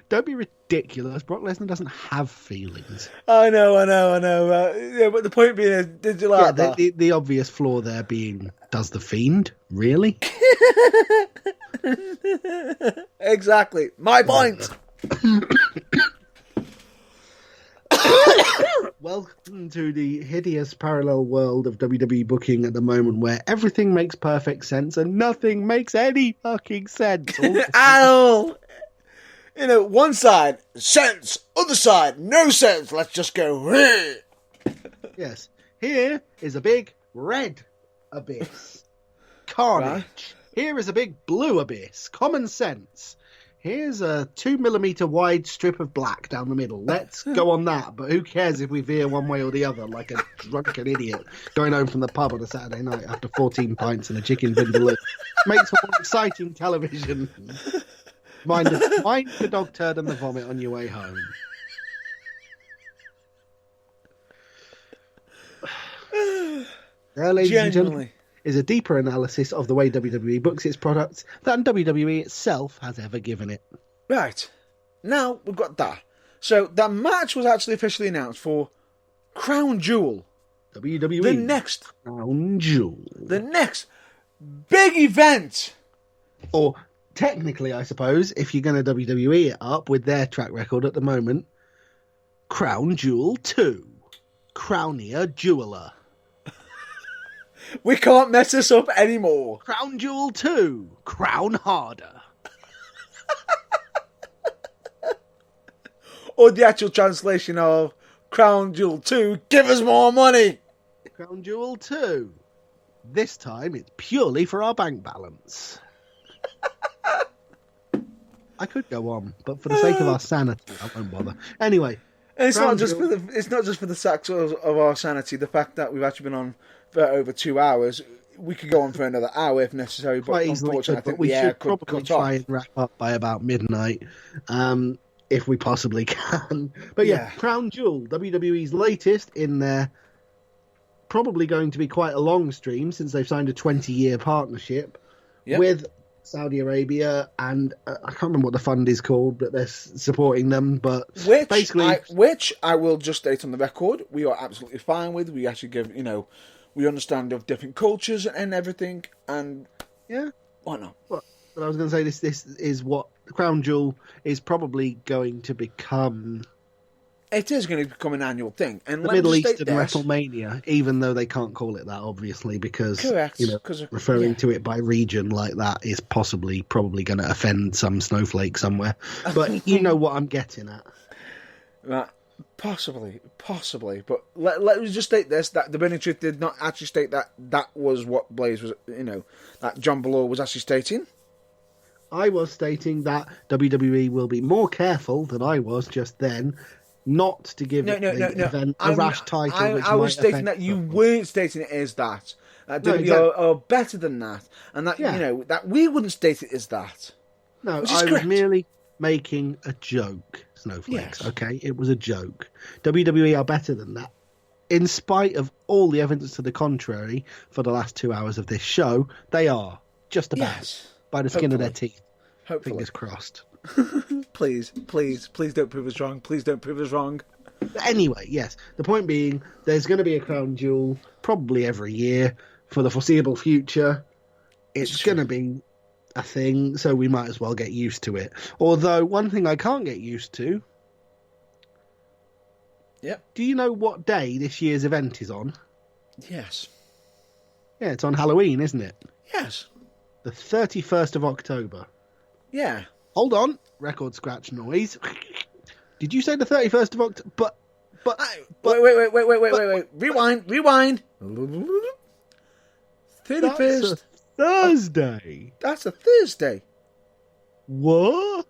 Don't be ridiculous. Brock Lesnar doesn't have feelings. I know. Yeah, but the point being is, did you like that? The obvious flaw there being, does the Fiend? Really? Exactly. My point. Welcome to the hideous parallel world of WWE booking at the moment, where everything makes perfect sense and nothing makes any fucking sense. Ow! You know, one side, sense. Other side, no sense. Let's just go. Yes. Here is a big red abyss. Carnage. Right. Here is a big blue abyss. Common sense. Here's a 2mm wide strip of black down the middle. Let's go on that. But who cares if we veer one way or the other, like a drunken idiot going home from the pub on a Saturday night after 14 pints and a chicken vindaloo. Makes for more exciting television. Mind the dog turd and the vomit on your way home. There, ladies and gentlemen, is a deeper analysis of the way WWE books its products than WWE itself has ever given it. Right. Now we've got that. So that match was actually officially announced for Crown Jewel. WWE. The next Crown Jewel. The next big event. Or technically, I suppose, if you're going to WWE it up with their track record at the moment, Crown Jewel 2. Crownier Jeweler. We can't mess this up anymore. Crown Jewel 2. Crown Harder. Or the actual translation of Crown Jewel 2. Give us more money. Crown Jewel 2. This time it's purely for our bank balance. I could go on, but for the sake of our sanity, I won't bother. Anyway, and it's not just for the sake of our sanity. The fact that we've actually been on for over 2 hours, we could go on for another hour if necessary. But quite easily, unfortunately, I think we should could probably try and wrap up by about midnight, if we possibly can. But yeah, Crown Jewel, WWE's latest in their probably going to be quite a long stream since they've signed a 20-year partnership with Saudi Arabia, and I can't remember what the fund is called, but they're supporting them. But which I will just state on the record, we are absolutely fine with. We actually give, we understand of different cultures and everything, and why not? But I was going to say this is what Crown Jewel is probably going to become. It is going to become an annual thing. And the Middle Eastern WrestleMania, even though they can't call it that, obviously, because referring to it by region like that is probably going to offend some snowflake somewhere. But you know what I'm getting at. Right. Possibly. But let me just state this, that the Burning Truth did not actually state that was what Blaze was, that John Ballor was actually stating. I was stating that WWE will be more careful than I was just then, not to give the event a rash title. I was stating that you weren't stating it as that. WWE are better than that, and that that we wouldn't state it as that. No, I was merely making a joke, snowflakes. Yes. Okay, it was a joke. WWE are better than that. In spite of all the evidence to the contrary for the last 2 hours of this show, they are just about by the skin of their teeth. Hopefully. Fingers crossed. Please don't prove us wrong. Please don't prove us wrong. But anyway, yes. The point being, there's going to be a Crown Jewel probably every year for the foreseeable future. It's going to be a thing, so we might as well get used to it. Although, one thing I can't get used to... Yep. Do you know what day this year's event is on? Yes. Yeah, it's on Halloween, isn't it? Yes. The 31st of October. Yeah. Hold on. Record scratch noise. Did you say the 31st of October? Wait. Rewind. 31st. Thursday. That's a Thursday. What?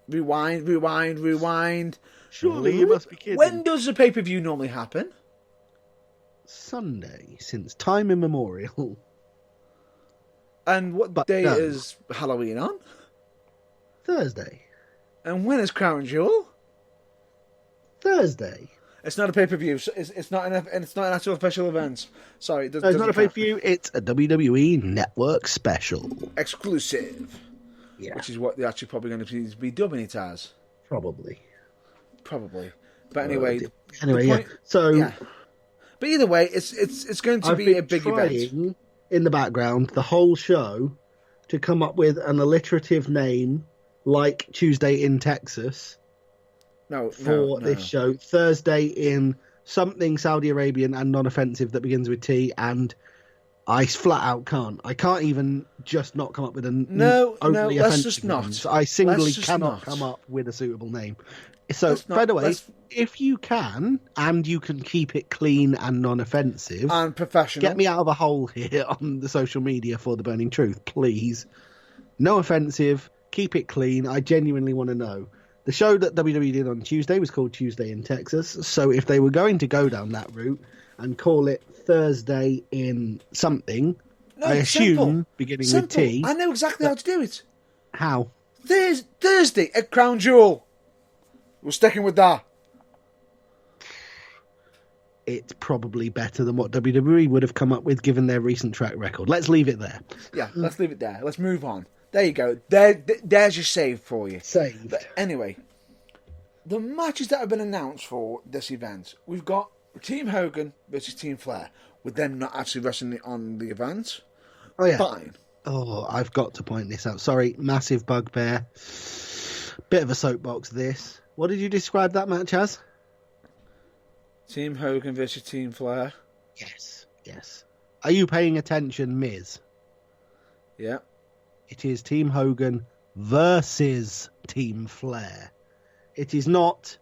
Rewind. Surely you must be kidding. When does the pay-per-view normally happen? Sunday, since time immemorial. And what But day no. is Halloween on? Thursday. And when is Crown Jewel? Thursday. It's not a pay-per-view. So it's not an actual official event. Sorry, it No, it's doesn't not a count. pay-per-view, it's a WWE Network special. Exclusive. Yeah. Which is what they're actually probably going to be dubbing it as. Probably. But anyway, Yeah. So yeah. But either way, it's going to I've be been a big event. trying in the background the whole show to come up with an alliterative name like Tuesday in Texas for this show. Thursday in something Saudi Arabian and non-offensive that begins with T, and I flat out can't. I can't even just not come up with an overly let's offensive just name. not. So I singly Let's just cannot not. come up with a suitable name. So, Let's not- by the way, let's- if you can, and you can keep it clean and non-offensive, And professional. get me out of a hole here on the social media for the Burning Truth, please. No offensive, keep it clean. I genuinely want to know. The show that WWE did on Tuesday was called Tuesday in Texas. So if they were going to go down that route and call it Thursday in something, No, I assume simple. beginning Simple. with T. I know exactly how to do it. How? Thursday at Crown Jewel. We're sticking with that. It's probably better than what WWE would have come up with given their recent track record. Let's leave it there. Yeah, let's leave it there. Let's move on. There you go. There's your save for you. Saved. But anyway, the matches that have been announced for this event, we've got Team Hogan versus Team Flair, with them not actually wrestling on the event. Oh, yeah. Fine. Oh, I've got to point this out. Sorry, massive bugbear. Bit of a soapbox, this. What did you describe that match as? Team Hogan versus Team Flair. Yes. Are you paying attention, Miz? Yeah. It is Team Hogan versus Team Flair. It is not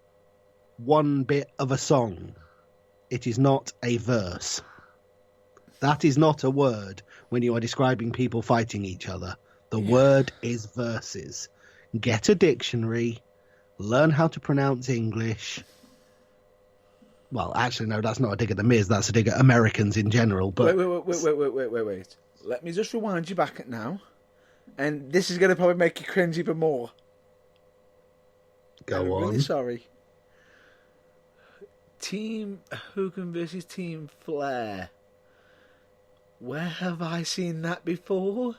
one bit of a song. It is not a verse. That is not a word when you are describing people fighting each other. The word is verses. Get a dictionary. Learn how to pronounce English. Well, actually, no, that's not a dig at the Miz. That's a dig at Americans in general. But Wait. Let me just rewind you back now. And this is going to probably make you cringe even more. Go I'm on. really sorry. Team Hogan versus Team Flair. Where have I seen that before?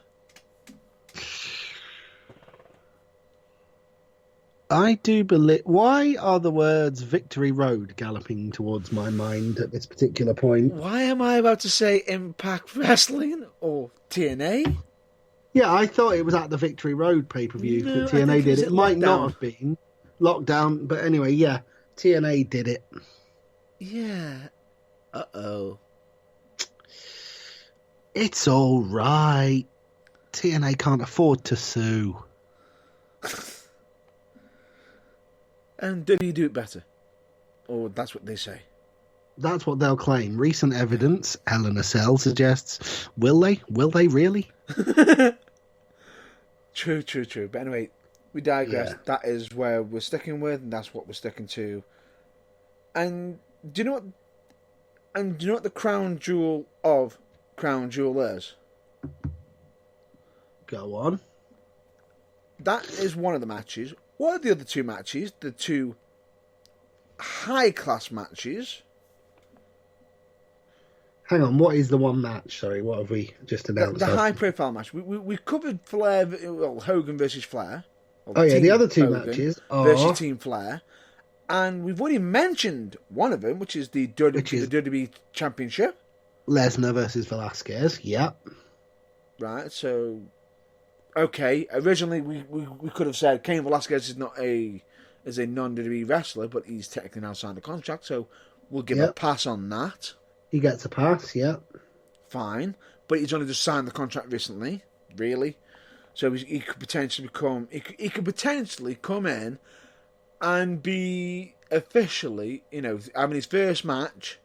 I do believe. Why are the words Victory Road galloping towards my mind at this particular point? Why am I about to say Impact Wrestling or TNA? Yeah, I thought it was at the Victory Road pay-per-view No, that I TNA think it did. was It at might not Lockdown. have been Lockdown, but anyway, yeah, TNA did it. Yeah. Uh-oh. It's all right. TNA can't afford to sue. And did he do it better? Or that's what they say. That's what they'll claim. Recent evidence, Hell in a Cell suggests. Will they? Will they really? True. But anyway, we digress. Yeah. That is where we're sticking with, and that's what we're sticking to. And do you know what? And do you know what the crown jewel of Crown Jewel is? Go on. That is one of the matches. What are the other two matches? The two high-class matches. Hang on, what is the one match? Sorry, what have we just announced? The high-profile match. We covered Hogan versus Flair. Oh yeah, the Team other two Hogan matches are versus Team Flair. And we've already mentioned one of them, which is the WWE Championship. Lesnar versus Velasquez. Yep. Right, so... Okay, originally we could have said Cain Velasquez is a non-WWE wrestler, but he's technically now signed a contract, so we'll give a pass on that. He gets a pass, yep. Fine, but he's only just signed the contract recently, really. So he could potentially become... He could potentially come in and be officially, having his first match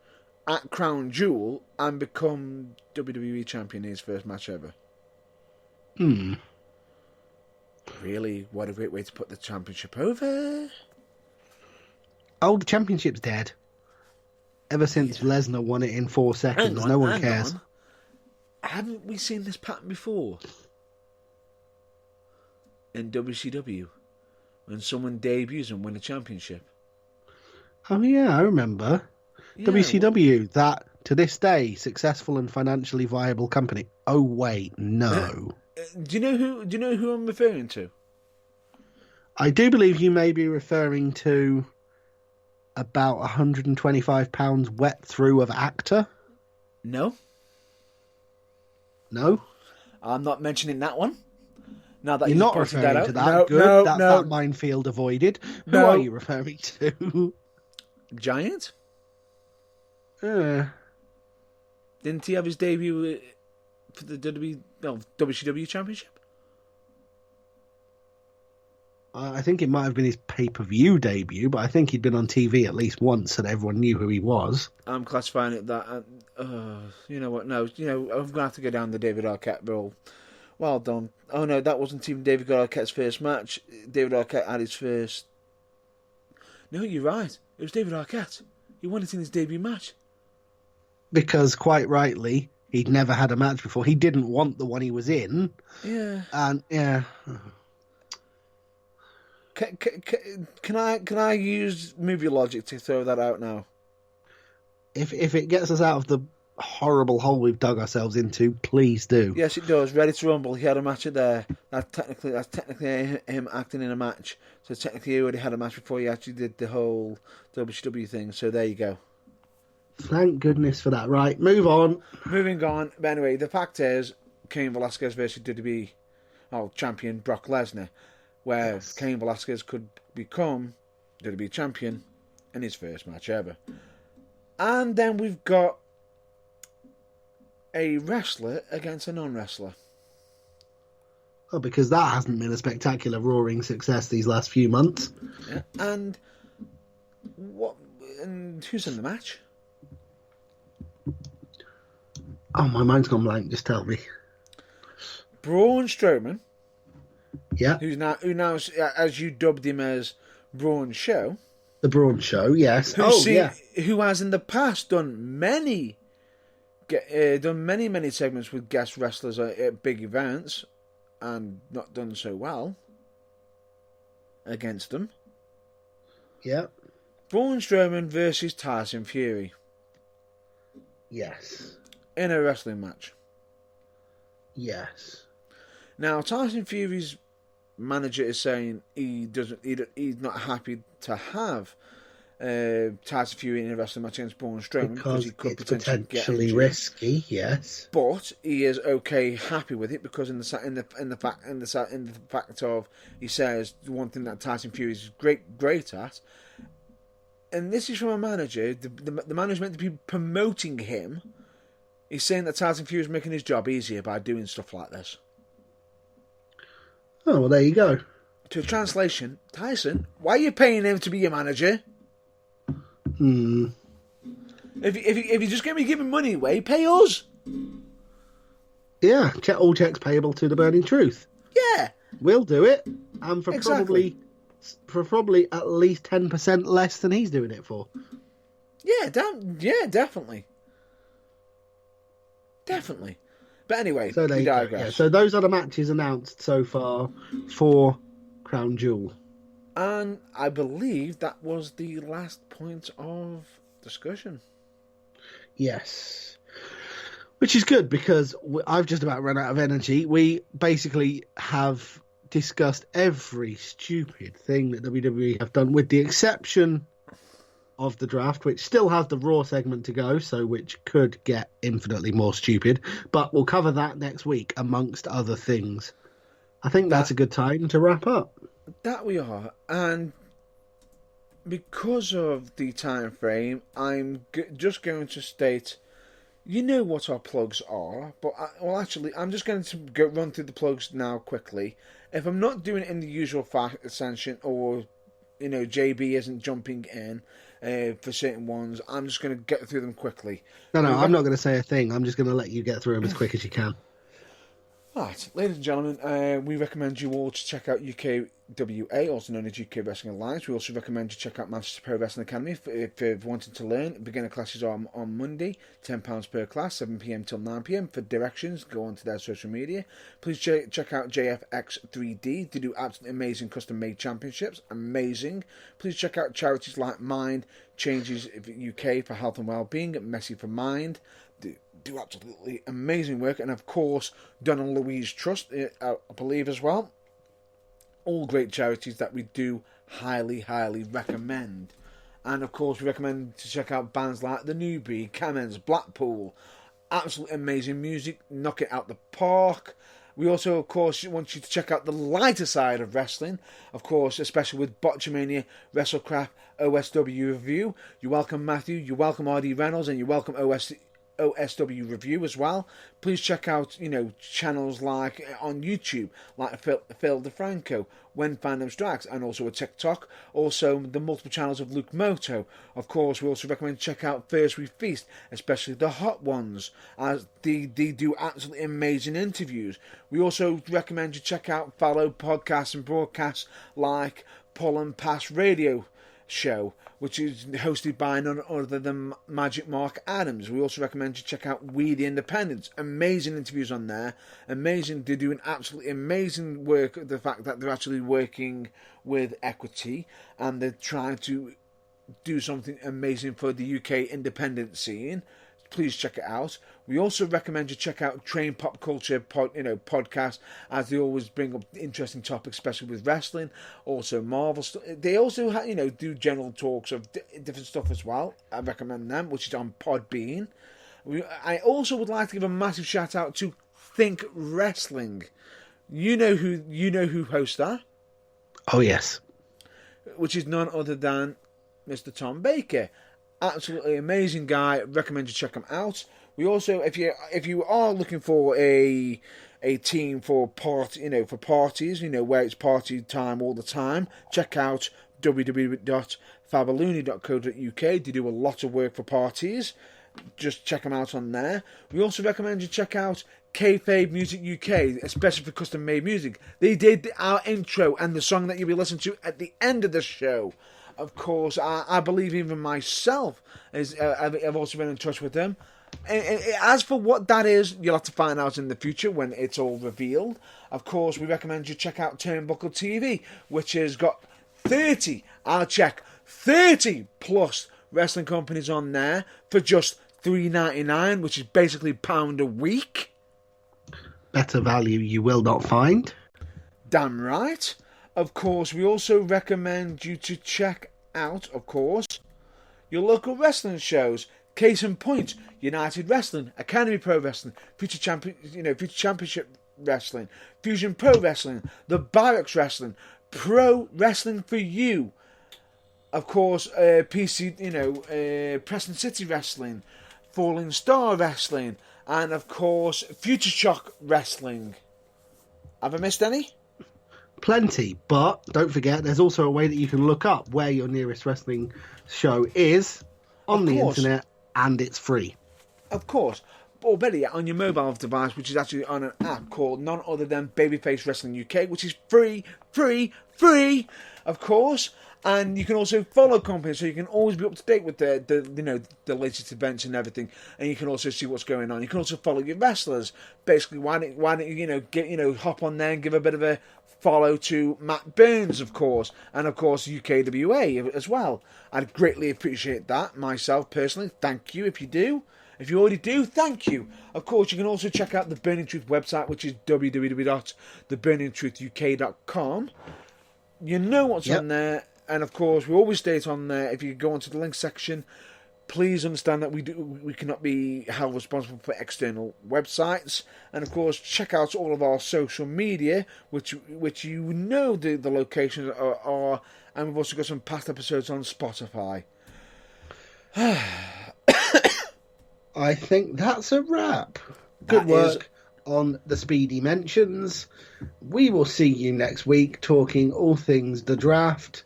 at Crown Jewel and become WWE champion in his first match ever. Really, what a great way to put the championship over. Oh, the championship's dead. Ever since Lesnar won it in 4 seconds, no one cares. Haven't we seen this pattern before? In WCW, when someone debuts and win a championship. Oh yeah, I remember. Yeah, WCW, that to this day successful and financially viable company. Oh wait, no. Do you know who I'm referring to? I do believe you may be referring to about £125 wet through of actor. No, No, I'm not mentioning that one. Now that you're you've not pointed referring that to out. that. No, Good, no, that's no. that minefield avoided. Who No. are you referring to? Giant? Uh, Didn't he have his debut for the WCW Championship? I think it might have been his pay-per-view debut, but I think he'd been on TV at least once and everyone knew who he was. I'm classifying it that. You know what? No, I'm going to have to go down the David Arquette role. Well done. Oh no, that wasn't even David Arquette's first match. David Arquette had his first. No, you're right. It was David Arquette. He won it in his debut match. Because, quite rightly, he'd never had a match before. He didn't want the one he was in. Yeah. And, yeah. Can I use movie logic to throw that out now? If it gets us out of the horrible hole we've dug ourselves into, please do. Yes, it does. Ready to Rumble. He had a match there. That's technically him acting in a match. So technically, he already had a match before he actually did the whole WCW thing. So there you go. Thank goodness for that. Right, move on. Moving on. But anyway, the fact is, Cain Velasquez versus WWE champion Brock Lesnar, where Cain Velasquez could become WWE champion in his first match ever. And then we've got a wrestler against a non-wrestler. Oh, because that hasn't been a spectacular roaring success these last few months. Yeah. And who's in the match? Oh, my mind's gone blank. Just tell me. Braun Strowman. Yeah. Who now, as you dubbed him as Braun Show. The Braun Show, yes. Who has in the past done many segments with guest wrestlers at big events and not done so well against them. Yeah. Braun Strowman versus Tyson Fury. Yes. In a wrestling match. Yes. Now, Tyson Fury's manager is saying he's not happy to have Tyson Fury in a wrestling match against Braun Strowman because he could it's potentially get risky. Yes, but he is happy with it because in the fact of he says the one thing that Tyson Fury is great at, and this is from a manager. The man who's meant to be promoting him. He's saying that Tyson Fury is making his job easier by doing stuff like this. Oh, well, there you go. To a translation, Tyson, why are you paying him to be your manager? If you're just going to be giving money away, pay us. Yeah, all checks payable to the Burning Truth. Yeah, we'll do it, and for exactly. probably at least 10% less than he's doing it for. Yeah, definitely. Definitely. But anyway, so we digress. Yeah, so those are the matches announced so far for Crown Jewel. And I believe that was the last point of discussion. Yes. Which is good because I've just about run out of energy. We basically have discussed every stupid thing that WWE have done with the exception of the draft, which still has the Raw segment to go, so which could get infinitely more stupid, but we'll cover that next week amongst other things. I think that's a good time to wrap up. That we are, and because of the time frame, I'm just going to state, you know what our plugs are, but I'm just going to run through the plugs now quickly. If I'm not doing it in the usual fashion, or JB isn't jumping in, for certain ones. I'm just going to get through them quickly. No, I'm not going to say a thing. I'm just going to let you get through them as quick as you can. Right, ladies and gentlemen, we recommend you all to check out UKWA, also known as UK Wrestling Alliance. We also recommend you check out Manchester Pro Wrestling Academy if you're wanting to learn. Beginner classes are on Monday, £10 per class, 7 p.m. till 9 p.m. For directions, go onto their social media. Please check out JFX3D. They do absolutely amazing custom-made championships. Amazing. Please check out charities like Mind, Changes UK for health and well-being, Messy for Mind. Do absolutely amazing work, and of course Donna Louise Trust, I believe, as well. All great charities that we do highly recommend. And of course we recommend to check out bands like The Newbie, Camens, Blackpool. Absolutely amazing music, knock it out the park. We also, of course, want you to check out the lighter side of wrestling, of course, especially with Botchamania, WrestleCraft, OSW Review. You're welcome, Matthew, you're welcome, R.D. Reynolds, and you're welcome, OSW Review as well. Please check out, channels like on YouTube, like Phil DeFranco, When Fandom Strikes, and also a TikTok. Also, the multiple channels of Luke Moto. Of course, we also recommend check out First We Feast, especially the hot ones, as they do absolutely amazing interviews. We also recommend you check out fellow podcasts and broadcasts like Pull and Pass Radio Show, which is hosted by none other than Magic Mark Adams. We also recommend you check out We the Independents. Amazing interviews on there. Amazing. They're doing absolutely amazing work. The fact that they're actually working with Equity and they're trying to do something amazing for the UK independent scene. Please check it out. We also recommend you check out Train Pop Culture podcast, as they always bring up interesting topics, especially with wrestling, also Marvel stuff. They also do general talks of different stuff as well. I recommend them, which is on Podbean. I also would like to give a massive shout out to Think Wrestling. You know who hosts that? Oh yes, which is none other than Mr. Tom Baker. Absolutely amazing guy. Recommend you check him out. We also, if you are looking for a team for parties, where it's party time all the time, check out www.fabaluni.co.uk. They do a lot of work for parties. Just check them out on there. We also recommend you check out Kayfabe Music UK, especially for custom made music. They did our intro and the song that you'll be listening to at the end of the show. Of course, I believe even myself I've also been in touch with them. And as for what that is, you'll have to find out in the future when it's all revealed. Of course, we recommend you check out Turnbuckle TV, which has got 30 plus wrestling companies on there for just $3.99, which is basically £1 a week. Better value you will not find. Damn right. Of course, we also recommend you to check out, of course, your local wrestling shows. Case in point, United Wrestling, Academy Pro Wrestling, Future Championship Wrestling, Fusion Pro Wrestling, The Barracks Wrestling, Pro Wrestling for You. Of course, Preston City Wrestling, Falling Star Wrestling, and of course, Future Shock Wrestling. Have I missed any? Plenty, but don't forget there's also a way that you can look up where your nearest wrestling show is on the internet, and it's free. Of course. Or better yet, on your mobile device, which is actually on an app called none other than Babyface Wrestling UK, which is free, of course. And you can also follow companies, so you can always be up to date with the latest events and everything. And you can also see what's going on. You can also follow your wrestlers. Basically, why don't you hop on there and give a bit of a follow to Matt Burns, of course, and of course UKWA as well. I'd greatly appreciate that myself personally. Thank you if you do. If you already do, thank you. Of course, you can also check out the Burning Truth website, which is www.theburningtruthuk.com. You know what's on there. And of course, we always state on there, if you go onto the link section, please understand that we cannot be held responsible for external websites. And of course, check out all of our social media, which the locations are. And we've also got some past episodes on Spotify. I think that's a wrap. Good work on the Speedy Mentions. We will see you next week talking all things the draft.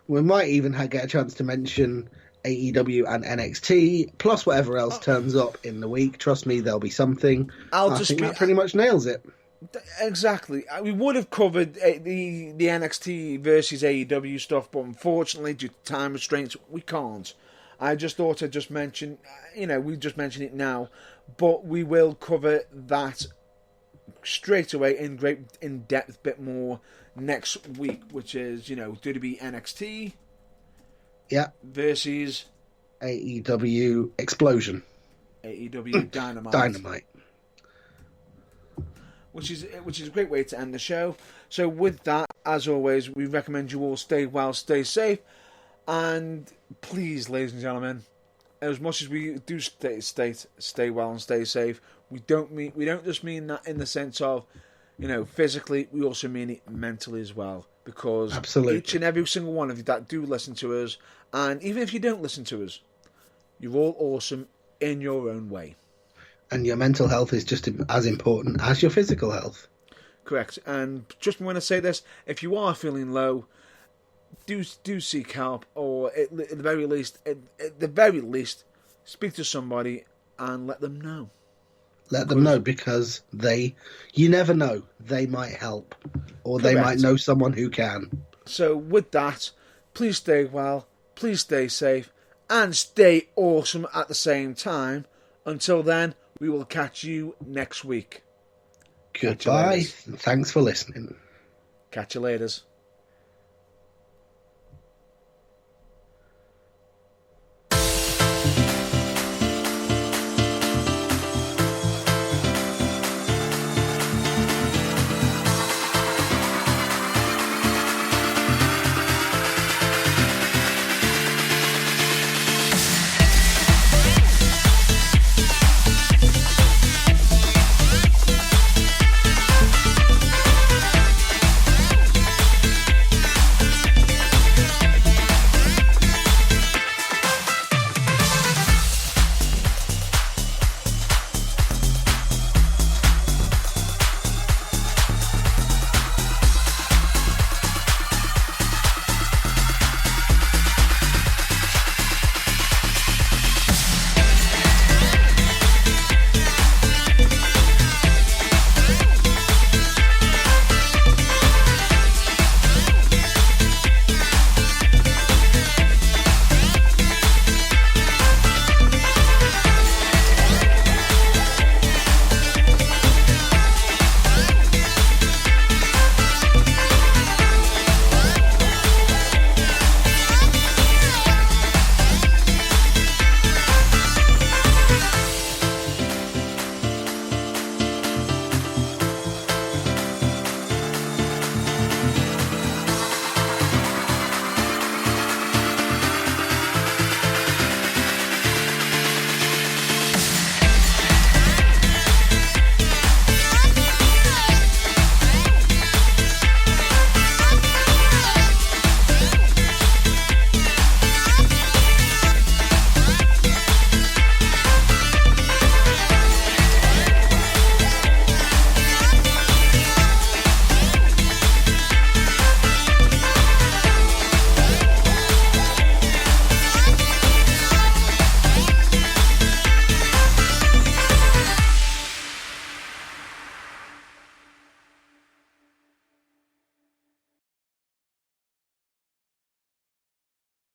We might even get a chance to mention AEW and NXT, plus whatever else turns up in the week. Trust me, there'll be something. I think that pretty much nails it. Exactly. We would have covered the NXT versus AEW stuff, but unfortunately, due to time restraints, we can't. I just thought I'd just mention, we just mentioned it now, but we will cover that straight away in depth, bit more next week, which is WWE NXT. Yeah. Versus AEW Explosion. AEW Dynamite. Dynamite. Which is a great way to end the show. So with that, as always, we recommend you all stay well, stay safe, and please, ladies and gentlemen, as much as we do stay well and stay safe, we don't just mean that in the sense of physically. We also mean it mentally as well. Because Absolutely. Each and every single one of you that do listen to us, and even if you don't listen to us, you're all awesome in your own way. And your mental health is just as important as your physical health. Correct. And just when I say this, if you are feeling low, do seek help, or at the very least, speak to somebody and let them know. Let them know, because you never know, they might help, or Correct. They might know someone who can. So with that, please stay well, please stay safe, and stay awesome at the same time. Until then, we will catch you next week. Goodbye. Thanks for listening. Catch you later.